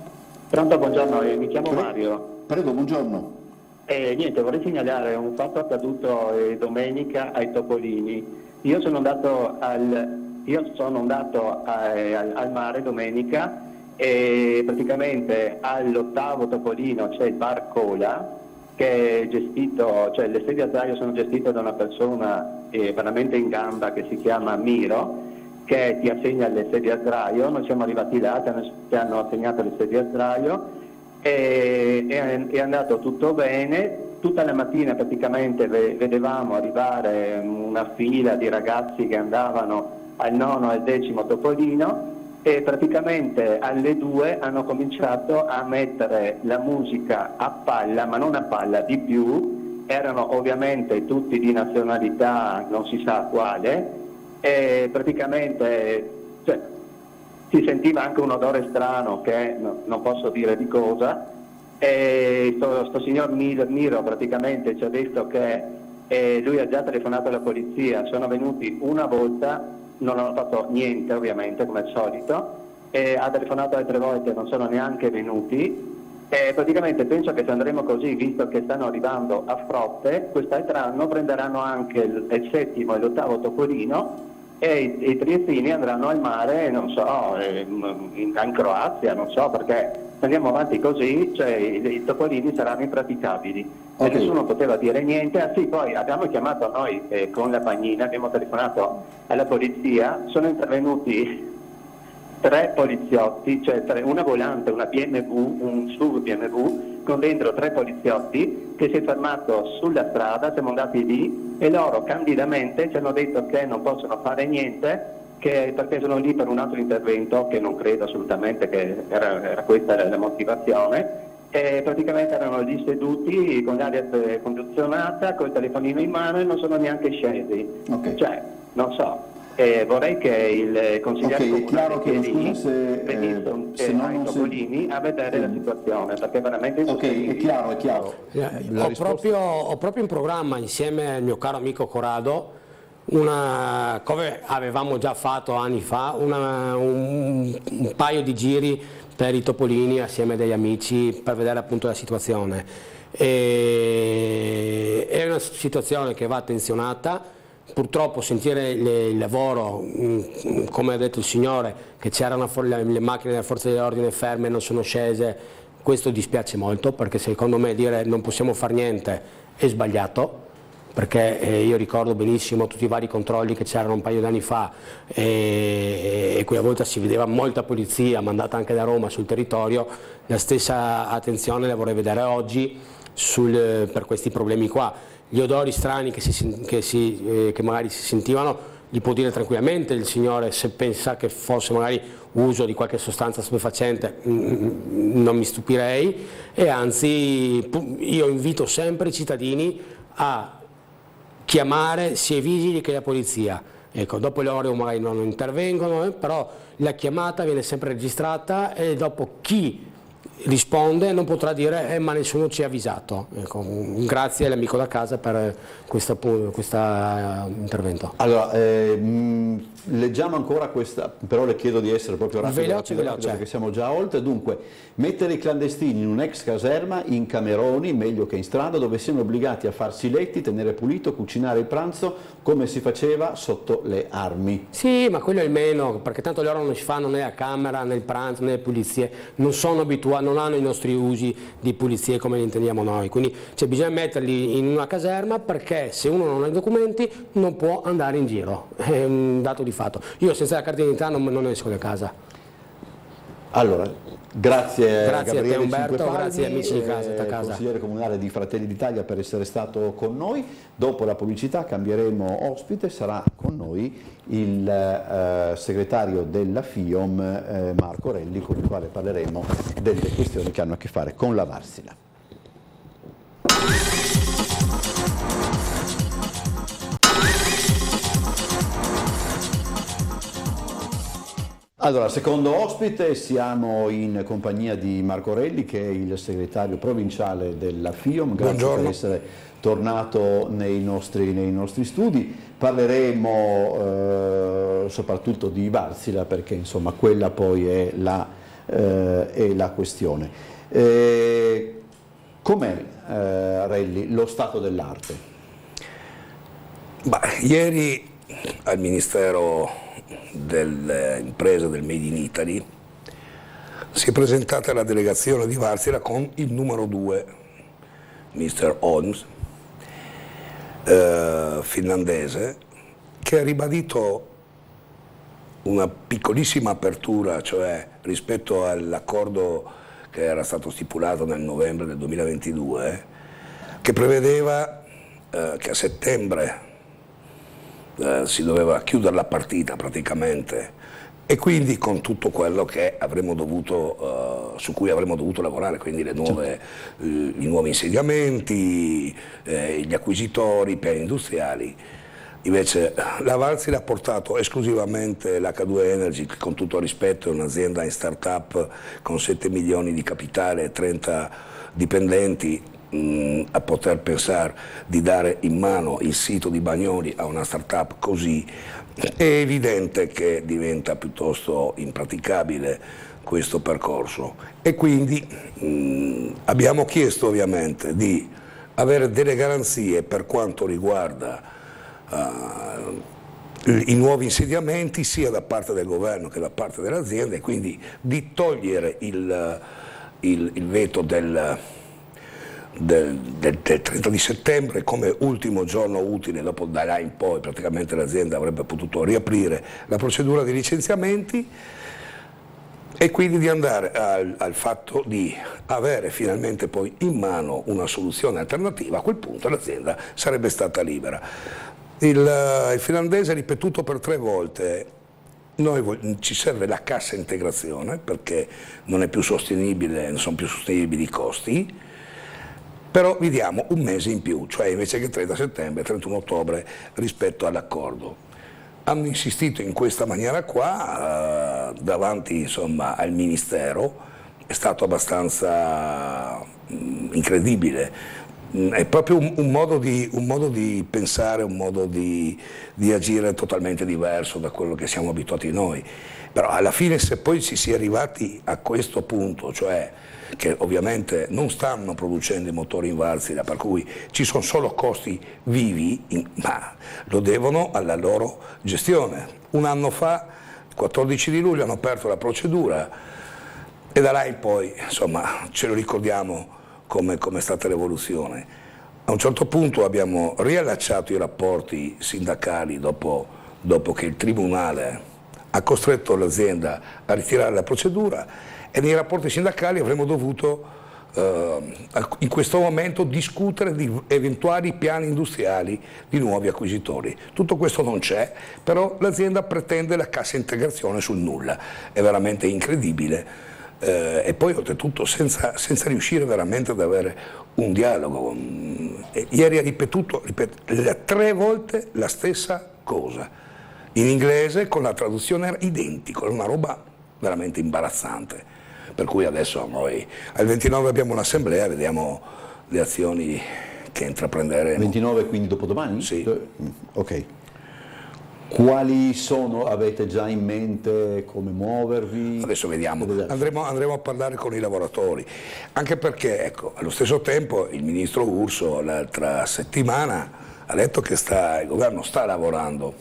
Pronto, buongiorno, mi chiamo Mario. Prego, buongiorno. Niente, vorrei segnalare un fatto accaduto domenica ai Topolini. Io sono andato al mare domenica e praticamente all'8° Topolino c'è il bar Cola, che è gestito, cioè le sedie a sdraio sono gestite da una persona veramente in gamba che si chiama Miro, che ti assegna le sedie a sdraio. Noi siamo arrivati là, ti hanno assegnato le sedie a sdraio e è andato tutto bene. Tutta la mattina praticamente vedevamo arrivare una fila di ragazzi che andavano al 9° e al 10° Topolino e praticamente alle 2 hanno cominciato a mettere la musica a palla, ma non a palla, di più. Erano ovviamente tutti di nazionalità non si sa quale e praticamente si sentiva anche un odore strano che non posso dire di cosa. E sto signor Miro praticamente ci ha detto che lui ha già telefonato alla polizia, sono venuti una volta, non hanno fatto niente ovviamente come al solito, e ha telefonato altre volte, non sono neanche venuti. E praticamente penso che se andremo così, visto che stanno arrivando a frotte, quest'altro anno prenderanno anche il 7° e l'8° Topolino e i triestini andranno al mare, non so, in Croazia, non so, perché se andiamo avanti così, cioè i topolini saranno impraticabili. E nessuno poteva dire niente. Ah sì, poi abbiamo chiamato noi con la bagnina, abbiamo telefonato alla polizia, sono intervenuti 3 poliziotti, cioè una volante, una BMW, un SUV BMW, con dentro 3 poliziotti che si è fermato sulla strada, siamo andati lì e loro candidamente ci hanno detto che non possono fare niente perché sono lì per un altro intervento, che non credo assolutamente che era questa la motivazione, e praticamente erano lì seduti con l'aria condizionata, col telefonino in mano e non sono neanche scesi. Cioè, non so. Vorrei che il consigliere comunale venisse ai Topolini a vedere la situazione, perché veramente è chiaro. Ho proprio in programma, insieme al mio caro amico Corrado, come avevamo già fatto anni fa, un paio di giri per i Topolini assieme a degli amici per vedere appunto la situazione. È una situazione che va attenzionata. Purtroppo sentire il lavoro, come ha detto il signore, che c'erano le macchine delle forze dell'ordine ferme e non sono scese, questo dispiace molto, perché secondo me dire non possiamo fare niente è sbagliato, perché io ricordo benissimo tutti i vari controlli che c'erano un paio di anni fa e quella volta si vedeva molta polizia mandata anche da Roma sul territorio. La stessa attenzione la vorrei vedere oggi per questi problemi qua. Gli odori strani che magari si sentivano li può dire tranquillamente il signore, se pensa che fosse magari uso di qualche sostanza stupefacente non mi stupirei, e anzi io invito sempre i cittadini a chiamare sia i vigili che la polizia. Ecco, dopo loro magari non intervengono, però la chiamata viene sempre registrata e dopo chi risponde non potrà dire ma nessuno ci ha avvisato. Ecco, grazie all'amico da casa per questo intervento. Allora, leggiamo ancora questa, però le chiedo di essere proprio veloce. Perché siamo già oltre. Dunque, mettere i clandestini in un'ex caserma, in cameroni, meglio che in strada, dove siano obbligati a farsi i letti, tenere pulito, cucinare il pranzo come si faceva sotto le armi. Sì, ma quello è il meno, perché tanto loro non si fanno né a camera, né il pranzo, né le pulizie, non sono abituati, non hanno i nostri usi di pulizie come li intendiamo noi, quindi bisogna metterli in una caserma, perché se uno non ha i documenti non può andare in giro, è un dato di fatto. Io senza la carta d'identità non esco da casa. Allora, grazie a te Umberto, Cinquepalmi, grazie amici di casa. consigliere comunale di Fratelli d'Italia, per essere stato con noi. Dopo la pubblicità cambieremo ospite, sarà con noi il segretario della FIOM Marco Relli, con il quale parleremo delle questioni che hanno a che fare con la Varsila. Allora, secondo ospite, siamo in compagnia di Marco Relli, che è il segretario provinciale della FIOM. Grazie Buongiorno. per essere tornato nei nostri studi. Parleremo soprattutto di Varsila, perché insomma quella poi è la questione. Com'è, Relli, lo stato dell'arte? Ieri al Ministero delle Imprese del Made in Italy si è presentata la delegazione di Varsila con il numero 2, Mr. Holmes, finlandese, che ha ribadito una piccolissima apertura, cioè rispetto all'accordo che era stato stipulato nel novembre del 2022, che prevedeva che a settembre si doveva chiudere la partita praticamente, e quindi con tutto quello che avremmo dovuto, su cui avremmo dovuto lavorare, quindi i nuovi insediamenti, gli acquisitori, i piani industriali. Invece la Varsila ha portato esclusivamente l'H2 Energy, che con tutto rispetto è un'azienda in start-up con 7 milioni di capitale e 30 dipendenti, a poter pensare di dare in mano il sito di Bagnoli a una start-up così, è evidente che diventa piuttosto impraticabile questo percorso, e quindi abbiamo chiesto ovviamente di avere delle garanzie per quanto riguarda i nuovi insediamenti, sia da parte del governo che da parte dell'azienda, e quindi di togliere il veto del 30 di settembre come ultimo giorno utile. Dopo da là in poi praticamente l'azienda avrebbe potuto riaprire la procedura di licenziamenti, e quindi di andare al fatto di avere finalmente poi in mano una soluzione alternativa. A quel punto l'azienda sarebbe stata libera. Il finlandese ha ripetuto per 3 volte: ci serve la cassa integrazione, perché non è più sostenibile, non sono più sostenibili i costi, però vi diamo un mese in più, cioè invece che 30 settembre, 31 ottobre rispetto all'accordo. Hanno insistito in questa maniera qua, davanti insomma al Ministero, è stato abbastanza incredibile. È proprio un modo di pensare, un modo di agire totalmente diverso da quello che siamo abituati noi. Però alla fine, se poi si è arrivati a questo punto, cioè che ovviamente non stanno producendo i motori in Varsila, per cui ci sono solo costi vivi, ma lo devono alla loro gestione. Un anno fa, il 14 di luglio, hanno aperto la procedura, e da là in poi, insomma, ce lo ricordiamo come è stata l'evoluzione. A un certo punto abbiamo riallacciato i rapporti sindacali dopo che il Tribunale ha costretto l'azienda a ritirare la procedura, e nei rapporti sindacali avremmo dovuto in questo momento discutere di eventuali piani industriali di nuovi acquisitori. Tutto questo non c'è, però l'azienda pretende la cassa integrazione sul nulla. È veramente incredibile. E poi oltretutto senza riuscire veramente ad avere un dialogo. Ieri ha ripetuto 3 volte la stessa cosa, in inglese, con la traduzione identica, una roba veramente imbarazzante. per cui adesso noi al 29 abbiamo un'assemblea, vediamo le azioni che intraprenderemo. 29 quindi dopodomani? Sì. Ok. Quali sono, avete già in mente come muovervi? Adesso vediamo, andremo a parlare con i lavoratori, anche perché ecco, allo stesso tempo il ministro Urso l'altra settimana ha detto che il governo sta lavorando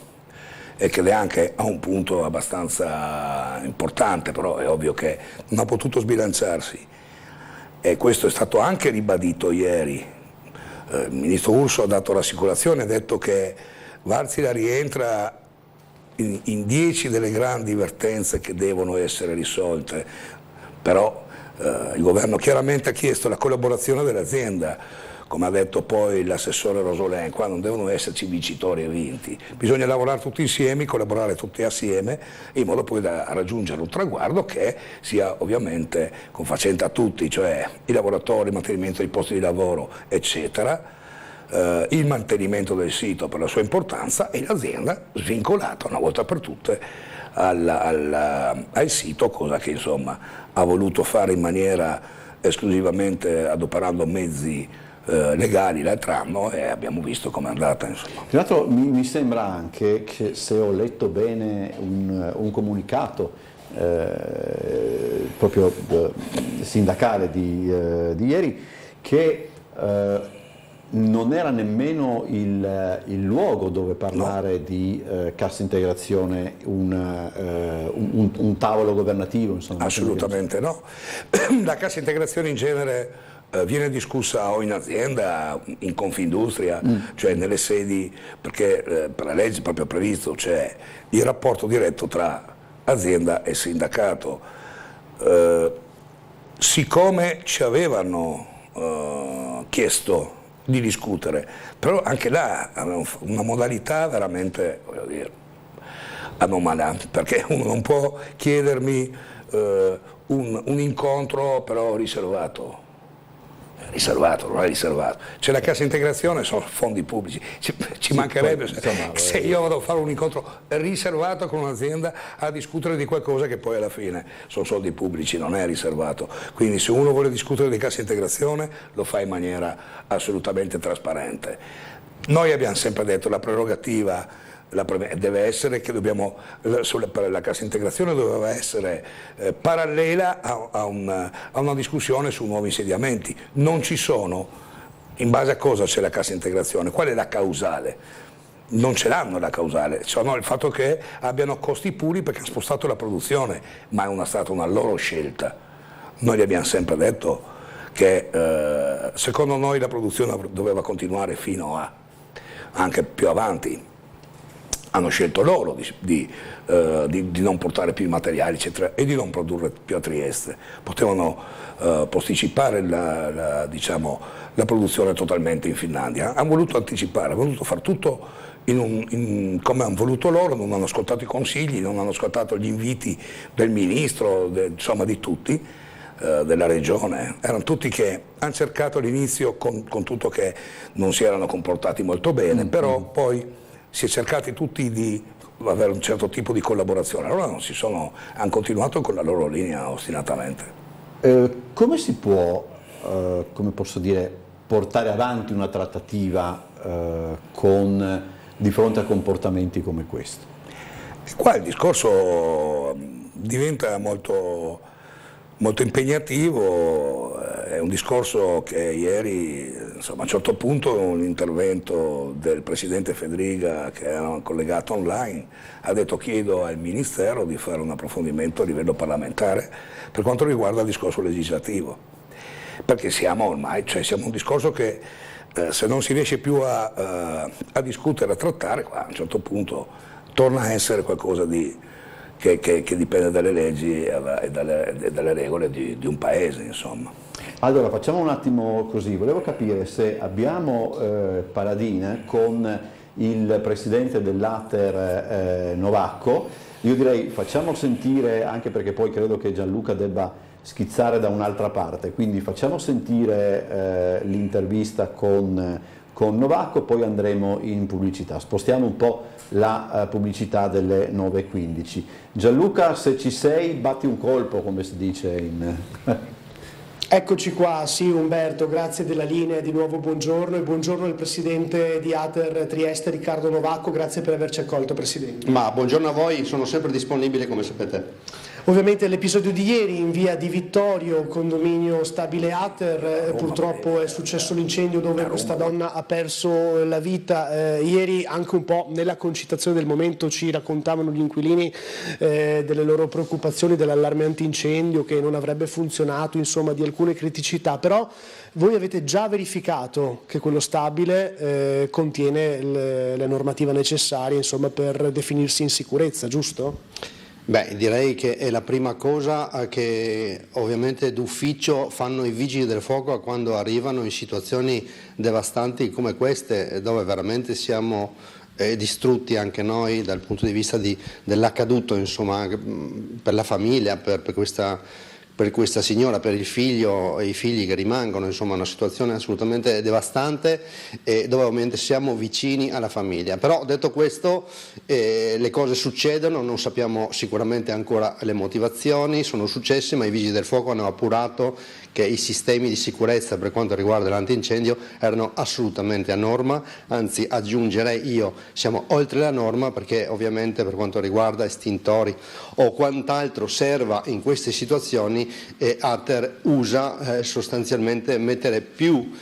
e che è anche a un punto abbastanza importante, però è ovvio che non ha potuto sbilanciarsi e questo è stato anche ribadito ieri. Il ministro Urso ha dato rassicurazione, ha detto che Wärtsilä rientra in 10 delle grandi vertenze che devono essere risolte, però il governo chiaramente ha chiesto la collaborazione dell'azienda, come ha detto poi l'assessore Rosolin, qua non devono esserci vincitori e vinti, bisogna lavorare tutti insieme, collaborare tutti assieme, in modo poi da raggiungere un traguardo che sia ovviamente confacente a tutti, cioè i lavoratori, il mantenimento dei posti di lavoro, eccetera, il mantenimento del sito per la sua importanza e l'azienda svincolata una volta per tutte al sito, cosa che insomma ha voluto fare in maniera esclusivamente adoperando mezzi legali l'altro anno e abbiamo visto com'è andata. Insomma. Tra l'altro mi sembra anche che, se ho letto bene un comunicato proprio sindacale di ieri, che non era nemmeno il luogo dove parlare di cassa integrazione, un tavolo governativo, insomma. Assolutamente no. La cassa integrazione in genere viene discussa o in azienda, in Confindustria, cioè nelle sedi, perché per la legge è proprio previsto, c'è il rapporto diretto tra azienda e sindacato. Siccome ci avevano chiesto di discutere, però anche là una modalità veramente, voglio dire, anomala, perché uno non può chiedermi un incontro però riservato, non è riservato. C'è la cassa integrazione, sono fondi pubblici, ci mancherebbe se io vado a fare un incontro riservato con un'azienda a discutere di qualcosa che poi alla fine sono soldi pubblici, non è riservato. Quindi se uno vuole discutere di cassa integrazione lo fa in maniera assolutamente trasparente. Noi abbiamo sempre detto la prerogativa deve essere che la cassa integrazione doveva essere parallela a una discussione su nuovi insediamenti. Non ci sono, in base a cosa c'è la cassa integrazione? Qual è la causale? Non ce l'hanno la causale, sono il fatto che abbiano costi puri perché hanno spostato la produzione, ma è stata una loro scelta. Noi gli abbiamo sempre detto che secondo noi la produzione doveva continuare fino a anche più avanti. Hanno scelto loro di non portare più i materiali, eccetera, e di non produrre più a Trieste. Potevano posticipare la produzione totalmente in Finlandia. Hanno voluto anticipare, hanno voluto fare tutto come hanno voluto loro, non hanno ascoltato i consigli, non hanno ascoltato gli inviti del ministro, insomma di tutti, della regione. Erano tutti che hanno cercato all'inizio con tutto che non si erano comportati molto bene, però poi si è cercati tutti di avere un certo tipo di collaborazione, allora hanno continuato con la loro linea ostinatamente. Come si può, come posso dire, portare avanti una trattativa di fronte a comportamenti come questo? Qua il discorso diventa molto impegnativo, è un discorso che ieri, insomma, a un certo punto un intervento del presidente Fedriga, che era collegato online, ha detto: chiedo al Ministero di fare un approfondimento a livello parlamentare per quanto riguarda il discorso legislativo, perché siamo un discorso che se non si riesce più a discutere, a trattare, qua a un certo punto torna a essere qualcosa che dipende dalle leggi e dalle regole di un paese, insomma. Allora facciamo un attimo così, volevo capire se abbiamo Paladin con il presidente dell'Ater Novacco. Io direi facciamo sentire, anche perché poi credo che Gianluca debba schizzare da un'altra parte, quindi facciamo sentire l'intervista con con Novacco, poi andremo in pubblicità. Spostiamo un po' la pubblicità delle 9.15. Gianluca, se ci sei, batti un colpo, come si dice in... Eccoci qua, sì Umberto, grazie della linea, di nuovo buongiorno e buongiorno al presidente di Ater Trieste Riccardo Novacco, grazie per averci accolto Presidente. Ma buongiorno a voi, sono sempre disponibile come sapete. Ovviamente l'episodio di ieri in via di Vittorio, condominio stabile Ater, purtroppo è successo l'incendio dove questa donna ha perso la vita. Ieri anche un po' nella concitazione del momento ci raccontavano gli inquilini delle loro preoccupazioni, dell'allarme antincendio che non avrebbe funzionato, insomma di alcune criticità, però voi avete già verificato che quello stabile contiene le normative necessarie, insomma, per definirsi in sicurezza, giusto? Beh, direi che è la prima cosa che ovviamente d'ufficio fanno i vigili del fuoco quando arrivano in situazioni devastanti come queste, dove veramente siamo distrutti anche noi dal punto di vista dell'accaduto, insomma, per la famiglia, per questa signora, per il figlio e i figli che rimangono, insomma una situazione assolutamente devastante e dove ovviamente siamo vicini alla famiglia. Però detto questo le cose succedono, non sappiamo sicuramente ancora le motivazioni, sono successe, ma i vigili del fuoco hanno appurato che i sistemi di sicurezza per quanto riguarda l'antincendio erano assolutamente a norma, anzi aggiungerei io siamo oltre la norma, perché ovviamente per quanto riguarda estintori o quant'altro serva in queste situazioni Ater usa sostanzialmente mettere più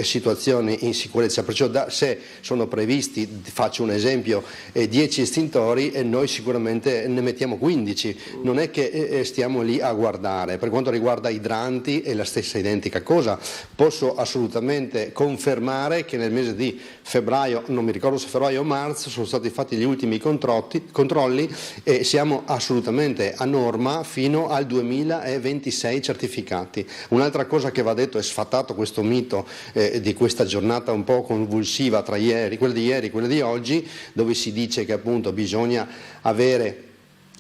situazioni in sicurezza, perciò se sono previsti, faccio un esempio, 10 estintori e noi sicuramente ne mettiamo 15, non è che stiamo lì a guardare. Per quanto riguarda idranti è la stessa identica cosa, posso assolutamente confermare che nel mese di febbraio, non mi ricordo se febbraio o marzo, sono stati fatti gli ultimi controlli e siamo assolutamente a norma fino al 2026 certificati. Un'altra cosa che va detto è sfatato questo mito di questa giornata un po' convulsiva tra quella di ieri e quella di oggi, dove si dice che appunto bisogna avere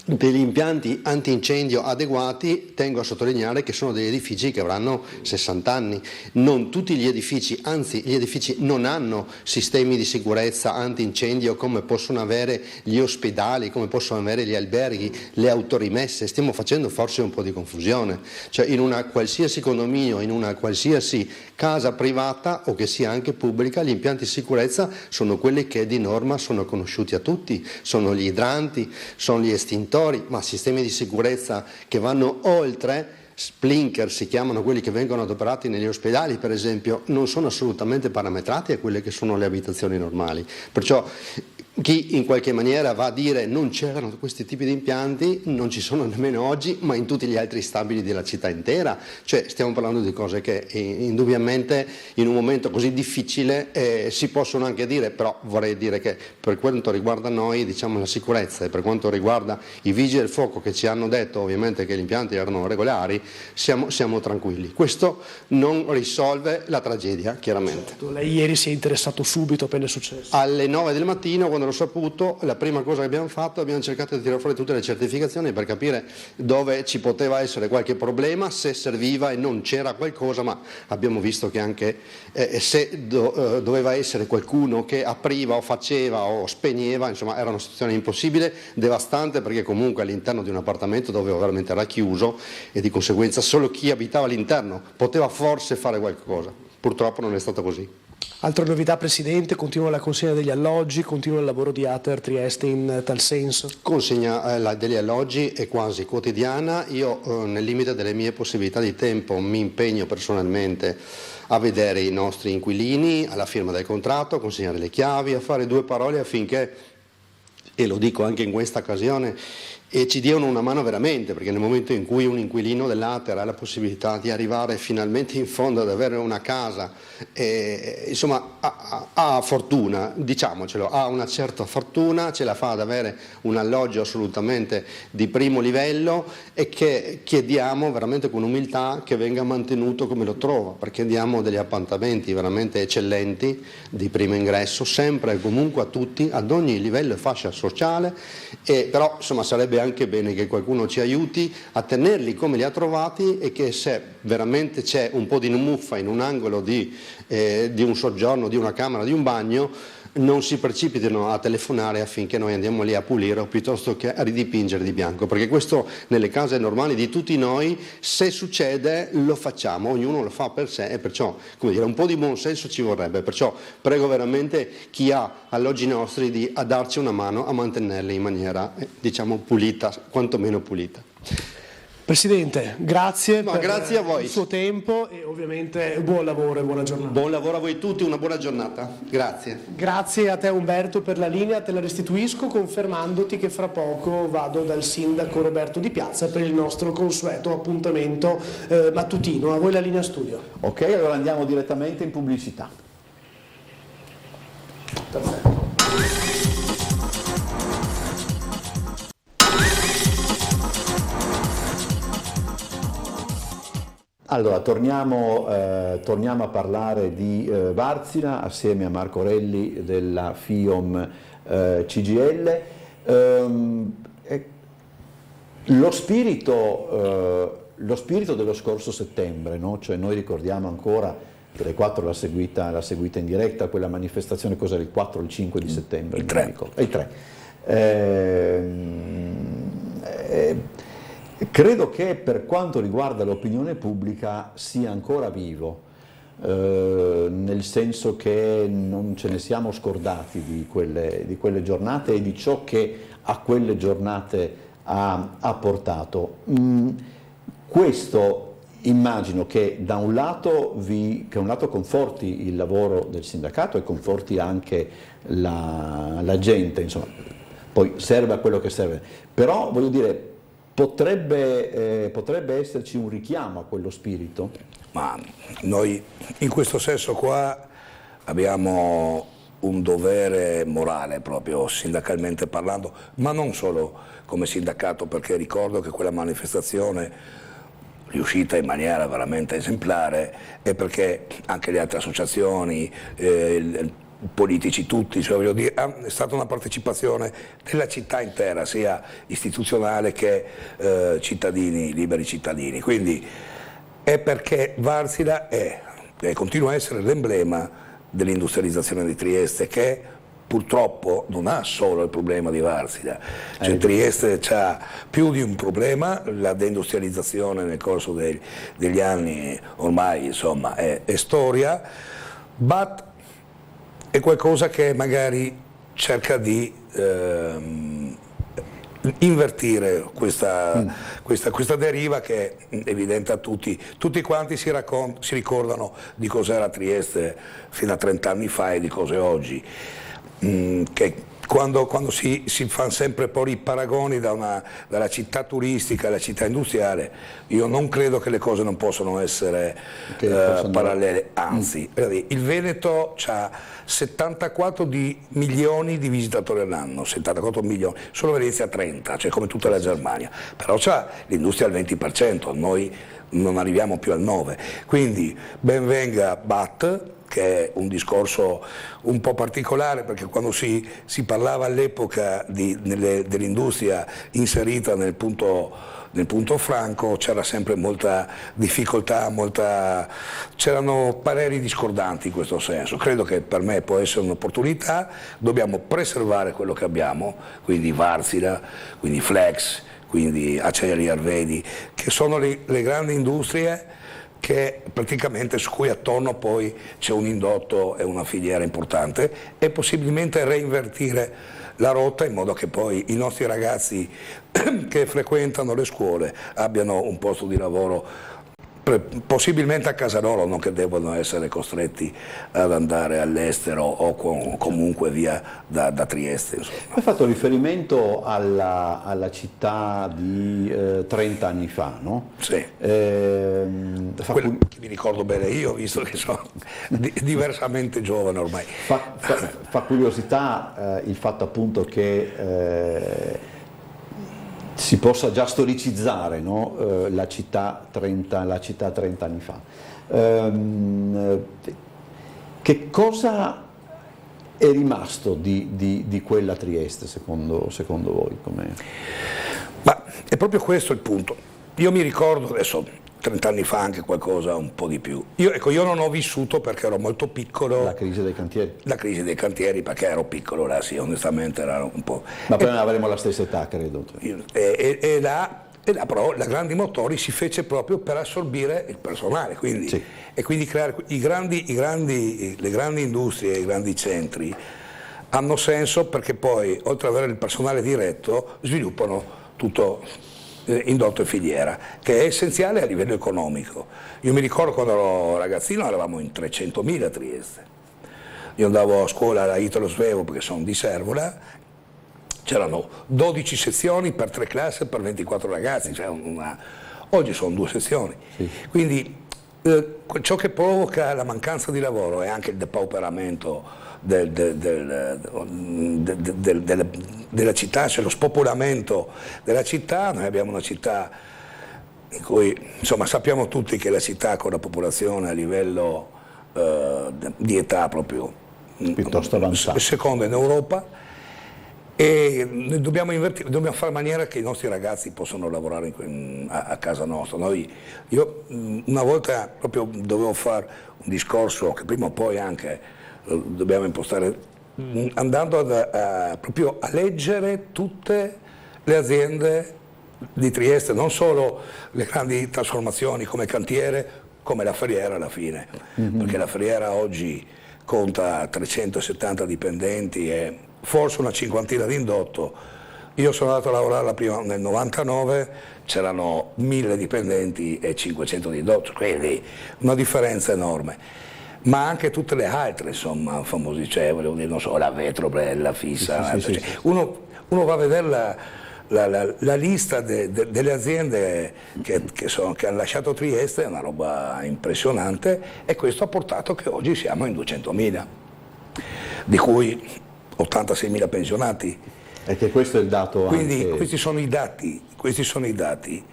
degli impianti antincendio adeguati. Tengo a sottolineare che sono degli edifici che avranno 60 anni, non tutti gli edifici, anzi gli edifici non hanno sistemi di sicurezza antincendio come possono avere gli ospedali, come possono avere gli alberghi, le autorimesse. Stiamo facendo forse un po' di confusione, cioè in una qualsiasi condominio, in una qualsiasi casa privata o che sia anche pubblica, gli impianti di sicurezza sono quelli che di norma sono conosciuti a tutti, sono gli idranti, sono gli estintori, ma sistemi di sicurezza che vanno oltre, splinker si chiamano quelli che vengono adoperati negli ospedali per esempio, non sono assolutamente parametrati a quelle che sono le abitazioni normali. Perciò chi in qualche maniera va a dire non c'erano questi tipi di impianti, non ci sono nemmeno oggi, ma in tutti gli altri stabili della città intera, cioè stiamo parlando di cose che indubbiamente in un momento così difficile si possono anche dire, però vorrei dire che per quanto riguarda noi, diciamo la sicurezza, e per quanto riguarda i vigili del fuoco che ci hanno detto ovviamente che gli impianti erano regolari, siamo tranquilli. Questo non risolve la tragedia, chiaramente. Lei ieri si è interessato subito appena è successo? Alle 9 del mattino, quando l'ho saputo, la prima cosa che abbiamo fatto, abbiamo cercato di tirare fuori tutte le certificazioni per capire dove ci poteva essere qualche problema, se serviva e non c'era qualcosa, ma abbiamo visto che anche se doveva essere qualcuno che apriva o faceva o spegneva, insomma era una situazione impossibile, devastante, perché comunque all'interno di un appartamento dove veramente era chiuso e di conseguenza solo chi abitava all'interno poteva forse fare qualcosa. Purtroppo non è stato così. Altra novità, Presidente, continua la consegna degli alloggi, continua il lavoro di Ater Trieste in tal senso? Consegna degli alloggi è quasi quotidiana, io nel limite delle mie possibilità di tempo mi impegno personalmente a vedere i nostri inquilini, alla firma del contratto, a consegnare le chiavi, a fare due parole affinché, e lo dico anche in questa occasione, e ci diano una mano veramente, perché nel momento in cui un inquilino dell'Ater ha la possibilità di arrivare finalmente in fondo ad avere una casa, insomma ha fortuna, diciamocelo, ha una certa fortuna, ce la fa ad avere un alloggio assolutamente di primo livello e che chiediamo veramente con umiltà che venga mantenuto come lo trova, perché diamo degli appartamenti veramente eccellenti di primo ingresso, sempre e comunque a tutti, ad ogni livello e fascia sociale, però insomma sarebbe anche bene che qualcuno ci aiuti a tenerli come li ha trovati, e che se veramente c'è un po' di muffa in un angolo di un soggiorno, di una camera, di un bagno, non si precipitino a telefonare affinché noi andiamo lì a pulire, o piuttosto che a ridipingere di bianco, perché questo nelle case normali di tutti noi, se succede, lo facciamo, ognuno lo fa per sé, e perciò, come dire, un po' di buon senso ci vorrebbe. Perciò prego veramente chi ha alloggi nostri di darci una mano a mantenerli in maniera diciamo pulita, quantomeno pulita. Presidente, grazie grazie a voi. Il suo tempo, e ovviamente buon lavoro e buona giornata. Buon lavoro a voi tutti, una buona giornata. Grazie. Grazie a te Umberto per la linea, te la restituisco confermandoti che fra poco vado dal sindaco Roberto Di Piazza per il nostro consueto appuntamento mattutino. A voi la linea studio. Ok, allora andiamo direttamente in pubblicità. Perfetto. Allora, torniamo a parlare di Wärtsilä assieme a Marco Relli della FIOM CGIL. Lo spirito dello scorso settembre, no? Cioè noi ricordiamo ancora che le 4 l'ha seguita in diretta, quella manifestazione, cos'era, il 4 o il 5 di settembre? Il 3. Il 3. Credo che per quanto riguarda l'opinione pubblica sia ancora vivo, nel senso che non ce ne siamo scordati di quelle giornate e di ciò che a quelle giornate ha portato. Questo immagino che da un lato conforti il lavoro del sindacato e conforti anche la gente, insomma, poi serve a quello che serve, però voglio dire, potrebbe esserci un richiamo a quello spirito? Ma noi in questo senso qua abbiamo un dovere morale, proprio sindacalmente parlando, ma non solo come sindacato, perché ricordo che quella manifestazione riuscita in maniera veramente esemplare, e perché anche le altre associazioni, politici tutti, cioè voglio dire, è stata una partecipazione della città intera, sia istituzionale che cittadini, liberi cittadini. Quindi è perché Wärtsilä è e continua a essere l'emblema dell'industrializzazione di Trieste, che purtroppo non ha solo il problema di Wärtsilä, cioè Trieste ha più di un problema, la deindustrializzazione nel corso degli anni ormai insomma è storia, but è qualcosa che magari cerca di invertire questa deriva che è evidente a tutti. Tutti quanti si ricordano di cos'era Trieste fino a 30 anni fa e di cose oggi. Che quando si fanno sempre poi i paragoni dalla città turistica alla città industriale, io non credo che le cose non possano essere parallele, anzi, il Veneto ha 74 milioni di visitatori all'anno, 74 milioni, solo Venezia 30, cioè come tutta la Germania, però c'ha l'industria al 20%, noi non arriviamo più al 9%, quindi ben venga BAT, che è un discorso un po' particolare, perché quando si parlava all'epoca dell'industria inserita nel punto franco c'era sempre molta difficoltà, c'erano pareri discordanti in questo senso. Credo che per me può essere un'opportunità, dobbiamo preservare quello che abbiamo, quindi Wärtsilä, quindi Flex, quindi Acciaierie Arvedi, che sono le grandi industrie che praticamente su cui attorno poi c'è un indotto e una filiera importante, e possibilmente reinvertire la rotta in modo che poi i nostri ragazzi che frequentano le scuole abbiano un posto di lavoro possibilmente a casa loro, non che devono essere costretti ad andare all'estero o comunque via da Trieste. Insomma. Hai fatto riferimento alla città di 30 anni fa, no? Sì. Che mi ricordo bene io, visto che sono diversamente giovane ormai. Fa curiosità il fatto appunto che si possa già storicizzare, no? la città 30 anni fa. Che cosa è rimasto di quella Trieste secondo voi? Ma è proprio questo il punto. Io mi ricordo adesso, 30 anni fa anche qualcosa, un po' di più. Io non ho vissuto perché ero molto piccolo. La crisi dei cantieri? La crisi dei cantieri perché ero piccolo là, sì, onestamente era un po'. Ma poi avremo la stessa età, credo. E là però la Grandi Motori si fece proprio per assorbire il personale, quindi, sì. E quindi creare le grandi industrie, i grandi centri hanno senso perché poi, oltre ad avere il personale diretto, sviluppano tutto indotto e filiera, che è essenziale a livello economico. Io mi ricordo quando ero ragazzino eravamo in 300.000 a Trieste. Io andavo a scuola alla Italo Svevo perché sono di Servola, c'erano 12 sezioni per 3 classi per 24 ragazzi, cioè oggi sono 2 sezioni. Sì. Quindi ciò che provoca la mancanza di lavoro è anche il depauperamento della città, cioè lo spopolamento della città. Noi abbiamo una città in cui, insomma, sappiamo tutti che la città con la popolazione a livello di età proprio piuttosto avanzata, seconda in Europa, e noi dobbiamo fare in maniera che i nostri ragazzi possano lavorare a casa nostra. Io una volta proprio dovevo fare un discorso che prima o poi anche dobbiamo impostare, andando proprio a leggere tutte le aziende di Trieste, non solo le grandi trasformazioni come cantiere, come la Ferriera alla fine, perché la Ferriera oggi conta 370 dipendenti e forse una cinquantina di indotto. Io sono andato a lavorare la prima nel 99, c'erano 1000 dipendenti e 500 di indotto, quindi una differenza enorme. Ma anche tutte le altre, insomma, famosi, cioè, volevo dire, non so, la Vetrobrella, Fissa, sì. Uno va a vedere la lista delle aziende che hanno lasciato Trieste, è una roba impressionante, e questo ha portato che oggi siamo in 200.000, di cui 86.000 pensionati. E che questo è il dato. Quindi anche... questi sono i dati,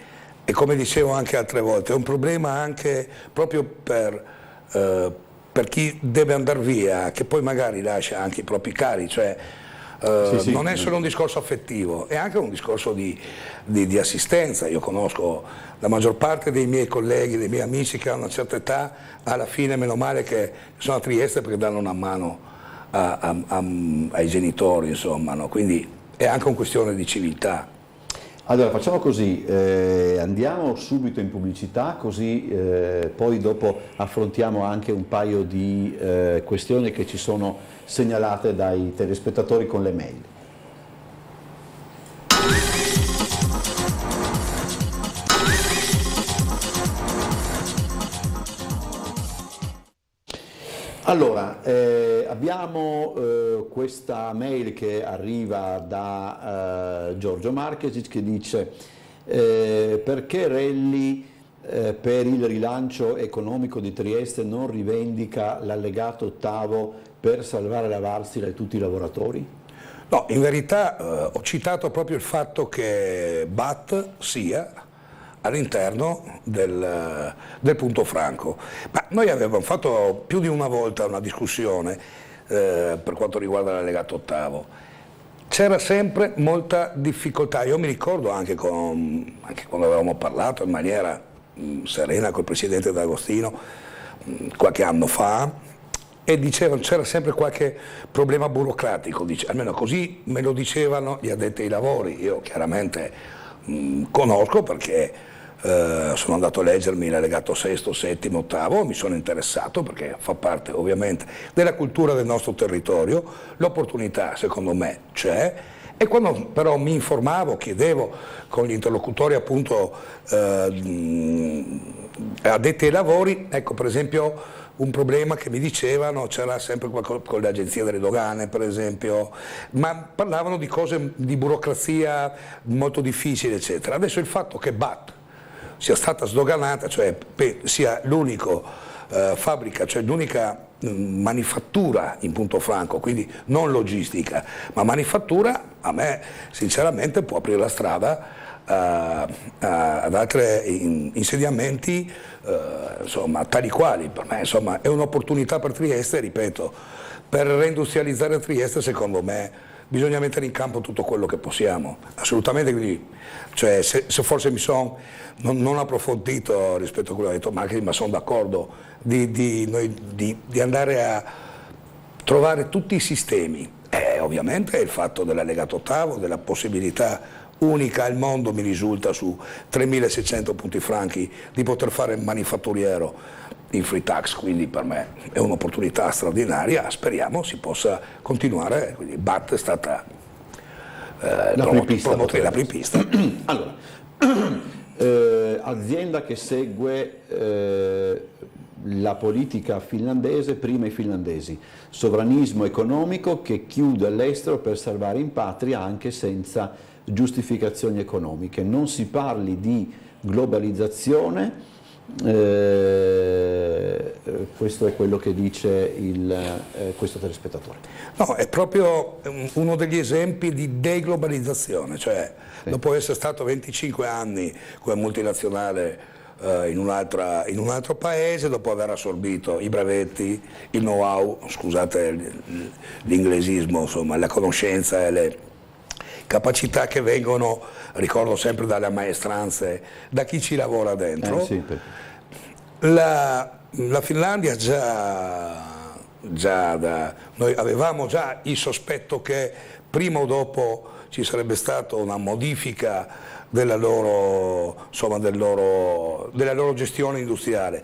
e come dicevo anche altre volte, è un problema anche proprio per chi deve andare via, che poi magari lascia anche i propri cari, cioè non è solo un discorso affettivo, è anche un discorso di assistenza. Io conosco la maggior parte dei miei colleghi, dei miei amici che hanno una certa età, alla fine meno male che sono a Trieste perché danno una mano ai genitori, insomma, no? Quindi è anche una questione di civiltà. Allora facciamo così, andiamo subito in pubblicità, così poi dopo affrontiamo anche un paio di questioni che ci sono segnalate dai telespettatori con le mail. Allora, abbiamo questa mail che arriva da Giorgio Marchesic che dice perché Relli per il rilancio economico di Trieste non rivendica l'allegato ottavo per salvare la Varsila e tutti i lavoratori? No, in verità ho citato proprio il fatto che BAT sia all'interno del punto franco. Ma noi avevamo fatto più di una volta una discussione per quanto riguarda l'allegato ottavo. C'era sempre molta difficoltà. Io mi ricordo anche quando avevamo parlato in maniera serena col presidente D'Agostino qualche anno fa, e dicevano c'era sempre qualche problema burocratico, almeno così me lo dicevano gli addetti ai lavori. Io chiaramente conosco perché sono andato a leggermi l'allegato sesto, settimo, ottavo, mi sono interessato perché fa parte ovviamente della cultura del nostro territorio, l'opportunità secondo me c'è, e quando però mi informavo, chiedevo con gli interlocutori appunto addetti ai lavori, ecco per esempio un problema che mi dicevano, c'era sempre con le agenzie delle dogane per esempio, ma parlavano di cose di burocrazia molto difficili eccetera. Adesso il fatto che BAT sia stata sdoganata, cioè sia l'unico fabbrica, cioè l'unica manifattura in punto franco, quindi non logistica ma manifattura, a me sinceramente può aprire la strada ad altri insediamenti insomma, tali quali. Per me insomma, è un'opportunità per Trieste, ripeto, per reindustrializzare Trieste secondo me bisogna mettere in campo tutto quello che possiamo, assolutamente, quindi cioè, se forse mi sono non approfondito rispetto a quello che ha detto Macri, ma sono d'accordo di andare a trovare tutti i sistemi. Ovviamente il fatto dell'allegato ottavo, della possibilità unica al mondo, mi risulta, su 3.600 punti franchi di poter fare manifatturiero in free tax, quindi per me è un'opportunità straordinaria, speriamo si possa continuare, quindi BAT è stata promotrice della apripista. Allora, azienda che segue la politica finlandese, prima i finlandesi, sovranismo economico che chiude all'estero per salvare in patria anche senza giustificazioni economiche, non si parli di globalizzazione. Questo è quello che dice questo telespettatore. No, è proprio uno degli esempi di deglobalizzazione, cioè sì. Dopo essere stato 25 anni come multinazionale in un altro paese, dopo aver assorbito i brevetti, il know-how, scusate l'inglesismo, insomma, la conoscenza e le capacità che vengono, ricordo sempre dalle maestranze, da chi ci lavora dentro. Sì, la Finlandia noi avevamo già il sospetto che prima o dopo ci sarebbe stata una modifica della loro gestione industriale.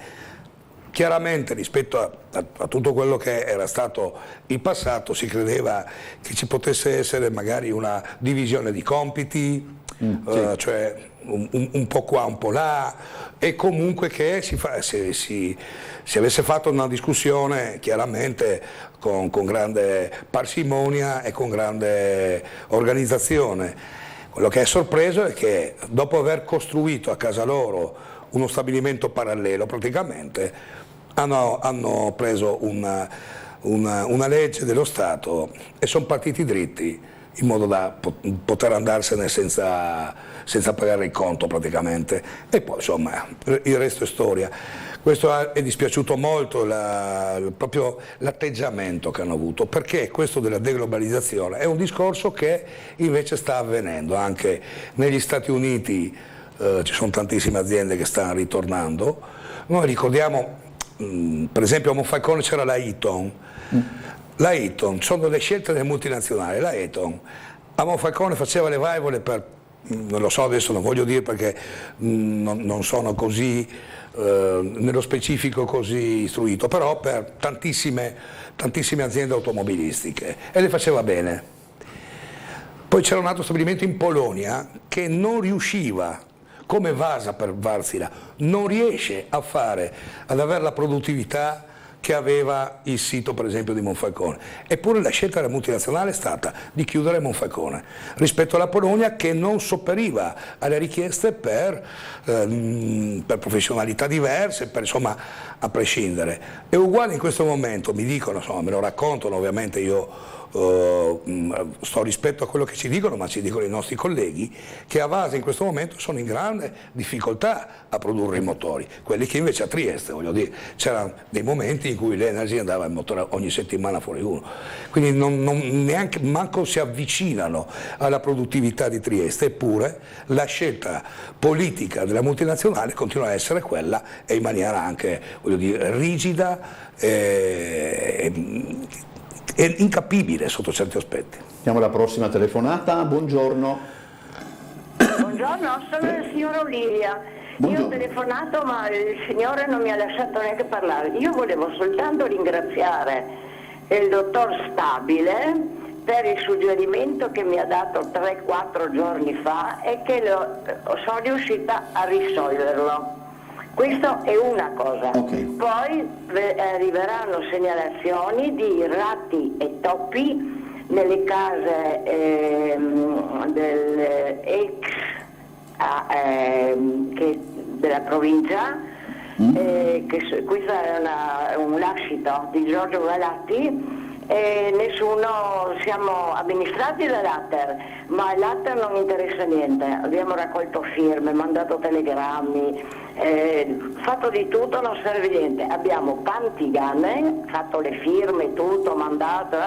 Chiaramente rispetto a tutto quello che era stato il passato si credeva che ci potesse essere magari una divisione di compiti, cioè un po' qua, un po' là, e comunque che si avesse fatto una discussione chiaramente con grande parsimonia e con grande organizzazione. Quello che è sorpreso è che dopo aver costruito a casa loro uno stabilimento parallelo praticamente hanno preso una legge dello Stato e sono partiti dritti in modo da poter andarsene senza pagare il conto praticamente, e poi insomma il resto è storia. Questo è dispiaciuto molto proprio l'atteggiamento che hanno avuto, perché questo della deglobalizzazione è un discorso che invece sta avvenendo anche negli Stati Uniti. Ci sono tantissime aziende che stanno ritornando. Noi ricordiamo, per esempio a Monfalcone c'era la Eaton. La Eaton, sono le scelte delle multinazionali. La Eaton a Monfalcone faceva le valvole per, non lo so adesso, non voglio dire perché non sono così nello specifico così istruito, però per tantissime aziende automobilistiche, e le faceva bene. Poi c'era un altro stabilimento in Polonia che non riusciva, come Vasa per Wärtsilä, non riesce ad avere la produttività che aveva il sito per esempio di Monfalcone, eppure la scelta della multinazionale è stata di chiudere Monfalcone rispetto alla Polonia, che non sopperiva alle richieste per professionalità diverse, insomma, a prescindere. È uguale in questo momento, mi dicono, insomma, me lo raccontano, ovviamente io sto rispetto a quello che ci dicono, ma ci dicono i nostri colleghi, che a Vasa in questo momento sono in grande difficoltà a produrre i motori, quelli che invece a Trieste, voglio dire, c'erano dei momenti in cui l'Energy andava in motore ogni settimana fuori uno, quindi neanche manco si avvicinano alla produttività di Trieste, eppure la scelta politica della multinazionale continua a essere quella, e in maniera anche, voglio dire, rigida è incapibile sotto certi aspetti. Andiamo alla prossima telefonata, buongiorno. Buongiorno, sono la signora Olivia. Io ho telefonato ma il signore non mi ha lasciato neanche parlare. Io volevo soltanto ringraziare il dottor Stabile per il suggerimento che mi ha dato 3-4 giorni fa e che sono riuscita a risolverlo. Questo è una cosa, poi arriveranno segnalazioni di ratti e topi nelle case della provincia, questo è un lascito di Giorgio Galatti, e nessuno, siamo amministrati da Latter, ma a Latter non interessa niente, abbiamo raccolto firme, mandato telegrammi, fatto di tutto, non serve niente, abbiamo Pantigane, fatto le firme, tutto, mandato,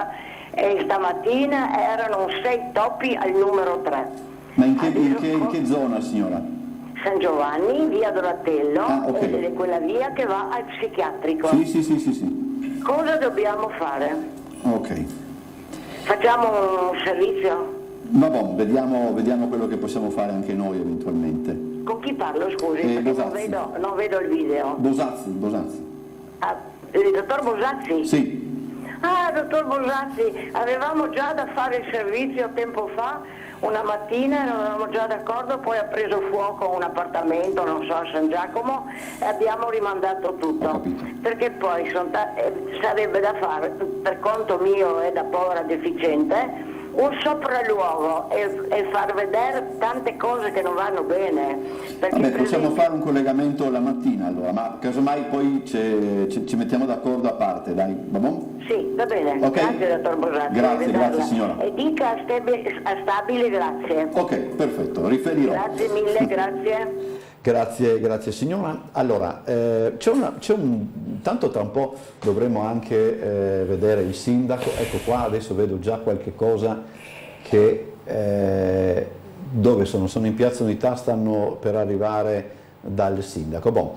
e stamattina erano 6 topi al numero 3. Ma in che zona, signora? San Giovanni, via Donatello, okay. Ed è quella via che va al psichiatrico. Sì. Cosa dobbiamo fare? Ok. Facciamo un servizio? Ma boh, vediamo quello che possiamo fare anche noi eventualmente. Con chi parlo, scusi? Perché non vedo il video. Bosazzi. Ah, il dottor Bosazzi? Sì. Ah, dottor Bosazzi, avevamo già da fare il servizio tempo fa, una mattina eravamo già d'accordo, poi ha preso fuoco un appartamento, non so, a San Giacomo, e abbiamo rimandato tutto. Perché poi sarebbe da fare, per conto mio e da povera deficiente, un sopralluogo e far vedere tante cose che non vanno bene. Vabbè, possiamo fare un collegamento la mattina allora, ma casomai poi ci mettiamo d'accordo a parte, dai, va buono? Sì, va bene, okay. Grazie dottor Bosazzi. Grazie signora. E dica a Stabile grazie. Ok, perfetto, riferirò. Grazie mille, grazie. Grazie signora. Allora, tanto tra un po' dovremo anche vedere il sindaco, ecco qua adesso vedo già qualche cosa che dove sono in Piazza Unità, stanno per arrivare dal sindaco.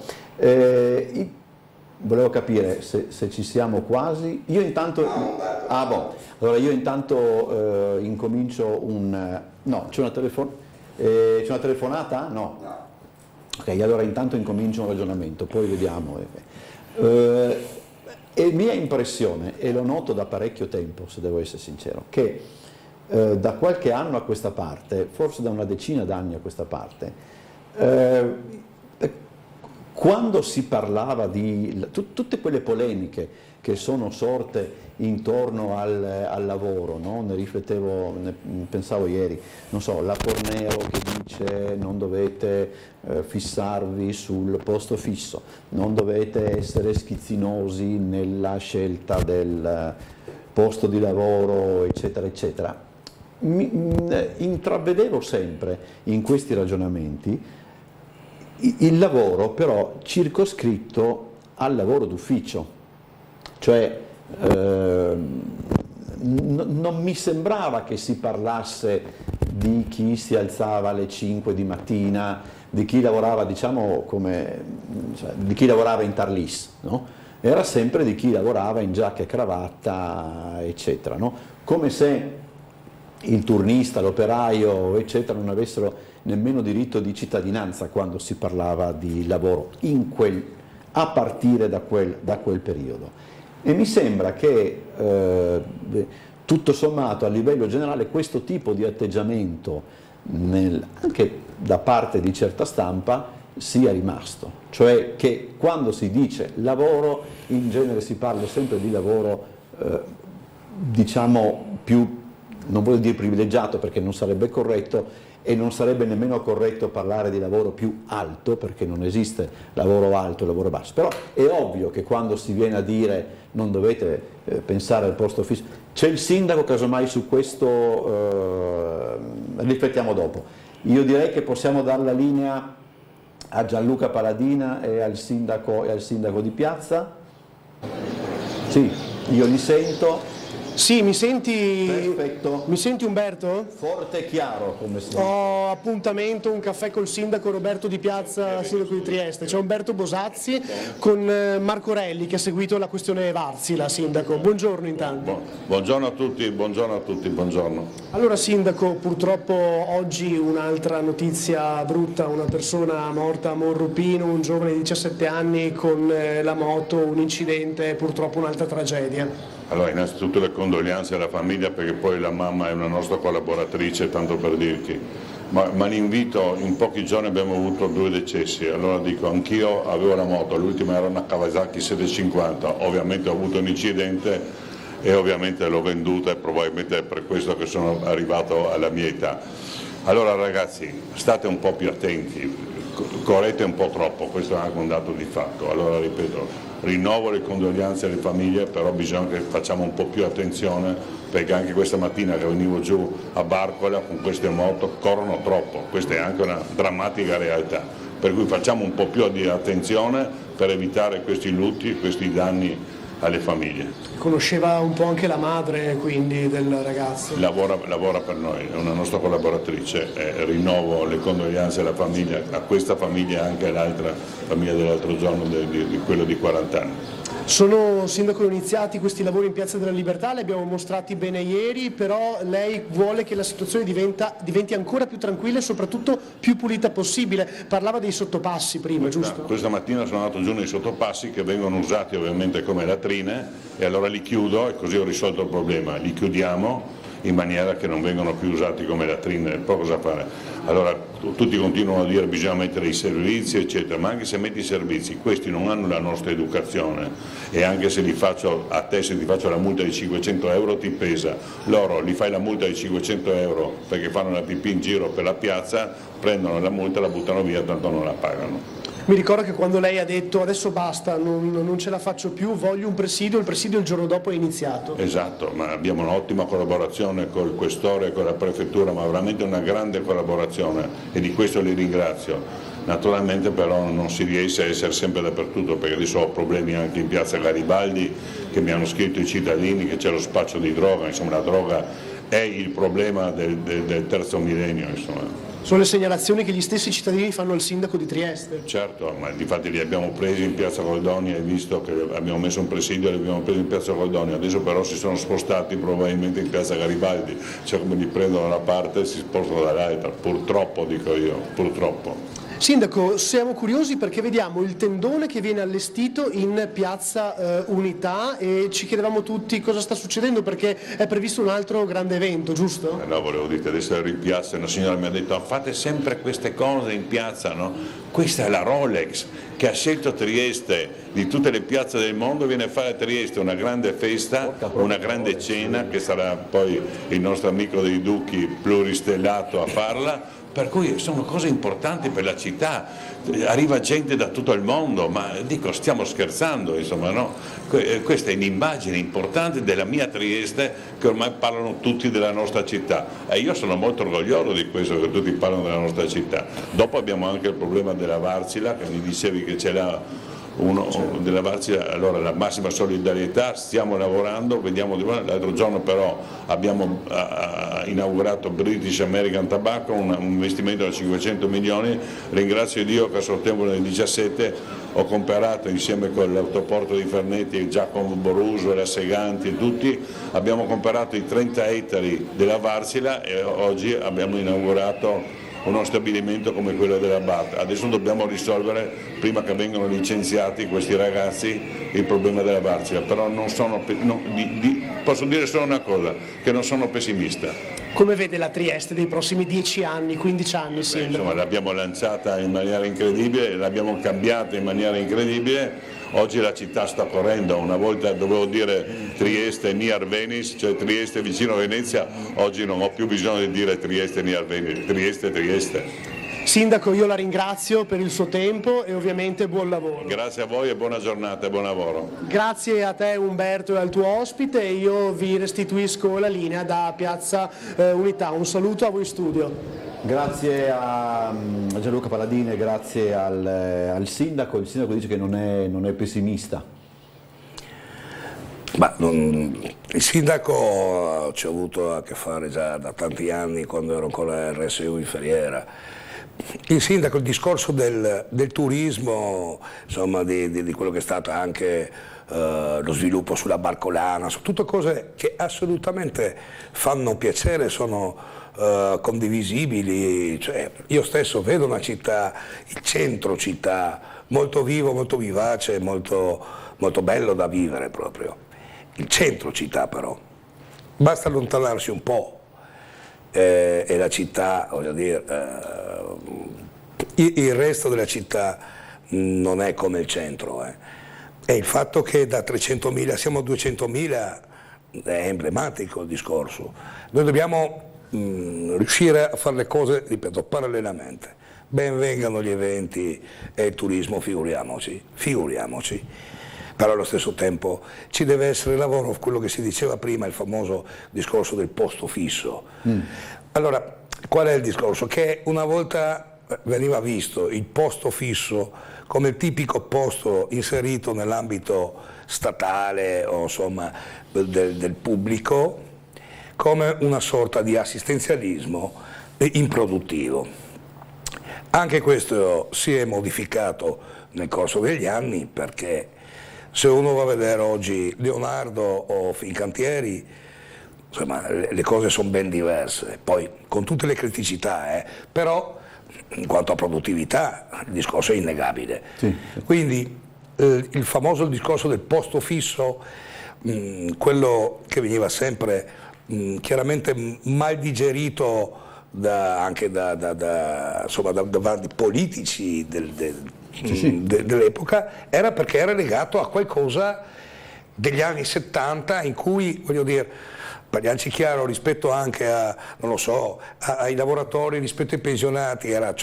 Volevo capire se ci siamo quasi. Io intanto allora io intanto incomincio c'è una telefonata? No. Ok, allora intanto incomincio un ragionamento, poi vediamo. È mia impressione, e lo noto da parecchio tempo, se devo essere sincero, che da qualche anno a questa parte, forse da una decina d'anni a questa parte, quando si parlava di tutte quelle polemiche che sono sorte intorno al lavoro, no? Ne pensavo ieri, non so, la Fornero che dice non dovete fissarvi sul posto fisso, non dovete essere schizzinosi nella scelta del posto di lavoro, eccetera, eccetera. Intravedevo sempre in questi ragionamenti il lavoro però circoscritto al lavoro d'ufficio, cioè non mi sembrava che si parlasse di chi si alzava alle 5 di mattina, di chi lavorava, diciamo, di chi lavorava in Tarlis, no? Era sempre di chi lavorava in giacca e cravatta, eccetera, no? Come se il turnista, l'operaio, eccetera, non avessero nemmeno diritto di cittadinanza quando si parlava di lavoro a partire da quel periodo. E mi sembra che tutto sommato a livello generale questo tipo di atteggiamento anche da parte di certa stampa sia rimasto, cioè che quando si dice lavoro in genere si parla sempre di lavoro diciamo più, non voglio dire privilegiato perché non sarebbe corretto, e non sarebbe nemmeno corretto parlare di lavoro più alto, perché non esiste lavoro alto e lavoro basso, però è ovvio che quando si viene a dire non dovete pensare al posto fisso, c'è il sindaco, casomai su questo riflettiamo dopo. Io direi che possiamo dare la linea a Gianluca Paladina e al sindaco di Piazza. Sì, io li sento. Sì, mi senti? Perfetto. Mi senti Umberto? Forte e chiaro, come si dice. Ho appuntamento, un caffè col sindaco Roberto Di Piazza, sindaco di Trieste. C'è Umberto Bosazzi con Marco Relli che ha seguito la questione Varsila, sindaco. Buongiorno intanto. Buongiorno a tutti, buongiorno. Allora sindaco, purtroppo oggi un'altra notizia brutta, una persona morta a Monrupino, un giovane di 17 anni con la moto, un incidente, purtroppo un'altra tragedia. Allora, innanzitutto le condoglianze alla famiglia, perché poi la mamma è una nostra collaboratrice, tanto per dirti. Ma l'invito, in pochi giorni abbiamo avuto 2 decessi, allora dico, anch'io avevo la moto, l'ultima era una Kawasaki 750, ovviamente ho avuto un incidente e ovviamente l'ho venduta e probabilmente è per questo che sono arrivato alla mia età. Allora ragazzi, state un po' più attenti, correte un po' troppo, questo è anche un dato di fatto. Allora ripeto, rinnovo le condoglianze alle famiglie, però bisogna che facciamo un po' più attenzione, perché anche questa mattina che venivo giù a Barcola con queste moto corrono troppo, questa è anche una drammatica realtà, per cui facciamo un po' più di attenzione per evitare questi lutti, questi danni alle famiglie. Conosceva un po' anche la madre quindi del ragazzo? Lavora per noi, è una nostra collaboratrice, rinnovo le condoglianze alla famiglia, a questa famiglia e anche all'altra famiglia dell'altro giorno, di quello di 40 anni. Sono sindaco iniziati questi lavori in Piazza della Libertà, li abbiamo mostrati bene ieri, però lei vuole che la situazione diventi ancora più tranquilla e soprattutto più pulita possibile. Parlava dei sottopassi prima, giusto? Questa mattina sono andato giù nei sottopassi che vengono usati ovviamente come latrine e allora li chiudo e così ho risolto il problema. Li chiudiamo in maniera che non vengono più usati come latrine, poi cosa fare? Allora tutti continuano a dire bisogna mettere i servizi eccetera, ma anche se metti i servizi questi non hanno la nostra educazione e anche se li faccio a te, se ti faccio la multa di 500 euro ti pesa, loro li fai la multa di 500 euro perché fanno la pipì in giro per la piazza, prendono la multa e la buttano via, tanto non la pagano. Mi ricordo che quando lei ha detto adesso basta, non ce la faccio più, voglio un presidio, il presidio il giorno dopo è iniziato. Esatto, ma abbiamo un'ottima collaborazione col questore e con la prefettura, ma veramente una grande collaborazione e di questo li ringrazio. Naturalmente però non si riesce a essere sempre dappertutto perché adesso ho problemi anche in piazza Garibaldi che mi hanno scritto i cittadini che c'è lo spaccio di droga, insomma la droga è il problema del terzo millennio. Insomma. Sono le segnalazioni che gli stessi cittadini fanno al sindaco di Trieste. Certo, ma infatti li abbiamo presi in piazza Goldoni, hai visto che abbiamo messo un presidio e li abbiamo presi in piazza Goldoni, adesso però si sono spostati probabilmente in piazza Garibaldi, cioè come li prendono da una parte e si spostano dall'altra, purtroppo dico io, purtroppo. Sindaco, siamo curiosi perché vediamo il tendone che viene allestito in piazza Unità e ci chiedevamo tutti cosa sta succedendo perché è previsto un altro grande evento, giusto? No, volevo dire, adesso ero in piazza e una signora mi ha detto fate sempre queste cose in piazza, no? Questa è la Rolex che ha scelto Trieste, di tutte le piazze del mondo viene a fare a Trieste una grande festa, una grande cena che sarà poi il nostro amico dei Duchi pluristellato a farla. Per cui sono cose importanti per la città, arriva gente da tutto il mondo, ma dico stiamo scherzando, insomma, no? Questa è un'immagine importante della mia Trieste che ormai parlano tutti della nostra città e io sono molto orgoglioso di questo che tutti parlano della nostra città. Dopo abbiamo anche il problema della Varsila che mi dicevi che ce l'ha uno della Varsila, allora la massima solidarietà, stiamo lavorando, vediamo l'altro giorno però abbiamo inaugurato British American Tobacco, un investimento da 500 milioni, ringrazio Dio che a settembre del 2017 ho comprato insieme con l'autoporto di Fernetti e Giacomo Boruso e la Seganti e tutti, abbiamo comprato i 30 ettari della Varsila e oggi abbiamo inaugurato uno stabilimento come quello della BAT. Adesso dobbiamo risolvere, prima che vengano licenziati questi ragazzi, il problema della Varsila, però non sono, posso dire solo una cosa, che non sono pessimista. Come vede la Trieste dei prossimi 10 anni, 15 anni? Insomma, l'abbiamo lanciata in maniera incredibile, l'abbiamo cambiata in maniera incredibile. Oggi la città sta correndo, una volta dovevo dire Trieste near Venice, cioè Trieste vicino a Venezia, oggi non ho più bisogno di dire Trieste near Venice, Trieste, Trieste. Sindaco, io la ringrazio per il suo tempo e ovviamente buon lavoro. Grazie a voi e buona giornata e buon lavoro. Grazie a te Umberto e al tuo ospite e io vi restituisco la linea da Piazza Unità. Un saluto a voi in studio. Grazie a Gianluca Palladini, grazie al sindaco. Il sindaco dice che non è pessimista. Ma il sindaco ci ho avuto a che fare già da tanti anni quando ero ancora RSU in Ferriera. Il sindaco, il discorso del turismo, insomma di quello che è stato anche lo sviluppo sulla Barcolana, sono tutte cose che assolutamente fanno piacere, sono condivisibili, cioè, io stesso vedo una città, il centro città, molto vivo, molto vivace, molto, molto bello da vivere proprio. Il centro città però, basta allontanarsi un po' e la città, voglio dire, il resto della città non è come il centro. E il fatto che da 300.000 siamo a 200.000 è emblematico il discorso. Noi dobbiamo riuscire a fare le cose, ripeto, parallelamente. Ben vengano gli eventi e il turismo, figuriamoci. Però allo stesso tempo ci deve essere lavoro, quello che si diceva prima, il famoso discorso del posto fisso. Allora, qual è il discorso? Che una volta veniva visto il posto fisso come il tipico posto inserito nell'ambito statale o insomma del pubblico, come una sorta di assistenzialismo improduttivo. Anche questo si è modificato nel corso degli anni, perché se uno va a vedere oggi Leonardo o Fincantieri, insomma, le cose sono ben diverse, poi con tutte le criticità, però in quanto a produttività il discorso è innegabile. Sì. Quindi il famoso discorso del posto fisso, quello che veniva sempre chiaramente mal digerito anche da politici dell'epoca, era perché era legato a qualcosa degli anni 70 in cui, voglio dire, parliamoci chiaro, rispetto anche a, non lo so, ai lavoratori, rispetto ai pensionati, c'era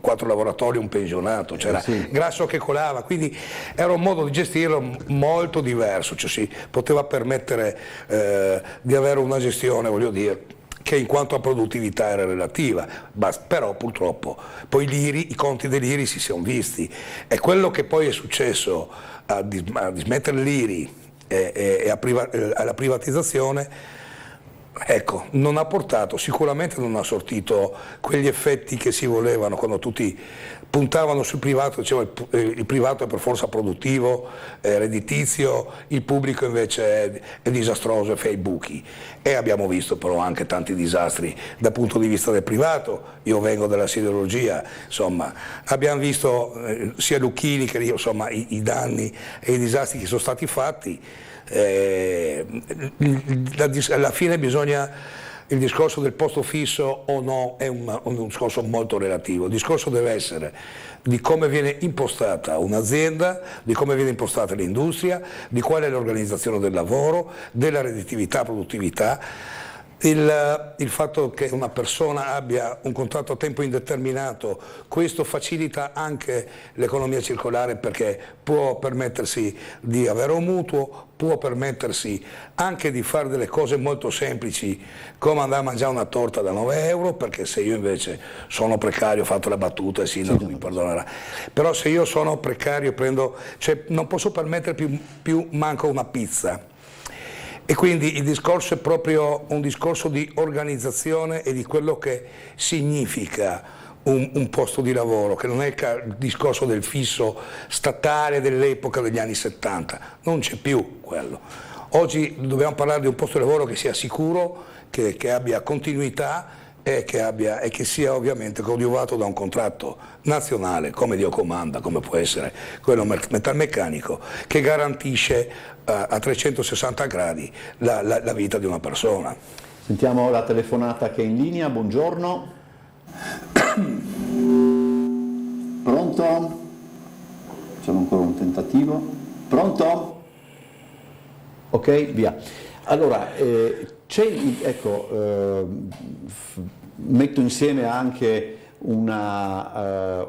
4 lavoratori e un pensionato, c'era Grasso che colava, quindi era un modo di gestirlo molto diverso, cioè si poteva permettere di avere una gestione, voglio dire, che in quanto a produttività era relativa, però purtroppo poi i conti dell'IRI si sono visti, e quello che poi è successo a dismettere l'IRI e alla privatizzazione, ecco, non ha portato, sicuramente non ha sortito quegli effetti che si volevano quando tutti puntavano sul privato, diceva il privato è per forza produttivo, redditizio, il pubblico invece è disastroso e fa i buchi. E abbiamo visto però anche tanti disastri dal punto di vista del privato. Io vengo dalla siderurgia, insomma, abbiamo visto sia Lucchini che io, insomma, i danni e i disastri che sono stati fatti. Alla fine bisogna, il discorso del posto fisso o no è un discorso molto relativo, il discorso deve essere di come viene impostata un'azienda, di come viene impostata l'industria, di qual è l'organizzazione del lavoro, della redditività, produttività. Il fatto che una persona abbia un contratto a tempo indeterminato, questo facilita anche l'economia circolare, perché può permettersi di avere un mutuo, può permettersi anche di fare delle cose molto semplici come andare a mangiare una torta da 9 euro, perché se io invece sono precario, ho fatto la battuta, il sindaco mi perdonerà, però se io sono precario non posso permettere più manco una pizza. E quindi il discorso è proprio un discorso di organizzazione e di quello che significa un posto di lavoro, che non è il discorso del fisso statale dell'epoca degli anni 70, non c'è più quello. Oggi dobbiamo parlare di un posto di lavoro che sia sicuro, che abbia continuità e che sia ovviamente coadiuvato da un contratto nazionale, come Dio comanda, come può essere quello metalmeccanico, che garantisce a 360 gradi la vita di una persona. Sentiamo la telefonata che è in linea, buongiorno. Pronto? C'è ancora un tentativo. Pronto? Ok, via. Allora, metto insieme anche una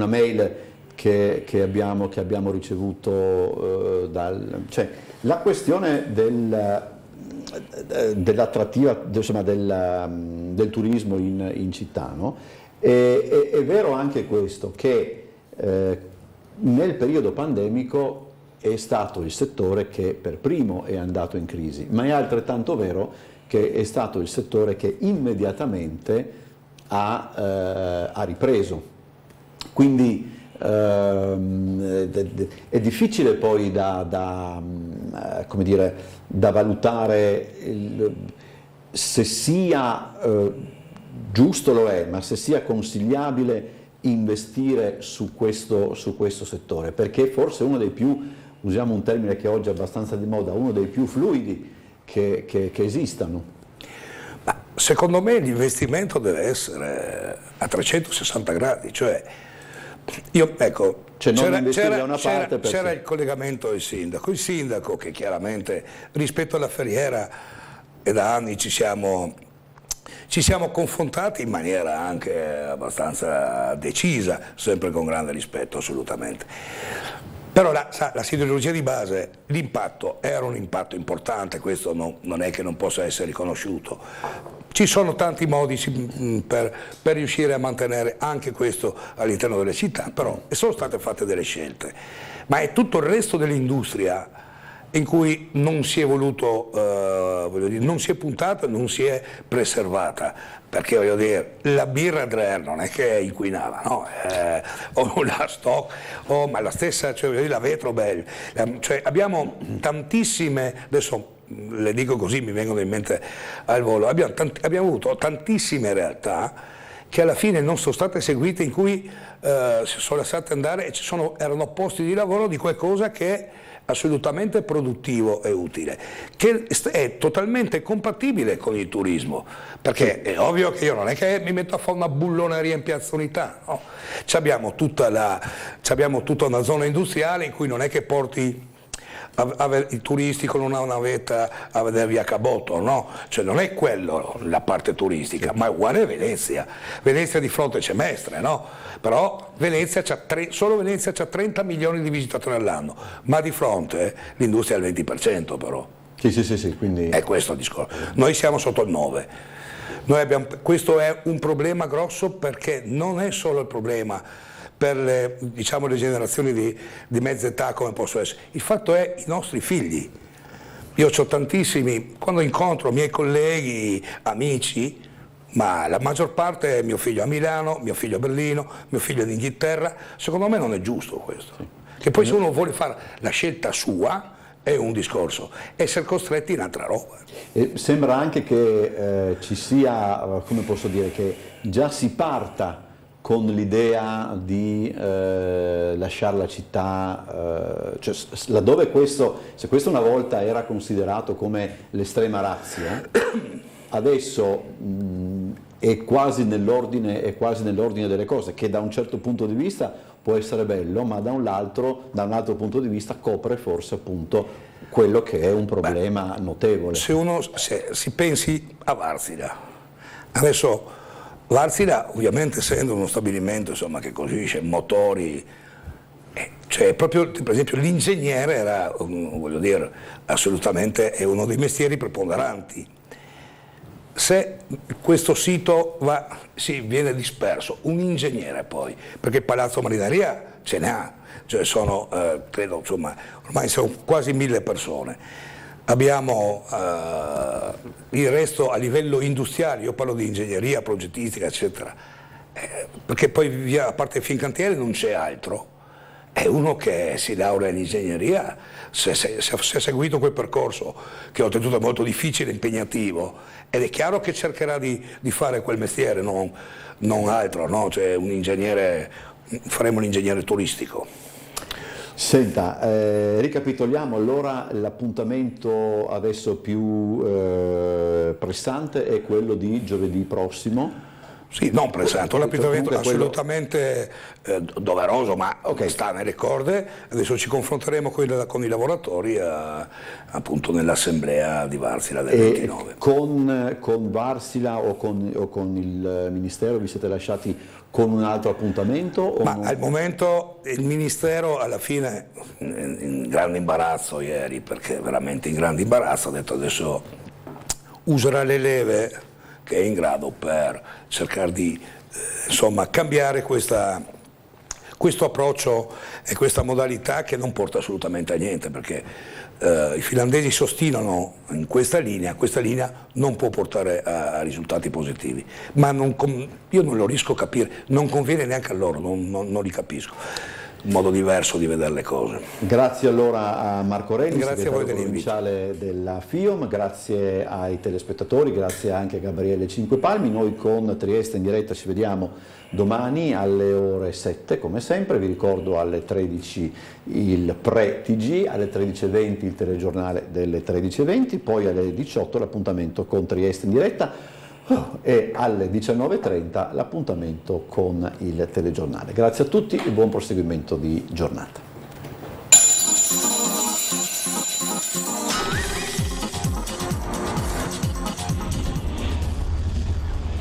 mail che abbiamo ricevuto la questione dell'attrattiva, del turismo in città, no? È vero anche questo, che nel periodo pandemico è stato il settore che per primo è andato in crisi, ma è altrettanto vero che è stato il settore che immediatamente ha ripreso. Quindi è difficile poi da valutare se sia giusto, lo è, ma se sia consigliabile investire su questo settore, perché forse uno dei più, usiamo un termine che oggi è abbastanza di moda, uno dei più fluidi che esistano. Ma secondo me l'investimento deve essere a 360 gradi, cioè c'era il collegamento del sindaco, che chiaramente rispetto alla Ferriera e da anni ci siamo confrontati in maniera anche abbastanza decisa, sempre con grande rispetto, assolutamente. Però la siderurgia di base, l'impatto era un impatto importante, questo non è che non possa essere riconosciuto. ci sono tanti modi per riuscire a mantenere anche questo all'interno delle città, però sono state fatte delle scelte, ma è tutto il resto dell'industria in cui non si è voluto, non si è puntato, non si è preservata, perché voglio dire, la birra Dreher non è che inquinava, no? O la Stock, ma la stessa, cioè, voglio dire, la Vetrobel, cioè, abbiamo tantissime, adesso le dico così, mi vengono in mente al volo, abbiamo avuto tantissime realtà che alla fine non sono state seguite, in cui si sono lasciate andare e erano posti di lavoro di qualcosa che è assolutamente produttivo e utile, che è totalmente compatibile con il turismo, perché è ovvio che io non è che mi metto a fare una bulloneria in Piazza Unità, no? Abbiamo tutta una zona industriale in cui non è che porti i turisti con una navetta a vedere via Caboto, no? Cioè non è quello la parte turistica, ma è uguale a Venezia. Venezia di fronte c'è Mestre, no? Però Venezia solo Venezia c'ha 30 milioni di visitatori all'anno, ma di fronte l'industria è al 20% però. Sì, quindi... È questo il discorso. Noi siamo sotto il 9%. Questo è un problema grosso, perché non è solo il problema per le generazioni di mezza età come posso essere. Il fatto è i nostri figli. Io ho tantissimi, quando incontro miei colleghi, amici, ma la maggior parte è mio figlio a Milano, mio figlio a Berlino, mio figlio in Inghilterra. Secondo me non è giusto questo. Che poi se uno vuole fare la scelta sua è un discorso, essere costretti in altra roba. E sembra anche che ci sia, come posso dire, che già si parta con l'idea di lasciare la città, cioè, laddove se questo una volta era considerato come l'estrema ratio, adesso è quasi nell'ordine delle cose, che da un certo punto di vista può essere bello, ma da un altro punto di vista copre forse appunto quello che è un problema notevole. Se si pensi a Varsila, adesso Varsila, ovviamente, essendo uno stabilimento che costruisce motori, cioè proprio, per esempio, l'ingegnere era, voglio dire, assolutamente è uno dei mestieri preponderanti. Se questo sito viene disperso, un ingegnere poi, perché il Palazzo Marineria ce ne ha, cioè sono, credo, ormai sono quasi 1000 persone. Abbiamo il resto a livello industriale, io parlo di ingegneria, progettistica, eccetera, perché poi a parte il Fincantieri non c'è altro. È uno che si laurea in ingegneria, se ha seguito quel percorso, che oltretutto è molto difficile e impegnativo, ed è chiaro che cercherà di fare quel mestiere, non altro, no? Cioè faremo l'ingegnere turistico. Senta, ricapitoliamo allora, l'appuntamento adesso più pressante è quello di giovedì prossimo. Sì, non pressante, l'appuntamento assolutamente doveroso, ma sta nelle corde. Adesso ci confronteremo con i lavoratori appunto nell'assemblea di Varsila del 29. Con Varsila o con il Ministero vi siete lasciati con un altro appuntamento? Al momento il Ministero alla fine in grande imbarazzo ieri, perché veramente in grande imbarazzo, ha detto adesso userà le leve che è in grado per cercare di cambiare questo approccio e questa modalità, che non porta assolutamente a niente, perché i finlandesi si ostinano in questa linea non può portare a risultati positivi, ma io non lo riesco a capire, non conviene neanche a loro, non li capisco. Un modo diverso di vedere le cose. Grazie allora a Marco Renni, grazie segretario provinciale della FIOM, grazie ai telespettatori, grazie anche a Gabriele Cinquepalmi. Noi con Trieste in diretta ci vediamo domani alle ore 7, come sempre. Vi ricordo alle 13 il pre-TG, alle 13:20 il telegiornale delle 13:20, poi alle 18 l'appuntamento con Trieste in diretta e alle 19:30 l'appuntamento con il telegiornale. Grazie a tutti e buon proseguimento di giornata.